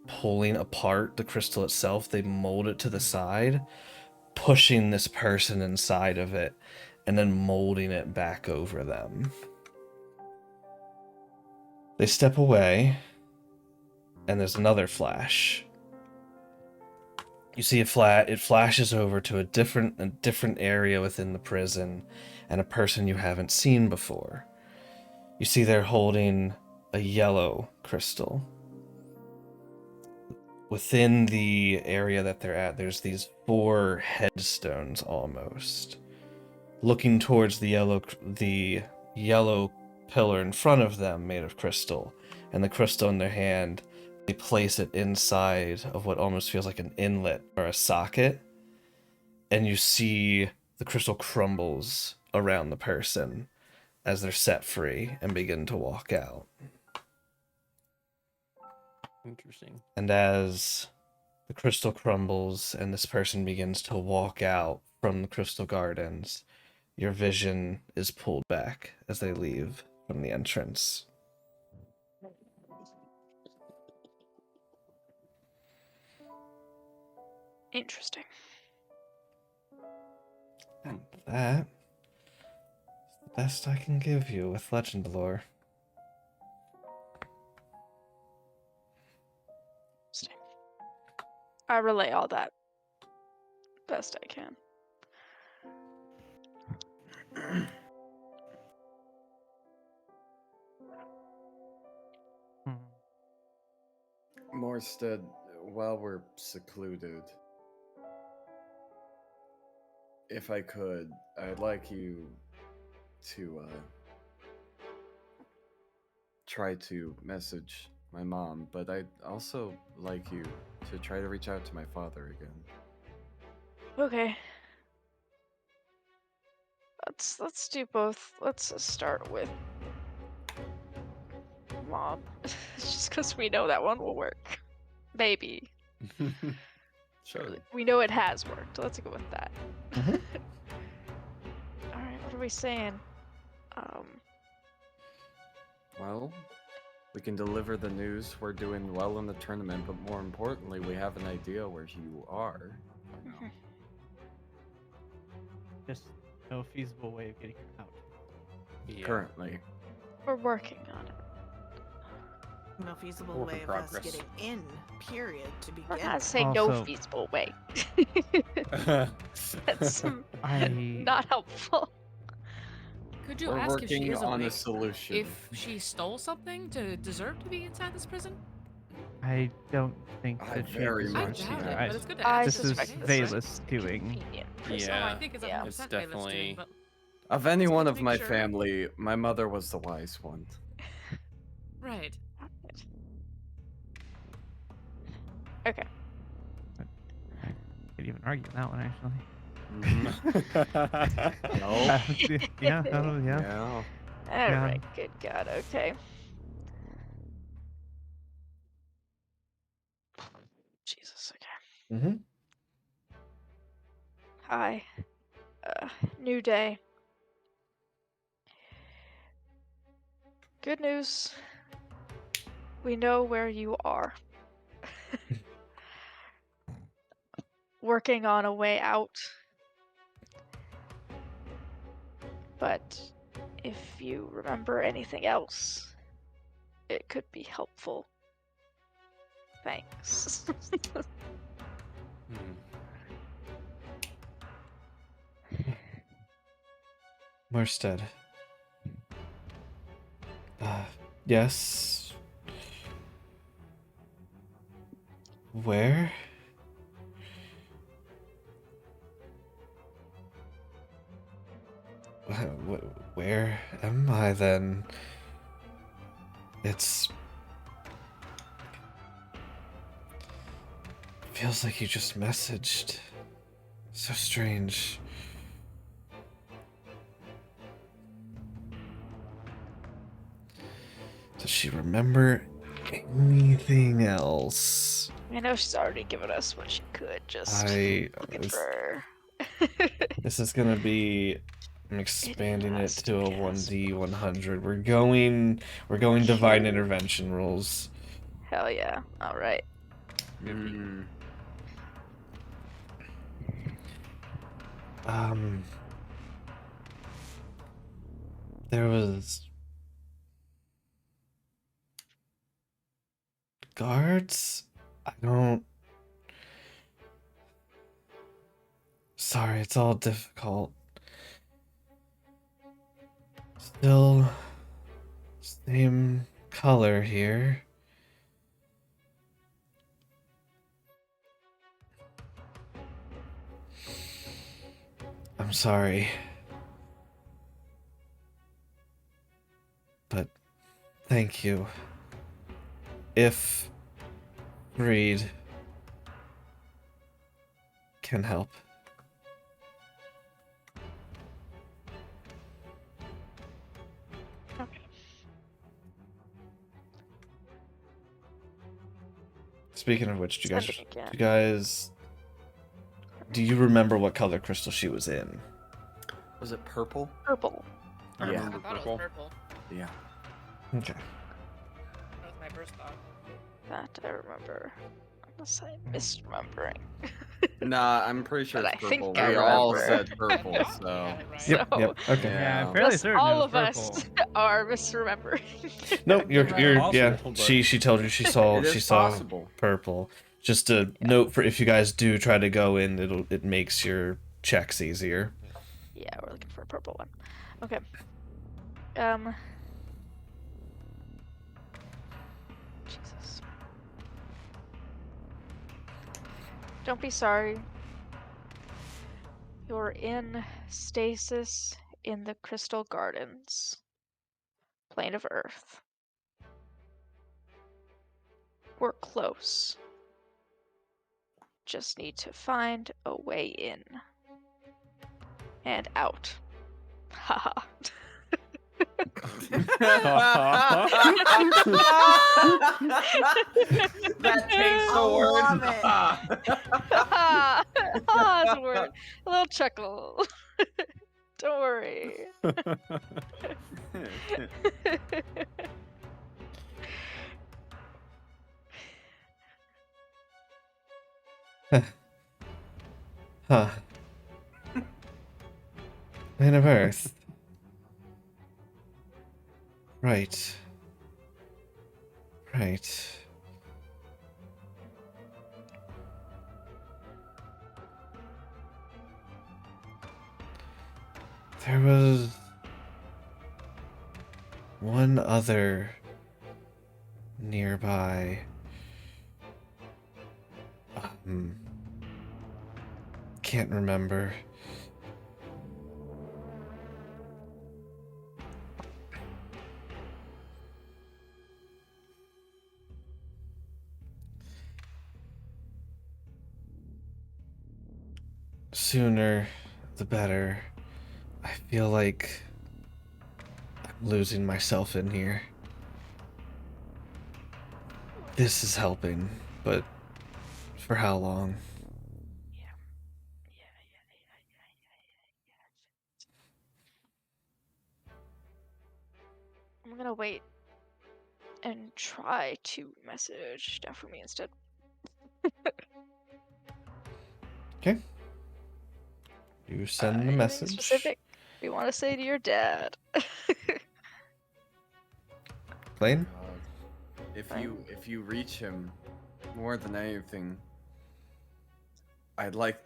pulling apart the crystal itself, they mold it to the side, pushing this person inside of it, and then molding it back over them. They step away, and there's another flash. You see it flashes over to a different area within the prison, and a person you haven't seen before. You see they're holding a yellow crystal. Within the area that they're at, there's these 4 headstones almost. Looking towards the yellow pillar in front of them made of crystal, and the crystal in their hand, they place it inside of what almost feels like an inlet or a socket, and you see the crystal crumbles around the person as they're set free and begin to walk out. Interesting. And as the crystal crumbles and this person begins to walk out from the crystal gardens, your vision is pulled back as they leave from the entrance. Interesting. And that is the best I can give you with legend lore. Interesting. I relay all that best I can. Morstead, while we're secluded, if I could, I'd like you to try to message my mom, but I'd also like you to try to reach out to my father again. Okay. Let's do both. Let's start with Mom. Just because we know that one will work. Maybe. Sure. We know it has worked. Let's go with that. Mhm. Alright, what are we saying? Well, we can deliver the news we're doing well in the tournament, but more importantly, we have an idea where you are. Just no feasible way of getting her out. Yeah. Currently. We're working on it. No feasible Work in way of us progress. getting in, period, to We're begin not with. saying no Also- feasible way. That's I not helpful. Could you We're ask if she working is on a awake? solution. If she stole something to deserve to be inside this prison? I don't think I that she very deserves I much to doubt be it, there. but it's good to I ask. This is suspect this is Valus doing. convenient. Oh, Yeah. I think it's 100% It's Valus doing, definitely- but Of any Just one to of make my sure. family, my mother was the wise one. right. Okay. I could even argue that one actually. No. Yeah, yeah. Yeah. Alright, good God, okay. Jesus, okay. Mm-hmm. Hi. New day. Good news. We know where you are. Working on a way out. But if you remember anything else, it could be helpful. Thanks. Hmm. Morstead. Yes, Where? Where am I then? It's... Feels like you just messaged. So strange. Does she remember anything else? I know she's already given us what she could. Just looking This, for. this is gonna be... I'm expanding it has to to a be 1D100. We're going divine intervention rules. Hell yeah! All right. Mm. There was guards? I don't... Sorry, it's all difficult. Still same color here. I'm sorry. But thank you. If greed can help. Okay. Speaking of which, Send it again. do you remember what color crystal she was in? Was it purple? Purple. I Yeah. remember I thought purple. it was purple. Yeah. Okay. That was my first thought. That I remember. Unless I'm misremembering. Nah, I'm pretty sure But it's I think purple. I We all remember. said purple, You so. got it right. So- Yep. Okay. Yeah, I'm Yeah. fairly Thus, certain all it of was us purple. are misremembering. No, you're Possible, yeah. but- She told you she saw It is saw possible. purple. Just a note for if you guys do try to go in, it makes your checks easier. Yeah, we're looking for a purple one. Okay. Jesus. Don't be sorry. You're in stasis in the Crystal Gardens, plane of Earth. We're close. Just need to find a way in and out. Haha. That takes the I word. love it. Ah, that's a word. A little chuckle. Don't worry. Huh. Plane of Earth. Right. Right. There was one other nearby. Can't remember. Sooner the better. I feel like I'm losing myself in here. This is helping, but for how long? I'm gonna wait and try to message down for me instead. Okay. You send the Anything message. specific you want to say to your dad? Plane? If you reach him, more than anything, I'd like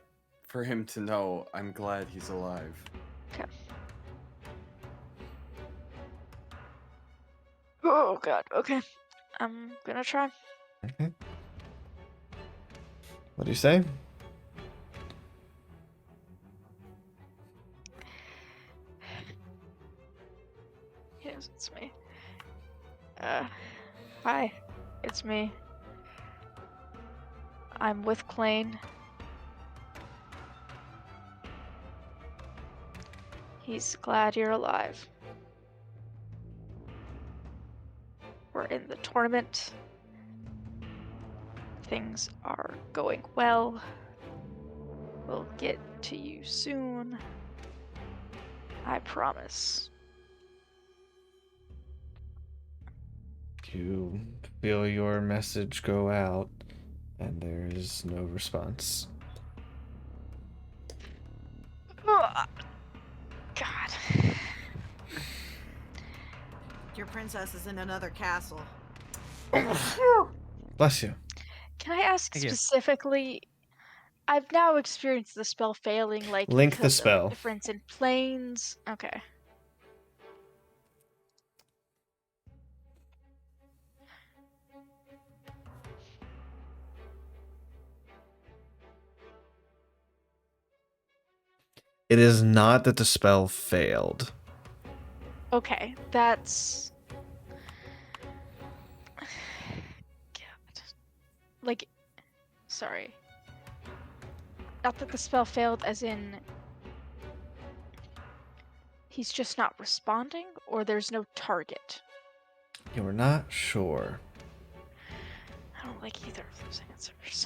for him to know I'm glad he's alive. Okay. Oh god. Okay. I'm gonna try. Okay. What do you say? Yes, it's me. Hi, it's me. I'm with Klain. He's glad you're alive. We're in the tournament. Things are going well. We'll get to you soon. I promise. You feel your message go out, and there is no response. Ugh. God. Your princess is in another castle. Bless you. Can I ask Thank you. specifically? I've now experienced the spell failing, like, Link the because of spell. difference in planes. Okay. It is not that the spell failed. Okay, that's... God. Like, sorry. Not that the spell failed, as in... He's just not responding, or there's no target? You were not sure. I don't like either of those answers.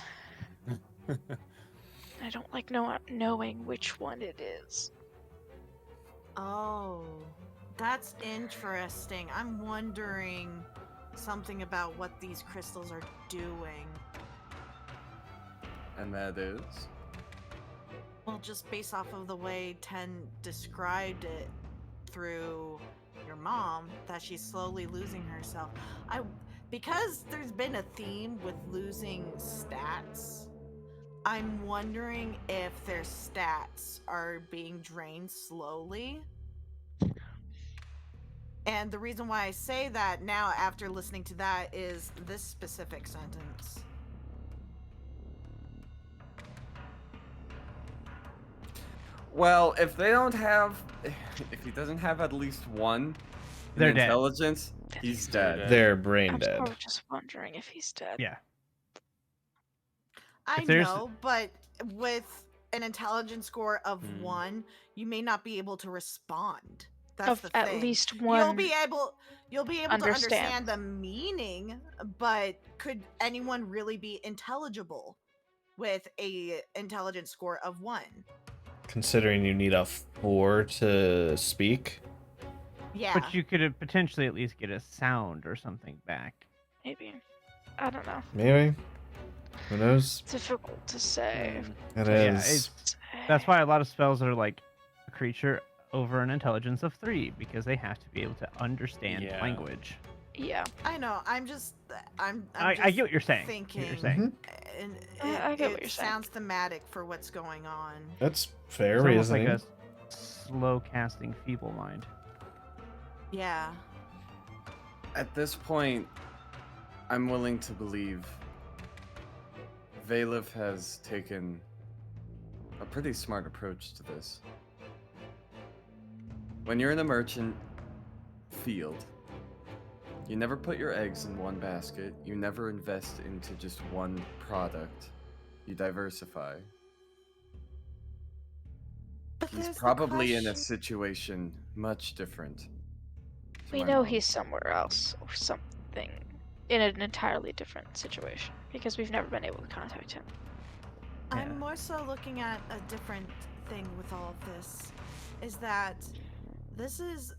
I don't like knowing which one it is. Oh, that's interesting. I'm wondering something about what these crystals are doing. And that is? Well, just based off of the way Ten described it through your mom, that she's slowly losing herself. Because there's been a theme with losing stats, I'm wondering if their stats are being drained slowly. And the reason why I say that now after listening to that is this specific sentence. Well, if he doesn't have at least one in They're dead. intelligence, he's dead. They're brain I'm dead. sort of just wondering if he's dead. Yeah. I If there's- know, but with an intelligence score of Hmm. 1, you may not be able to respond. That's the At thing. least one. You'll be able to understand understand. the meaning, but could anyone really be intelligible with a intelligence score of 1? Considering you need a 4 to speak. Yeah. But you could potentially at least get a sound or something back. Maybe. I don't know. Maybe. Who knows? Difficult to say. Hmm. It So, yeah, is. that's why a lot of spells are like a creature over an intelligence of 3, because they have to be able to understand Yeah. language. Yeah. I know. I'm just I get what you're saying. I get thinking. what you're saying. And I get what it you're saying. sounds thematic for what's going on. That's fair It's almost like reasoning. a slow casting feeble mind. Yeah. At this point, I'm willing to believe Valif has taken a pretty smart approach to this. When you're in a merchant field, you never put your eggs in one basket. You never invest into just one product. You diversify. But He's there's the probably in a question- situation much different. to We my know mom. he's somewhere else or something in an entirely different situation because we've never been able to contact him. Yeah. I'm more so looking at a different thing with all of this. Is that this is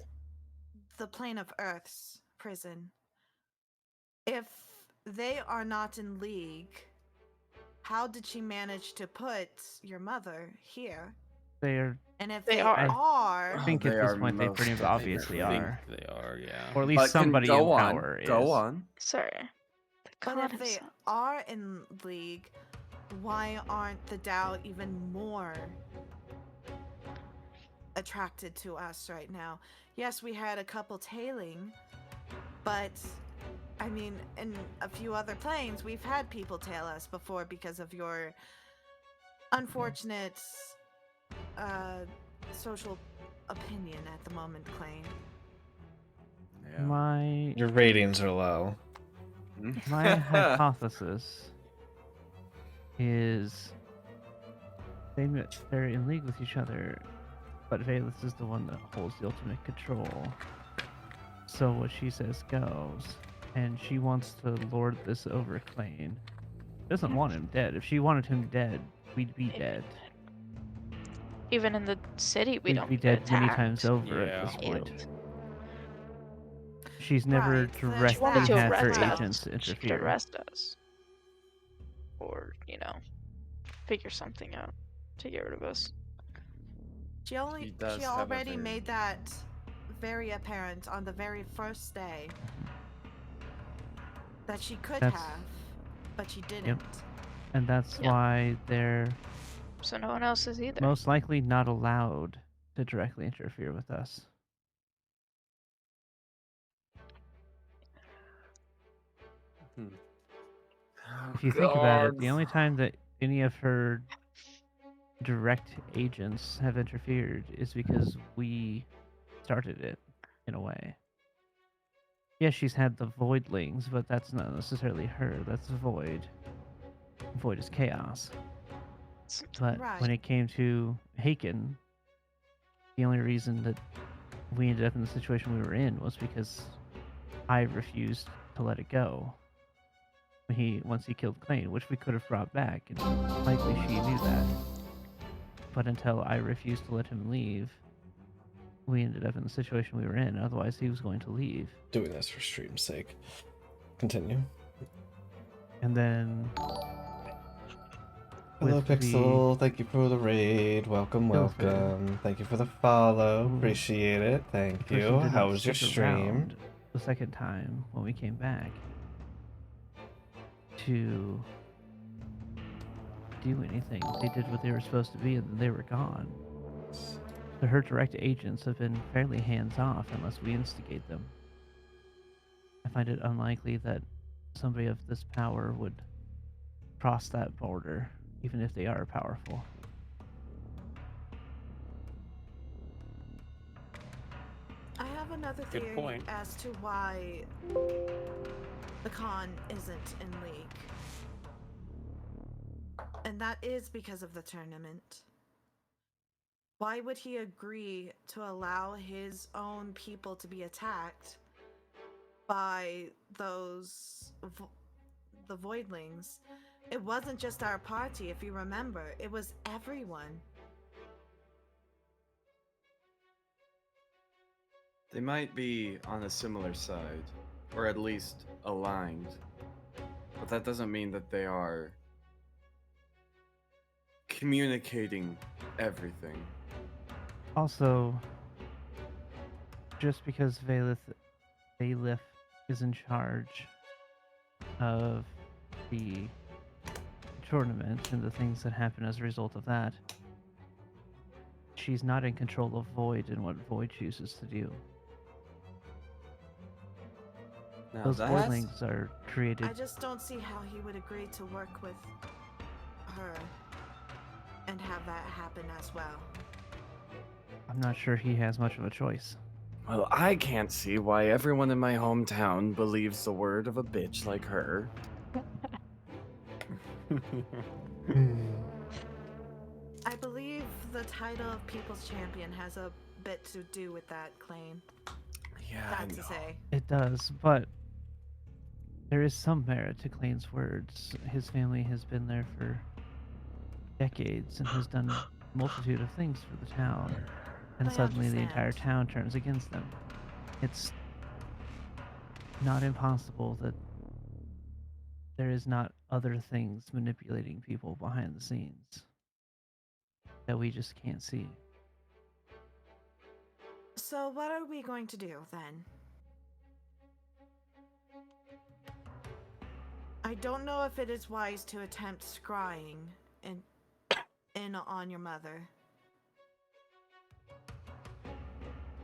the plane of Earth's prison. If they are not in league, how did she manage to put your mother here? They're, And if They they are. I think They at this are point they most pretty definitely obviously I think are. they are, yeah. Or at least But can somebody go in on, power is. Go on. Sorry. The But god if they himself. are in league, why aren't the Tao even more attracted to us right now? Yes, we had a couple tailing, but I mean, in a few other planes, we've had people tail us before because of your unfortunate uh, social opinion at the moment, Klain. Yeah. My Your ratings are low. my hypothesis is they're in league with each other, but Valus is the one that holds the ultimate control. So what she says goes, and she wants to lord this over Klain. Doesn't want him dead. If she wanted him dead, we'd be dead. Even in the city, we We'd don't be get dead many times attacked. over at Yeah. this point. Killed. She's never Right, there's She wanted directly to had her arrest us. agents She could interfere. arrest us. Or, figure something out to get rid of us. She does she have a already very- made that very apparent on the very first day that she could That's- have, but she didn't. And that's Yeah. why they're So no one else is either. most likely not allowed to directly interfere with us. Hmm. If you think about it, the only time that any of her direct agents have interfered is because we started it, in a way. Yes, she's had the voidlings, but that's not necessarily her. That's void. Void is chaos. But Right. when it came to Haken, the only reason that we ended up in the situation we were in was because I refused to let it go. Once he killed Klain, which we could have brought back, and likely she knew that. But until I refused to let him leave, we ended up in the situation we were in. Otherwise, he was going to leave. Doing this for stream's sake. Continue. And then Hello, with the Pixel. Thank you for the raid. Welcome, Filter. welcome. Thank you for the follow. Ooh. Appreciate it. the Thank person you. did How not was your stick stream? around the second time when we came back to do anything. They did what they were supposed to be, and then they were gone. So her direct agents have been fairly hands-off unless we instigate them. I find it unlikely that somebody of this power would cross that border, even if they are powerful. I have another Good theory point. as to why the Khan isn't in league. And that is because of the tournament. Why would he agree to allow his own people to be attacked by the voidlings? It wasn't just our party, if you remember. It was everyone. They might be on a similar side, or at least aligned, but that doesn't mean that they are communicating everything. Also, just because Valith is in charge of the tournament and the things that happen as a result of that, she's not in control of Void and what Void chooses to do. Now Those that's voidlings are created. I just don't see how he would agree to work with her and have that happen as well. I'm not sure he has much of a choice. Well, I can't see why everyone in my hometown believes the word of a bitch like her. I believe the title of People's Champion has a bit to do with that claim. Yeah, Sad to say. It does, but there is some merit to Klain's words. His family has been there for decades and has done a multitude of things for the town. And I suddenly the entire understand. town turns against them. It's not impossible that there is not other things manipulating people behind the scenes that we just can't see. So what are we going to do then? I don't know if it is wise to attempt scrying in on your mother.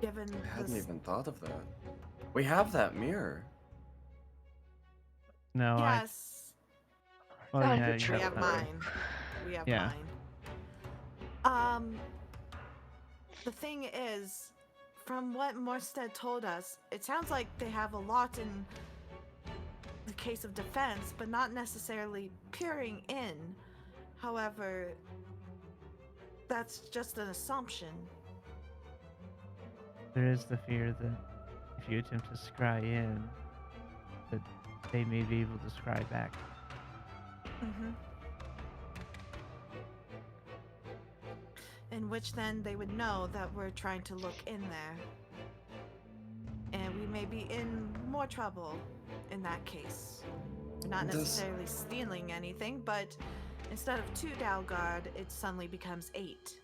Given I hadn't this, even thought of that. We have that mirror. No, Yes, Oh That yeah, would be you we have have that true. right. mine. We have Yeah. mine. The thing is, from what Morstead told us, it sounds like they have a lot in the case of defense, but not necessarily peering in. However, that's just an assumption. There is the fear that if you attempt to scry in, that they may be able to scry back. Mm-hmm. In which then they would know that we're trying to look in there. And we may be in more trouble in that case. We're not Does- necessarily stealing anything, but instead of 2 Dalgard, it suddenly becomes 8.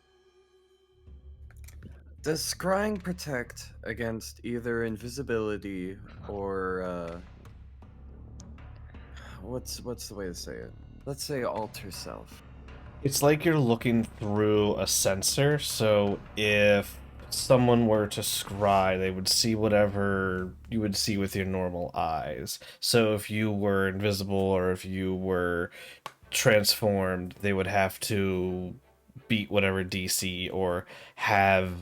Does scrying protect against either invisibility or what's the way to say it? Let's say alter self. It's like you're looking through a sensor, so if someone were to scry, they would see whatever you would see with your normal eyes. So if you were invisible or if you were transformed, they would have to beat whatever DC or have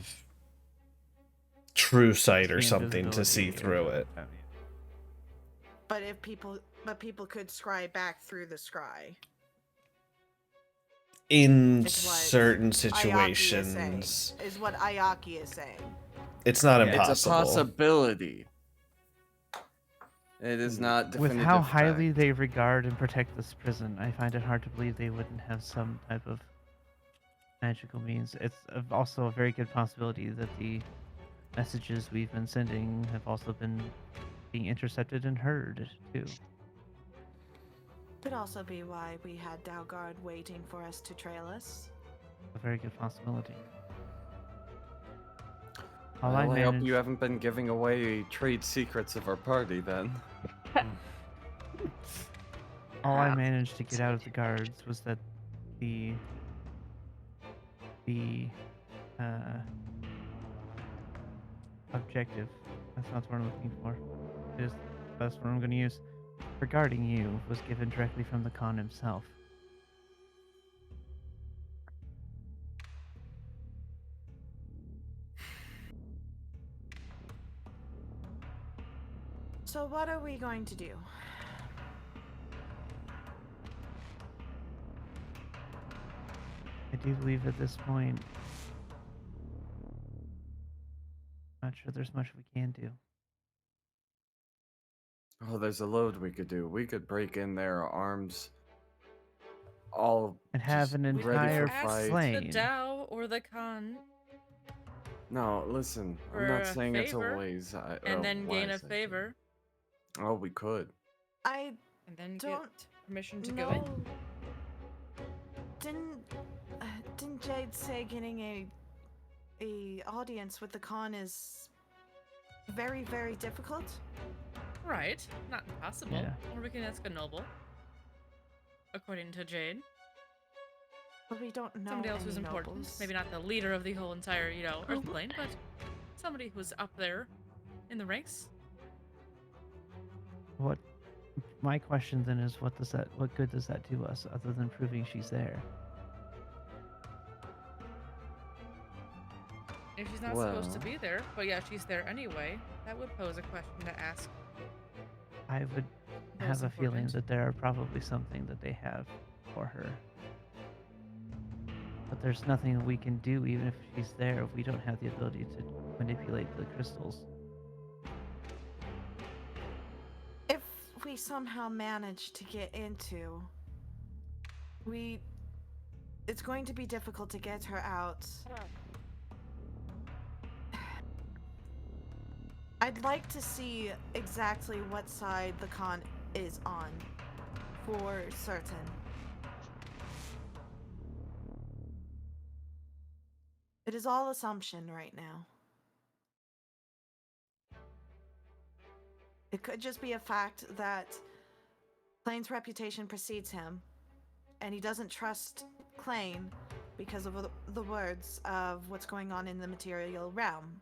true sight or See something to see invisibility through or- it. But people could scry back through the scry. In Is what certain Ayaki is saying. situations, Is what Ayaki is saying. it's not Yeah. impossible. It's a possibility. It is not With definitive. how highly fact. they regard and protect this prison, I find it hard to believe they wouldn't have some type of magical means. It's also a very good possibility that the messages we've been sending have also been being intercepted and heard, too. Could also be why we had Dalgard waiting for us to trail us. A very good possibility. All Well, I hope managed- you haven't been giving away trade secrets of our party then. All I managed to get out of the guards was that the objective, that's not what I'm looking for, is that's what I'm going to use, regarding you was given directly from the Khan himself. So what are we going to do? I do believe at this point, not sure there's much we can do. Oh, there's a load we could do. We could break in there, arms all And have just an ready entire for Ask fight. plane. the Tao or the Khan No, listen, for I'm not a saying it's favor, always and then gain a wise idea. favor, Oh, we could. I and then Don't get permission to go in. know. Didn't Jade say getting a audience with the Khan is very, very difficult? Right, not impossible. Yeah. Or we can ask a noble, according to Jade. But we don't know Somebody else any who's important. nobles. Maybe not the leader of the whole entire, Earth plane, but somebody who's up there in the ranks. What my question then is, what good does that do us other than proving she's there? If she's not supposed to Well- be there, but yeah, she's there anyway, that would pose a question to ask. I would Those have a feeling important. that there are probably something that they have for her. But there's nothing we can do even if she's there if we don't have the ability to manipulate the crystals. If we somehow manage to get into, it's going to be difficult to get her out. I'd like to see exactly what side the Khan is on, for certain. It is all assumption right now. It could just be a fact that Klain's reputation precedes him, and he doesn't trust Klain because of the words of what's going on in the material realm.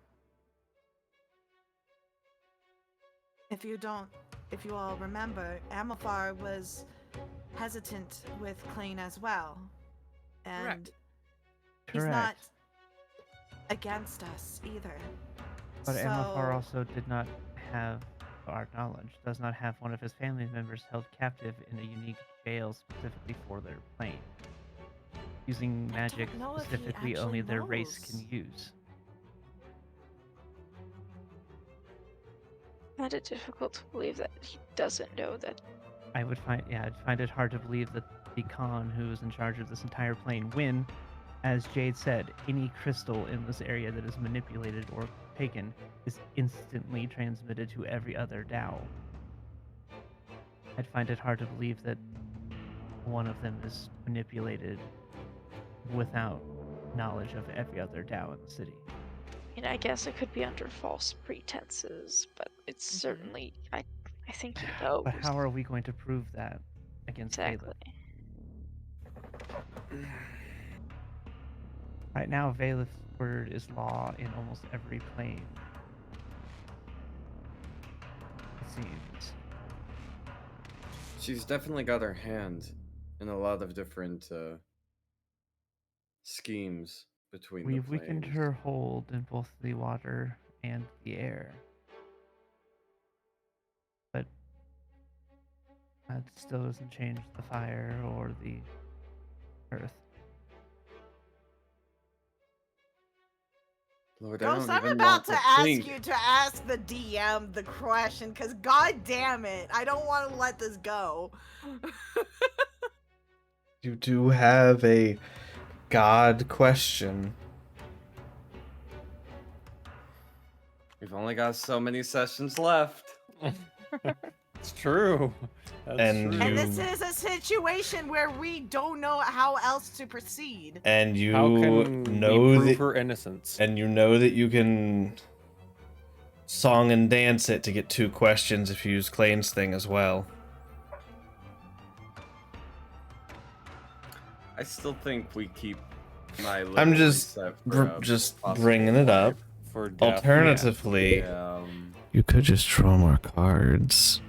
If you all remember, Amafar was hesitant with Klain as well. And Correct. he's not Correct. against us either. But so, Amafar also did not have, to our knowledge, does not have one of his family members held captive in a unique jail specifically for their plane, using I magic don't know if he specifically only actually their race knows. can use. I find it difficult to believe that he doesn't know that. I'd find it hard to believe that the Khan who is in charge of this entire plane, when, as Jade said, any crystal in this area that is manipulated or taken is instantly transmitted to every other Dao. I'd find it hard to believe that one of them is manipulated without knowledge of every other Dao in the city. I mean, I guess it could be under false pretenses, but it's certainly. I think he knows. But how are we going to prove that against Exactly. Valeth? Right now, Valeth's word is law in almost every plane. It seems. She's definitely got her hand in a lot of different schemes between We've the weakened planes. her hold in both the water and the air. But that still doesn't change the fire or the earth. Lord, I Ghost, don't I'm even about want to to ask think. you to ask the DM the question, because god damn it, I don't want to let this go. You do have a god question. We've only got so many sessions left. It's true. That's And true. And this is a situation where we don't know how else to proceed. And you How can know we prove that, her innocence? and you know that you can song and dance it to get 2 questions if you use Klain's thing as well. I still think we keep my. I'm little just reset for a just possible bringing it up. five. For death. Alternatively, Yeah, you could just draw more cards.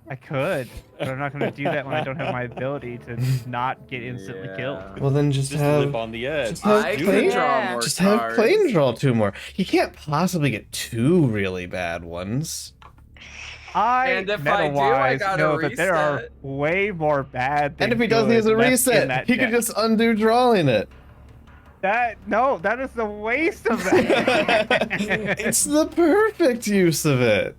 I could, but I'm not going to do that when I don't have my ability to not get instantly killed. yeah. Well, then just Just have live on the edge. just have I Do could that. draw Yeah. more just cards. have Klain draw 2 more. You can't possibly get 2 really bad ones. And if I do, I meta-wise, gotta know that there are reset. way more bad than And if he doesn't, he has good a left in reset. that He could deck. just undo drawing it. That is the waste of that. It's the perfect use of it,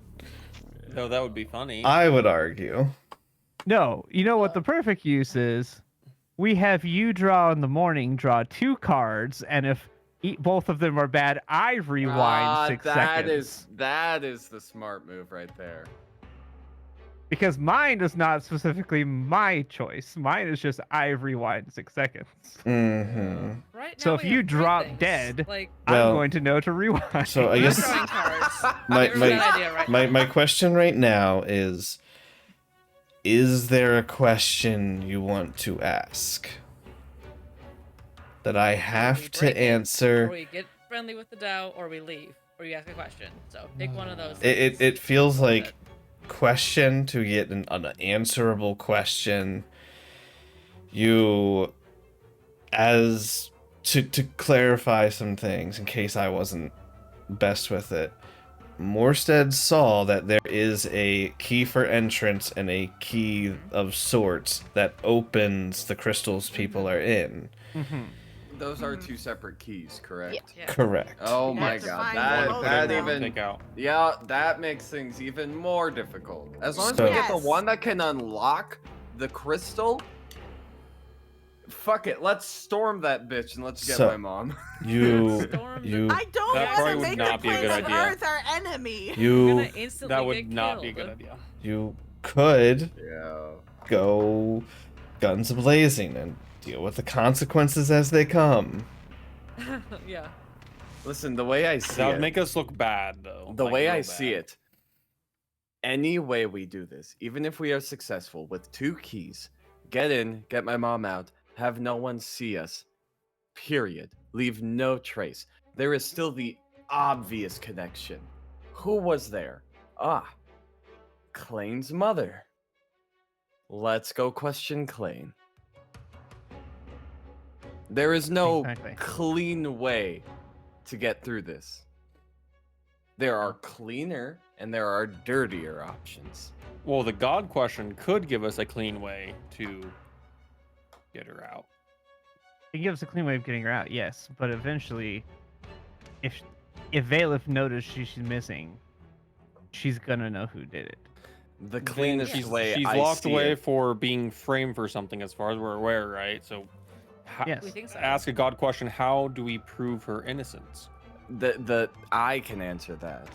No, that would be funny. I would argue. No, you know what the perfect use is? We have you draw in the morning, draw 2 cards, and if both of them are bad, I rewind 6 seconds. That is the smart move right there. Because mine is not specifically my choice. Mine is just I rewind 6 seconds. Mm-hmm. Right now, So if we you have three drop things. dead, like Well, I'm going to know to rewind. So I we're guess drawing cards. my Give her an my idea right my, now. my question right now is there a question you want to ask that I We have to break it, Or answer? we get friendly with the Dow, or we leave, or you ask a question. So pick one of those. It things. feels That's like it. question to get an unanswerable question. You, as to clarify some things in case I wasn't best with it. Morstead saw that there is a key for entrance and a key of sorts that opens the crystals people are in. Mhm. Those are 2 separate keys, correct? Yeah. Correct. Oh We my have to god, find that both of that them. even Take out. yeah, that makes things even more difficult. As long as we So- get the Yes. one that can unlock the crystal, fuck it, let's storm that bitch and let's get So- my mom. You Storm the- you I don't That want probably to would make not the be a good planes of idea. Earth our enemy. We're you gonna instantly That would get not be a killed. good idea. you could Yeah. go guns blazing and deal with the consequences as they come. Yeah. Listen, the way I see That would it, make us look bad, though. the like, way real I see bad. it, any way we do this, even if we are successful with 2 keys, get in, get my mom out, have no one see us, period. Leave no trace. There is still the obvious connection. Who was there? Ah, Klain's mother. Let's go question Klain. There is no Exactly. clean way to get through this. There are cleaner and there are dirtier options. Well, the God question could give us a clean way to get her out. It gives a clean way of getting her out, yes, but eventually, if Valif noticed she's missing, she's gonna know who did it. The Then cleanest she's way she's I locked see away it, for being framed for something, as far as we're aware, right? So, Yes. We think so. ask a God question: how do we prove her innocence? I can answer that.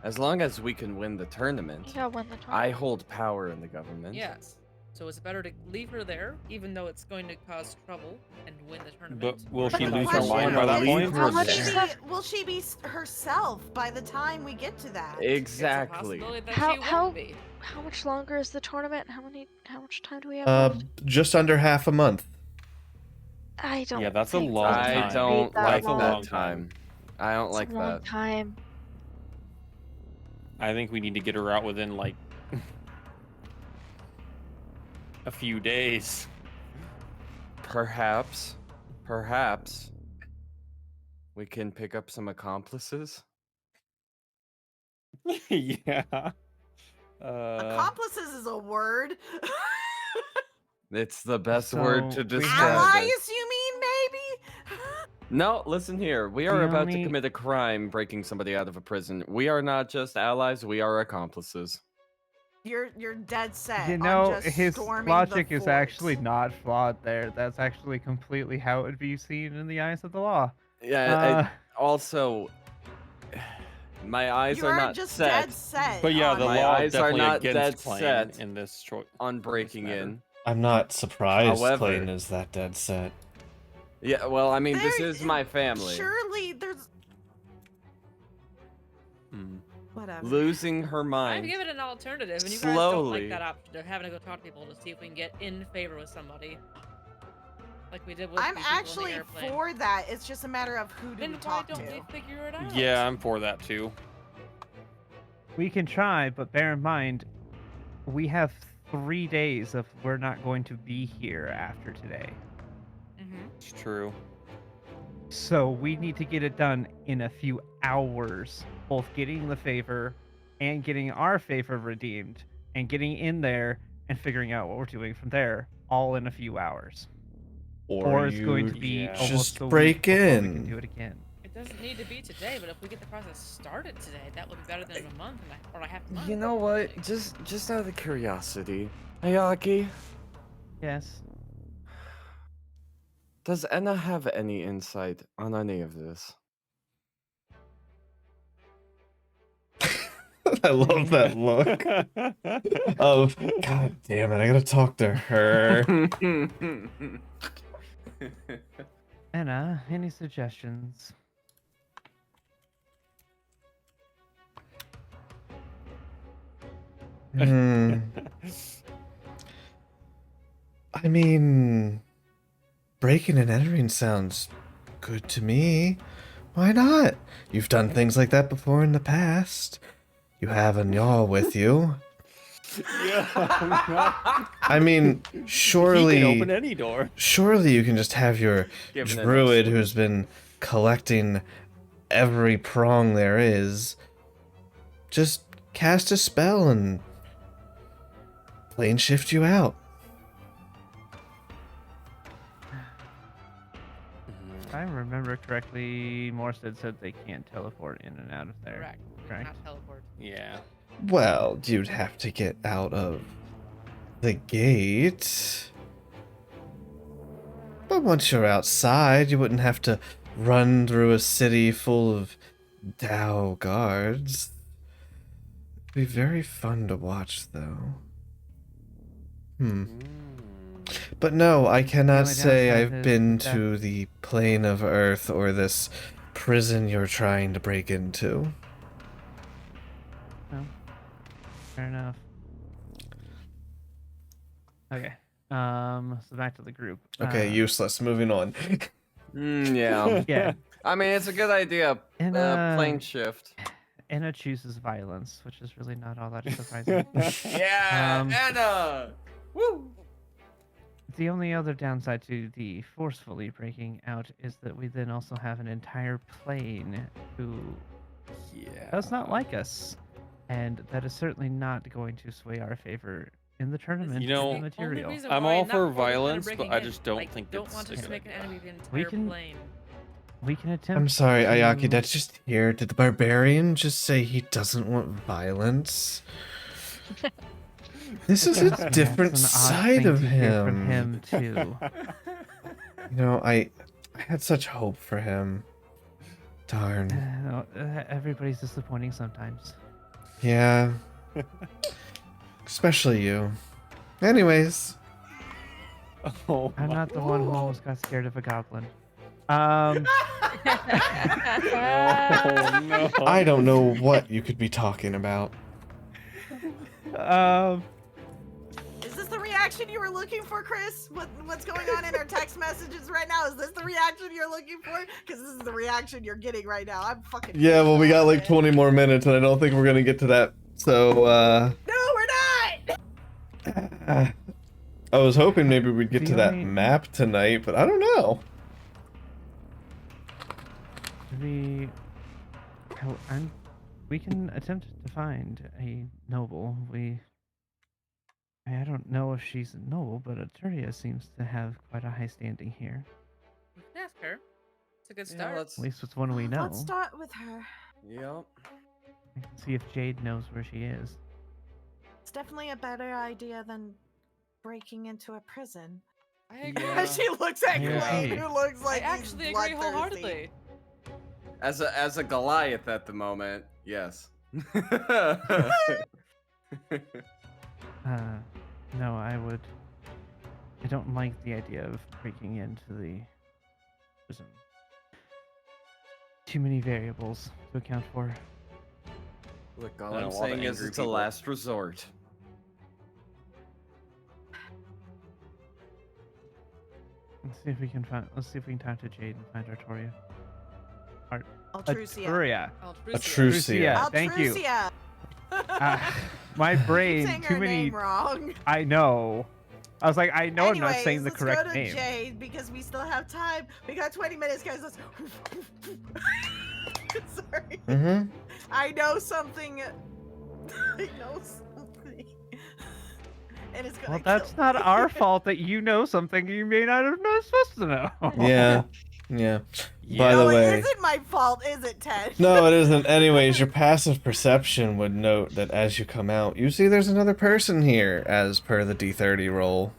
As long as we can win the tournament, You gotta win the tournament. I hold power in the government. Yes. So it's better to leave her there, even though it's going to cause trouble, and win the tournament. But will But she the lose her question mind by that is, point? Leave her will she be herself by the time we get to that? Exactly. It's a possibility that How- she how- won't be. How much longer is the tournament? How much time do we have Uh, left? just under half a month. I don't. Yeah, that's a think long that I time. would don't be that like That's a long. that long time. time. I don't It's like a long that. time. I think we need to get her out within like a few days. Perhaps we can pick up some accomplices. Yeah. Accomplices is a word. It's the best word So, to we describe Allies, it. you mean, maybe? No, listen here. We are The about to only- commit a crime breaking somebody out of a prison. We are not just allies, we are accomplices. You're dead set You on know, just his storming logic the is fort. actually not flawed there. That's actually completely how it would be seen in the eyes of the law. Yeah, Uh, also my eyes You are are not just set dead set. But yeah, on the My law eyes are definitely not against dead Klain set in this choice. on breaking matter. in. I'm not surprised However- Klain is that dead set. Yeah, well, I mean, this There- is my family. Surely there's Hmm. whatever. Losing her I've mind. given an alternative, and you guys don't Slowly. like that option of having to go talk to people to see if we can get in favor with somebody. Like we did with I'm the people actually in the airplane. for that. It's just a matter of who do Then we why talk don't to. we figure it out? Yeah, I'm for that too. we can try, but bear in mind, we have 3 days if we're not going to be here after today. Mm-hmm. It's true. So we need to get it done in a few hours, both getting the favor and getting our favor redeemed, and getting in there and figuring out what we're doing from there, all in a few hours. Or it's going to be Yeah. almost just a week break before we in. can do it again. It doesn't need to be today, but if we get the process started today, that would be better than in a month, or a half a month. You know what? Just out of curiosity, Ayaki, Yes. does Enna have any insight on any of this? I love that look of God damn it, I gotta talk to her. Anna, any suggestions? Hmm. I mean, breaking and entering sounds good to me. Why not? You've done things like that before in the past. You have a Yaw with you. Yeah. I mean, He can surely, open any door. surely you can just have your Given enough druid sleep. who's been collecting every prong there is just cast a spell and plane shift you out. If I remember correctly, Morstead said they can't teleport in and out of there. Correct. We Correct. cannot teleport. Yeah. Well, you'd have to get out of the gate. But once you're outside, you wouldn't have to run through a city full of Dao guards. It'd be very fun to watch, though. But no, I cannot only say downside I've is been that- to the plane of Earth or this prison you're trying to break into. No. Fair enough. Okay. So back to the group. Okay, useless. Moving on. Yeah. Yeah. I mean, it's a good idea. And Plane shift. Anna chooses violence, which is really not all that surprising. Yeah, Um, Anna. Woo. The only other downside to the forcefully breaking out is that we then also have an entire plane who Yeah. does not like us, and that is certainly not going to sway our favor in the tournament You know, and the material. I'm all for violence, but I just don't think don't it's want a us to good make an idea. enemy of the We entire can- plane. We can attempt. I'm sorry, Ayaki, to- that's just here. Did the barbarian just say he doesn't want violence? This is a That's different an odd side thing of to hear from him. him too. You know, I had such hope for him. Darn. Everybody's disappointing sometimes. Yeah. Especially you. Anyways. Oh, I'm my- not the one who almost got scared of a goblin. Oh, no. I don't know what you could be talking about. Is this the reaction you were looking for, Chris? What's going on in our text messages right now? Is this the reaction you're looking for? Because this is the reaction you're getting right now. I'm fucking. Yeah, well, we got like it. 20 more minutes, and I don't think we're gonna get to that. So, No, we're not. I was hoping maybe we'd get The to that only- map tonight, but I don't know. We can attempt to find a noble. I don't know if she's a noble, but Arturia seems to have quite a high standing here. We can ask her. It's a good Yeah, start. let's. At least it's one we know. Let's start with her. Yep. I can see if Jade knows where she is. It's definitely a better idea than breaking into a prison. I agree. Yeah. She looks at Yeah. Klain, who looks I like he's actually agree bloodthirsty. wholeheartedly. As a Goliath at the moment, yes. No, I don't like the idea of breaking into the prison. Too many variables to account for. Look, all And a I'm lot of saying is angry it's a people. last resort. Let's see if we can talk to Jade and find Arturia. Altrusia. Arturia. Atrusia. Thank you. Altrusia. My Keep brain, saying too her many. name wrong. I know. I was like, I know I'm not saying the Anyways, correct let's go to name. Jade because we still have time. We got 20 minutes, guys. Let's. Sorry. Mm-hmm. I know something. I know something. And it's gonna Well, that's kill not me. our fault that you know something you may not have been supposed to know. Yeah. Yeah. By No, the it way. isn't my fault, is it, Ted? No, it isn't. Anyways, your passive perception would note that as you come out, you see there's another person here, as per the D30 roll.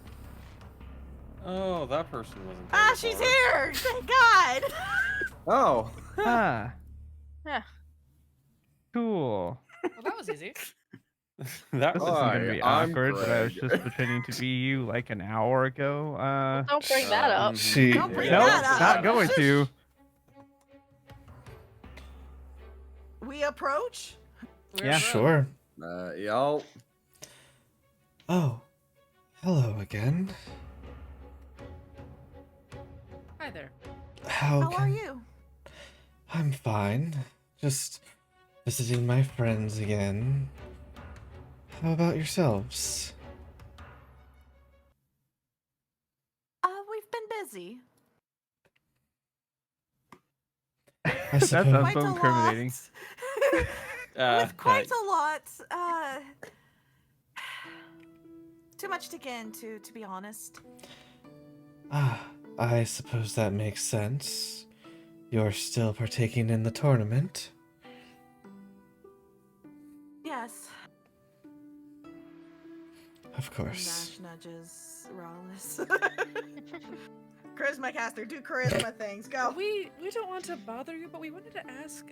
Oh, that person wasn't there. Ah, she's before. here! Thank God! Oh. Ah. Yeah. Cool. Well, that was easy. That This was isn't Hi, gonna be I'm awkward, but I was Greg. just pretending to be you like an hour ago. Don't bring that up. She. Don't bring Nope, that up. not going to. We approach? We're Yeah. broke. Sure. Yo. Oh. Hello again. Hi there. How are you? I'm fine. Just visiting my friends again. How about yourselves? We've been busy. I That suppose. sounds Quite so a incriminating. lot. With quite a lot. Too much to get into, to be honest. Ah, I suppose that makes sense. You're still partaking in the tournament? Yes. Of course. Nash nudges Rawless. Charisma caster, do charisma things. Go. We don't want to bother you, but we wanted to ask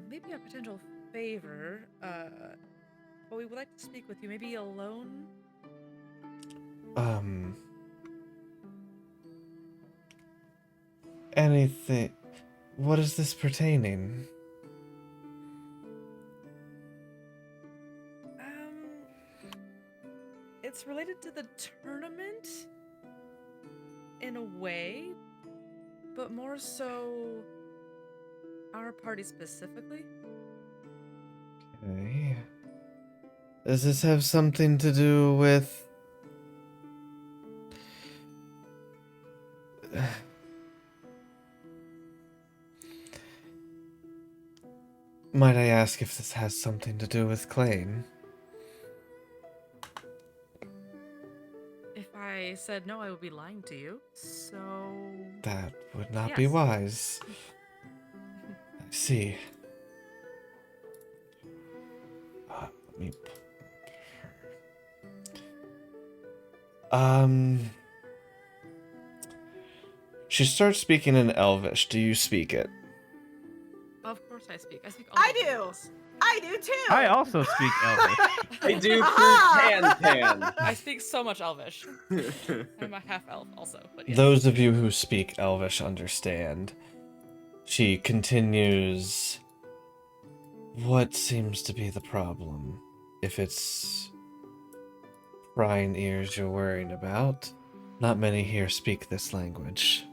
maybe a potential favor. But we would like to speak with you, maybe alone. Anything. What is this pertaining? It's related to the tournament in a way, but more so our party specifically. Okay. Does this have something to do with... Might I ask if this has something to do with Klain? If I said no, I would be lying to you. So That would not be Yes. wise. I see. Let me... She starts speaking in Elvish. Do you speak it? of course I speak. I speak all I the do. languages. I do too. I also speak Elvish. I do Aha! Can I speak so much Elvish. I'm a half elf also, but yes. Those of you who speak Elvish understand. She continues. What seems to be the problem? If it's prying ears you're worrying about, not many here speak this language.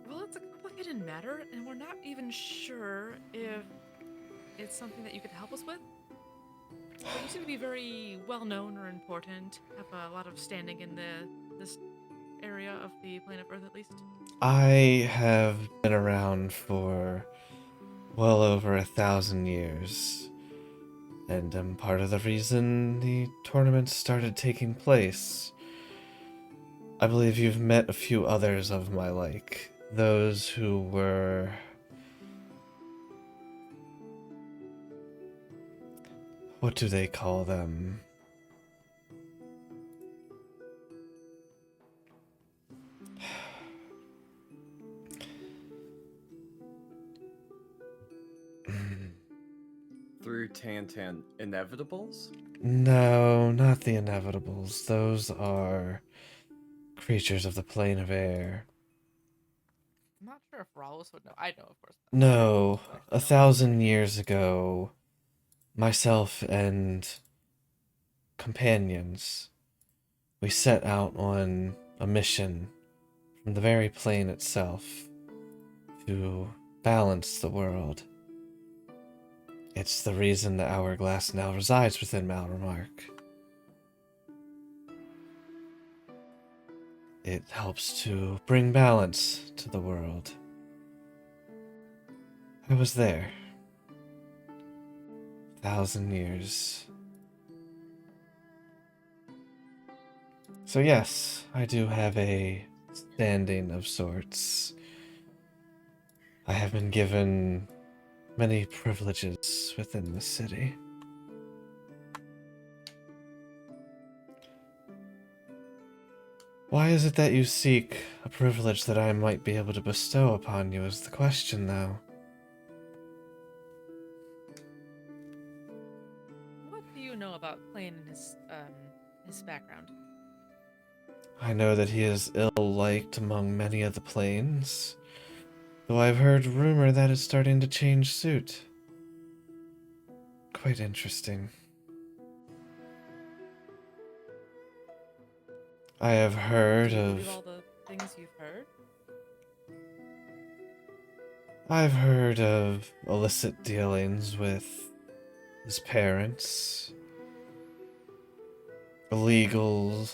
Well, it's a complicated matter, and we're not even sure if it's something that you could help us with. But you seem to be very well known or important, have a lot of standing in this area of the plane of Earth, at least. I have been around for well over 1,000 years, and am part of the reason the tournament started taking place. I believe you've met a few others of my like, those who were... What do they call them? Through Tantan Inevitables? No, not the Inevitables. Those are creatures of the plane of air. I'm not sure if Rawls would know. I know, of course. No, But I don't know. 1,000 years ago, myself and companions, we set out on a mission from the very plane itself to balance the world. It's the reason the hourglass now resides within Malremark. It helps to bring balance to the world. I was there. 1,000 years. So yes, I do have a standing of sorts. I have been given many privileges within the city. Why is it that you seek a privilege that I might be able to bestow upon you is the question, though. What do you know about Klain and his background? I know that he is ill-liked among many of the planes, though I've heard rumor that it's starting to change suit. Quite interesting. I have heard Do you of... believe all the things you've heard? I've heard of illicit dealings with his parents, illegal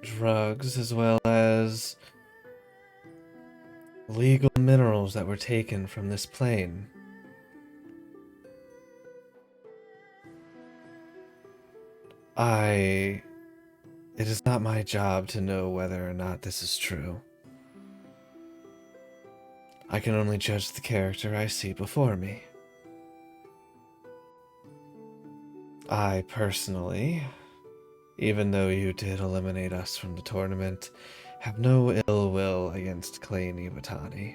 drugs, as well as illegal minerals that were taken from this plane. It is not my job to know whether or not this is true. I can only judge the character I see before me. I personally, even though you did eliminate us from the tournament, have no ill will against Klain Iwatani.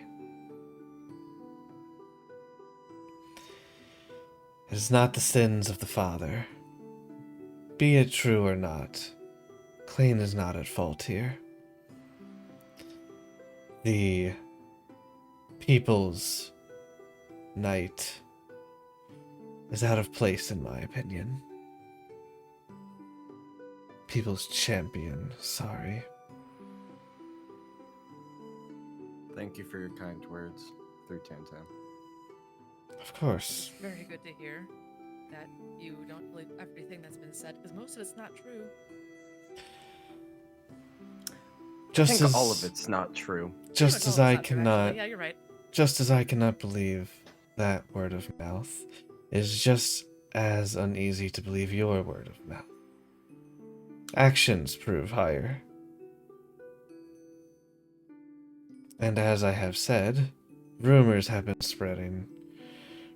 It is not the sins of the father. Be it true or not, Klain is not at fault here. The People's Knight is out of place in my opinion. People's Champion, sorry. Thank you for your kind words through Tantan. Of course. It's very good to hear that you don't believe everything that's been said, because most of it's not true. I Just think as all of it's not true. Pretty just much as all of I it's not true, cannot actually. Yeah, you're right. just as I cannot believe that word of mouth is just as uneasy to believe your word of mouth. Actions prove higher. And as I have said, rumors have been spreading.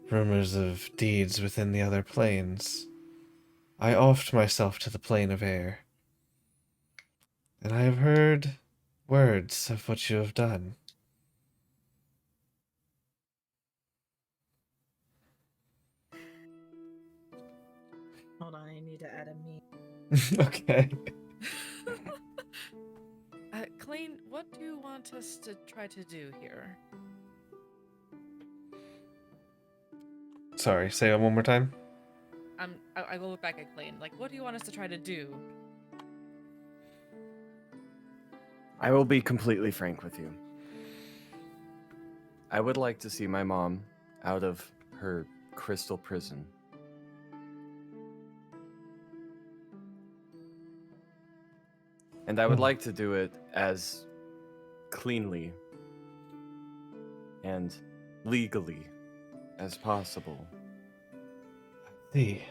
Rumors of deeds within the other planes. I oft myself to the plane of air, and I have heard words of what you have done. Hold on, I need to add a meme. Okay. Klain, what do you want us to try to do here? Sorry, say it one more time. I will look back at Klain. Like, what do you want us to try to do? I will be completely frank with you. I would like to see my mom out of her crystal prison. And I would like to do it as cleanly and legally as possible. See.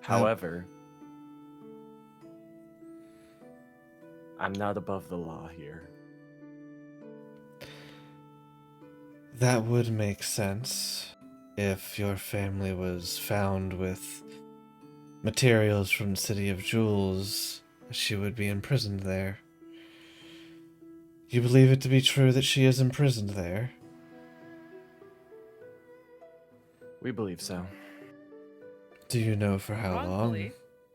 However, I'm not above the law here. That would make sense if your family was found with materials from the City of Jewels. She would be imprisoned there. You believe it to be true that she is imprisoned there? We believe so. Do you know for how Wrongfully.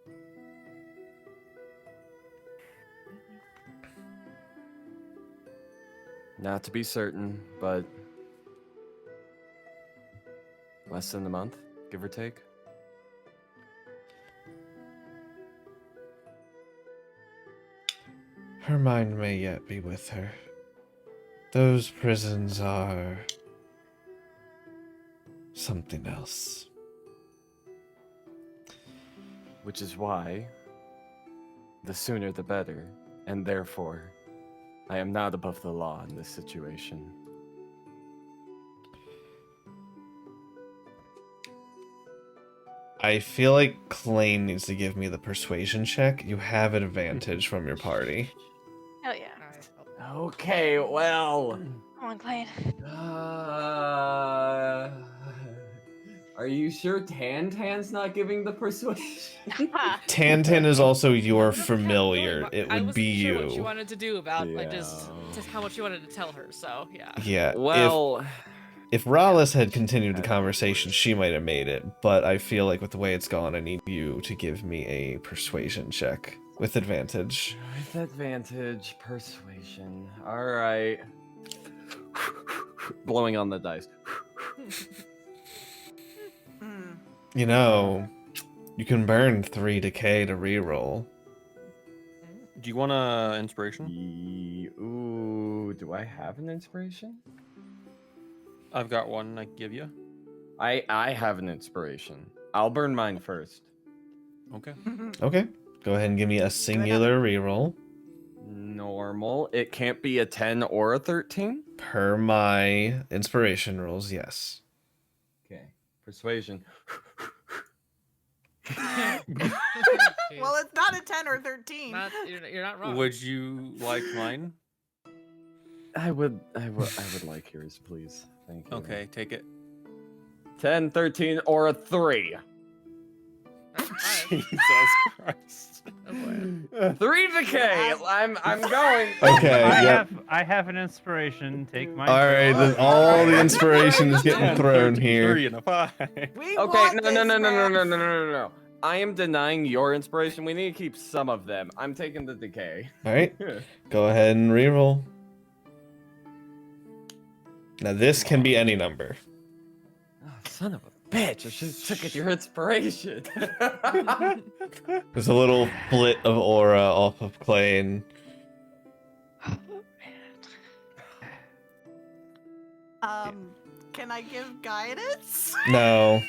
long? Not to be certain, but less than a month, give or take. Her mind may yet be with her. Those prisons are something else. Which is why the sooner the better, and therefore I am not above the law in this situation. I feel like Klain needs to give me the persuasion check. You have an advantage from your party. Hell yeah. Okay, well. Come on, Klain. Are you sure Tantan's not giving the persuasion? Tantan is also your I wasn't familiar. sure It would be sure you. what she wanted to do about like just Yeah. how much she wanted to tell her. So yeah. Yeah. Well, If Rallis had continued the conversation, she might have made it. But I feel like with the way it's gone, I need you to give me a persuasion check with advantage. with advantage, persuasion. All right. Blowing on the dice. You know, you can burn 3 decay to reroll. Do you want a inspiration? Ooh, do I have an inspiration? I've got one I can give you. I have an inspiration. I'll burn mine first. Okay. Okay. Go ahead and give me a singular reroll. Normal. It can't be a 10 or a 13? Per my inspiration rules, yes. Okay. Persuasion. Well, it's not a 10 or 13. You're not wrong. Would you like mine? I would like yours, please. Thank you. Okay, take it. 10, 13, or a 3. Jesus Christ. Oh boy. 3 decay. I'm going. Okay, I have an inspiration. Take my. All right, then all the inspiration is getting 10, thrown 13, here. 3 and a 5. We Okay, want no. this, man. I am denying your inspiration. We need to keep some of them. I'm taking the decay. All right, go ahead and reroll. Now this can be any number. Oh, son of a bitch! I should have took it your inspiration. There's a little flit of aura off of Klain. Can I give guidance? No,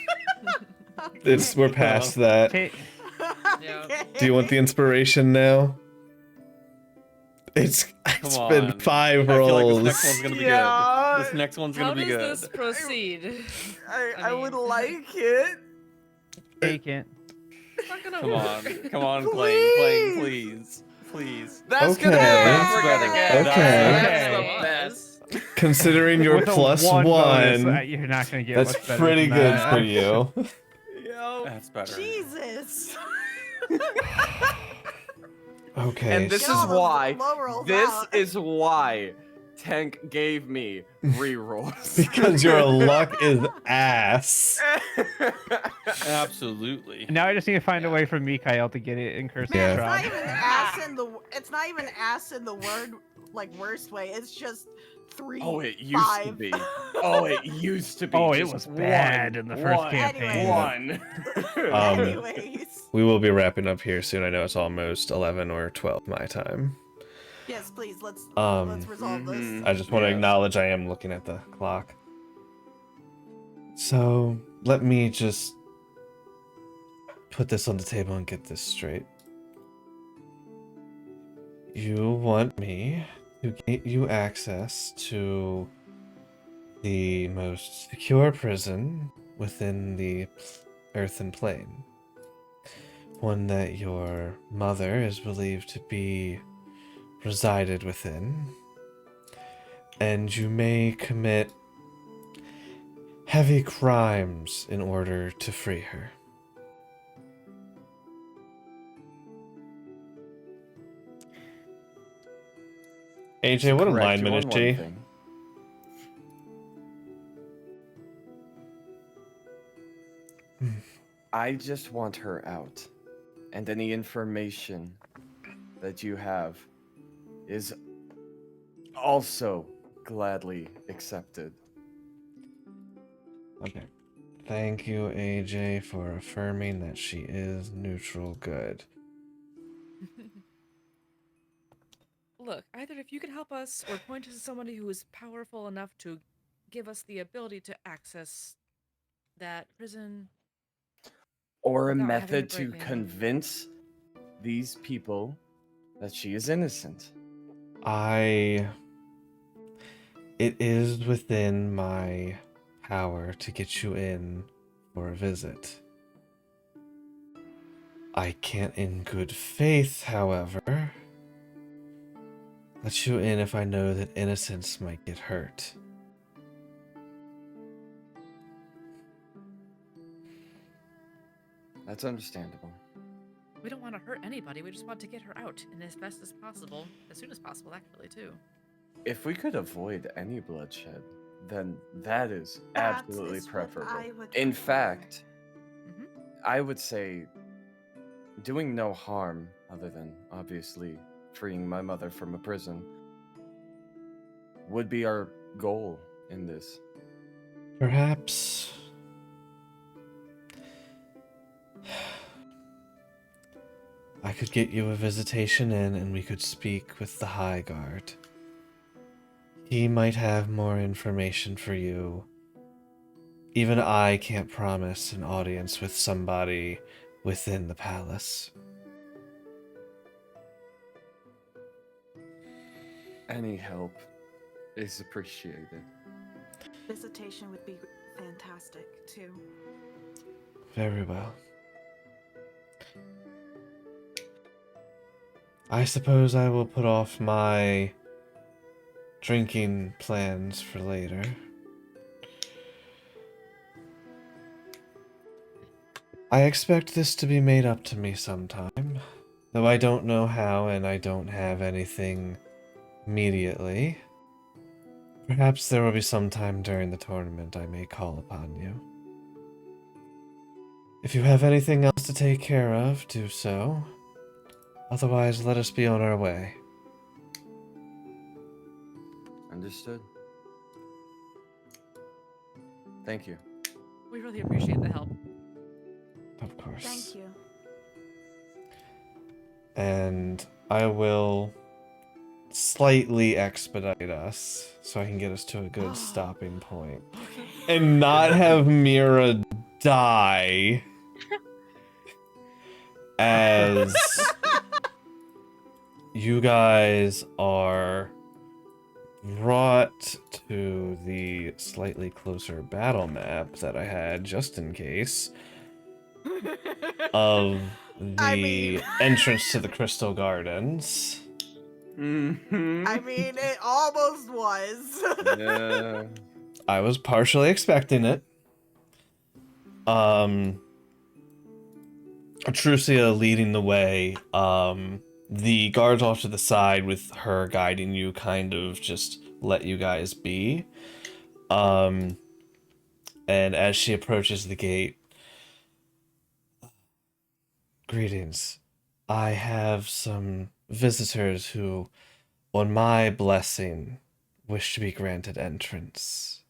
we're Okay. past that. Yeah. Do you want the inspiration now? It's Come been on. 5 I feel like rolls. this next one's gonna be Yeah. good. This next one's How gonna be does good. this proceed? I would mean, like it. Take it. It's not gonna Come on, work. come on, Klain, please, please. That's Okay. gonna be That's we're gonna better. get. Okay. That's the best. Considering your With a plus 1 bonus, one, you're not gonna get that's much better pretty than good that. for you. Yo, That's better. Jesus. Okay. And this Get is all those why. low rolls This out. is why Tank gave me rerolls. Because your luck is ass. Absolutely. Now I just need to find a way for Mikhail to get it in cursive Yeah. It's not Strahd. even ass in the. It's not even ass in the word like worst way. It's just 3. Oh, it used to 5. be. Oh, it used to be. Oh, it just was bad in the first one, campaign. One. Anyways. We will be wrapping up here soon. I know it's almost 11 or 12 my time. Yes, please. Let's Um, resolve this. mhm. I just want to Yes. acknowledge I am looking at the clock. So, let me just put this on the table and get this straight. You want me to get you access to the most secure prison within the Earthen Plane. One that your mother is believed to be resided within. And you may commit heavy crimes in order to free her. AJ, what Correct you alignment on is one she? thing. I just want her out. And any information that you have is also gladly accepted. Okay. Thank you, AJ, for affirming that she is neutral good. Look, either if you can help us or point us to somebody who is powerful enough to give us the ability to access that prison. Or a Without having to method to break in. convince these people that she is innocent. It is within my power to get you in for a visit. I can't in good faith, however, let you in if I know that innocence might get hurt. That's understandable. We don't want to hurt anybody. We just want to get her out and as best as possible, as soon as possible, actually, too. If we could avoid any bloodshed, then that is That absolutely is what preferable. I would In prefer. fact, Mhm. I would say doing no harm, other than obviously freeing my mother from a prison, would be our goal in this. Perhaps I could get you a visitation in and we could speak with the High Guard. He might have more information for you. Even I can't promise an audience with somebody within the palace. Any help is appreciated. Visitation would be fantastic too. Very well. I suppose I will put off my drinking plans for later. I expect this to be made up to me sometime, though I don't know how and I don't have anything immediately. Perhaps there will be some time during the tournament I may call upon you. If you have anything else to take care of, do so. Otherwise, let us be on our way. Understood. Thank you. We really appreciate the help. Of course. Thank you. And I will slightly expedite us so I can get us to a good stopping point and not have Mira die as you guys are brought to the slightly closer battle map that I had just in case of the I mean- entrance to the Crystal Gardens. Mm-hmm. I mean, it almost was. Yeah. I was partially expecting it. Atrusia leading the way. The guards off to the side with her guiding you kind of just let you guys be. And as she approaches the gate, greetings. I have some visitors who, on my blessing, wish to be granted entrance.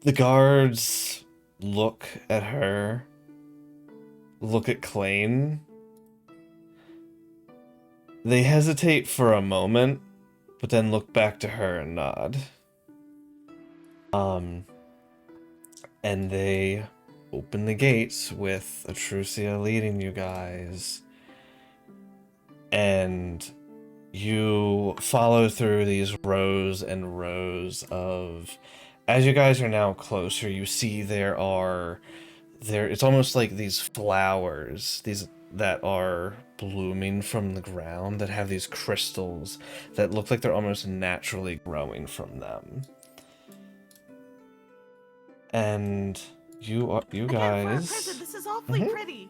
The guards look at her, look at Klain. They hesitate for a moment, but then look back to her and nod. And they open the gates with Atrusia leading you guys. And you follow through these rows and rows of... As you guys are now closer, you see there it's almost like these flowers, these that are blooming from the ground that have these crystals that look like they're almost naturally growing from them. And you Again, guys, for a prison, this is awfully Mhm. pretty.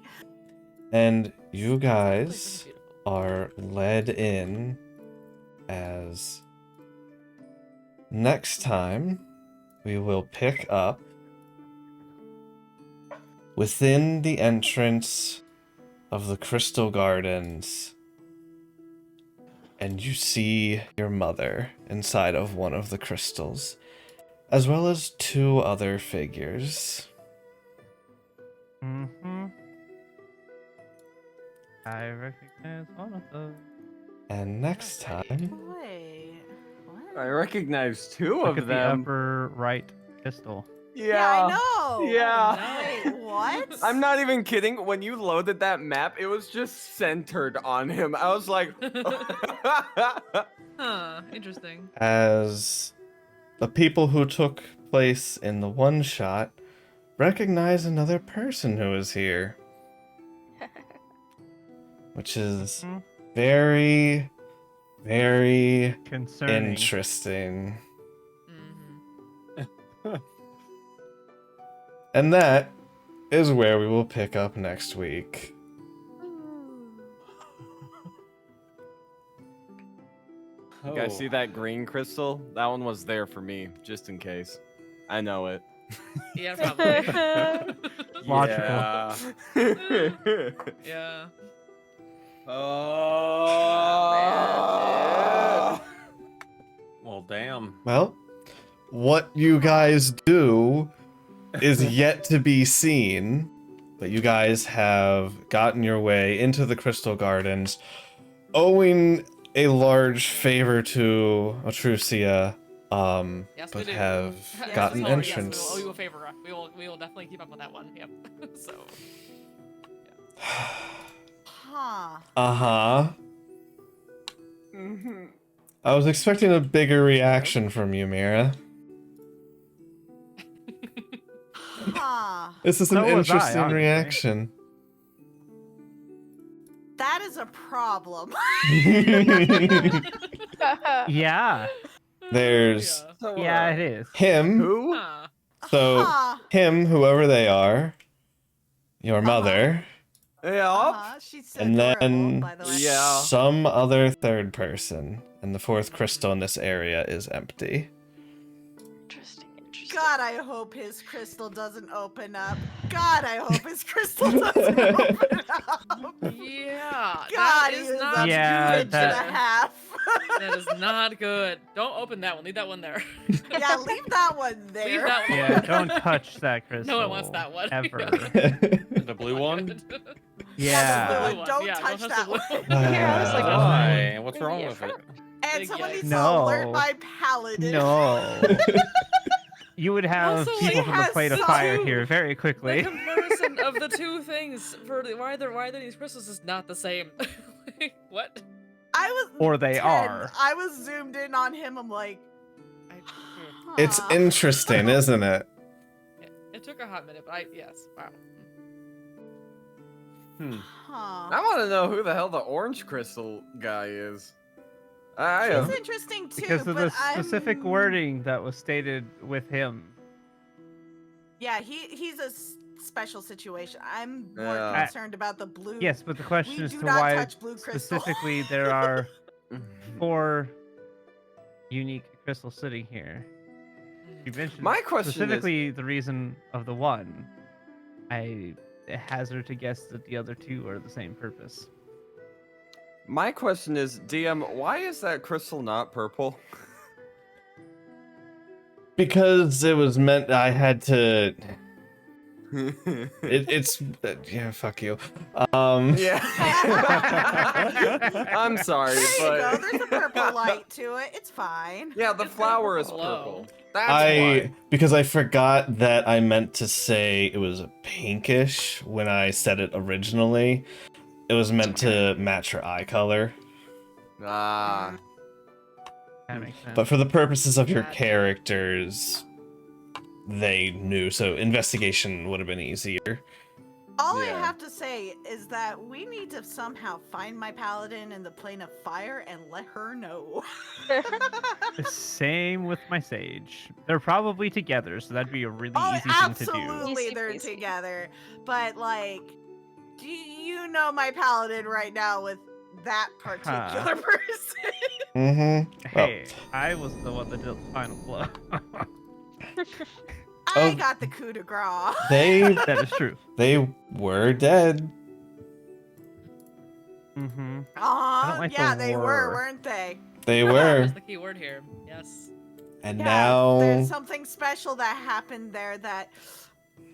and you guys This place is beautiful. are led in as next time we will pick up within the entrance of the Crystal Gardens, and you see your mother inside of one of the crystals, as well as two other figures. Mm-hmm. I recognize one of those. And next time, Wait, what? I recognize two Look of at the them. upper right pistol. Yeah, I know. Yeah. Wait, what? I'm not even kidding. When you loaded that map, it was just centered on him. I was like, Huh, interesting. as the people who took place in the one shot recognize another person who is here, which is Mhm. very, very Concerning. interesting. Mm-hmm. And that is where we will pick up next week. you guys see that green crystal? That one was there for me, just in case. I know it. Yeah, probably. Logical. Yeah. Yeah. Oh. Well, damn. Well, what you guys do is yet to be seen, but you guys have gotten your way into the Crystal Gardens, owing a large favor to Atrusia, Yes, but we do. have Yes, gotten we will, entrance. Yes, we will owe you a favor. We will definitely keep up on that one. Yep. So. Huh. Uh-huh. Mhm. I was expecting a bigger reaction from you, Mira. Huh. This is an So was I, interesting honestly. reaction. That is a problem. Yeah. There's So, Yeah, it is. him. Who? Huh. So Huh. him, whoever they are, your mother, Yeah. Uh-huh. She's so and adorable, then by the way. Yeah. some other third person, and the fourth crystal in this area is empty. Interesting. God, I hope his crystal doesn't open up. God, I hope his crystal doesn't open up. Yeah. God, that he is is not a Yeah, bitch and a that- half. That is not good. Don't open that one. Leave that one there. Yeah, leave that one there. Leave that one Yeah, alone. don't touch that crystal. No one wants that one. Ever. The blue one? Yeah. the blue one. Don't Yeah, touch don't that the blue one. Yeah, I was like, Uh, Why? What's Maybe wrong a with it? man, Big someone yikes. needs to alert No. my paladin. No. You would have Also, people like, from the has plate of some- fire here very The quickly. comparison of the two things for why they're these crystals is not the same. Like, what? I was Or they 10. are. I was zoomed in on him. I'm like, It's huh. interesting, isn't it? It took a hot minute, but yes, wow. Huh. I want to know who the hell the orange crystal guy is. I It's am. interesting too, Because of but the specific I'm... wording that was stated with him. Yeah, he's a special situation. I'm more Yeah. concerned about the blue. Yes, but the question We is do to not why touch blue crystal. specifically there are 4 unique crystals sitting here. You mentioned My question is- specifically the reason of the one. I hazard to guess that the other 2 are the same purpose. My question is, DM, why is that crystal not purple? Because it was meant. I had to. It's yeah. Fuck you. Yeah. I'm sorry, There you but go. There's a purple light to it. It's fine. yeah, the It's got flower is purple glow. purple. That's why. Because I forgot that I meant to say it was pinkish when I said it originally. It was meant to match her eye color. Ah. That makes sense. But for the purposes of your Gotcha. characters, they knew, so investigation would have been easier. All I Yeah. have to say is that we need to somehow find my paladin in the plane of fire and let her know. The same with my sage. They're probably together, so that'd be a really Oh, easy thing to do. absolutely, Easy they're peasy. together. But like, do you know my paladin right now with that particular person? Mm-hmm. Hey, I was the one that did the final blow. I Oh. got the coup de grace. That is true. They were dead. Mm-hmm. Aw, like yeah, the they were, were. weren't they? They That were. was the key word here. Yes. And Yeah, now. there's something special that happened there that,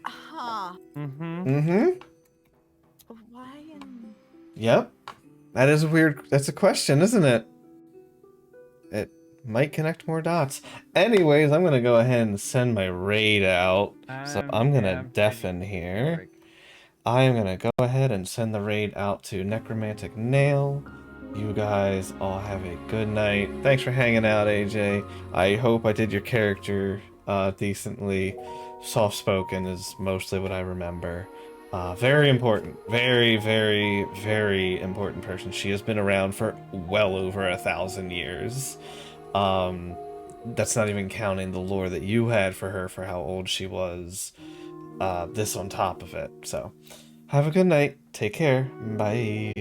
huh? Mm-hmm. Mm-hmm. Why in... Yep. That is a weird. That's a question, isn't it? It might connect more dots. Anyways, I'm gonna go ahead and send my raid out. So I'm gonna deafen here. I am gonna go ahead and send the raid out to Necromantic Nail. You guys all have a good night. Thanks for hanging out, AJ. I hope I did your character decently. Soft-spoken is mostly what I remember. Very important. Very, very, very important person. She has been around for well over 1,000 years. That's not even counting the lore that you had for her for how old she was. This on top of it. So, have a good night. Take care. Bye.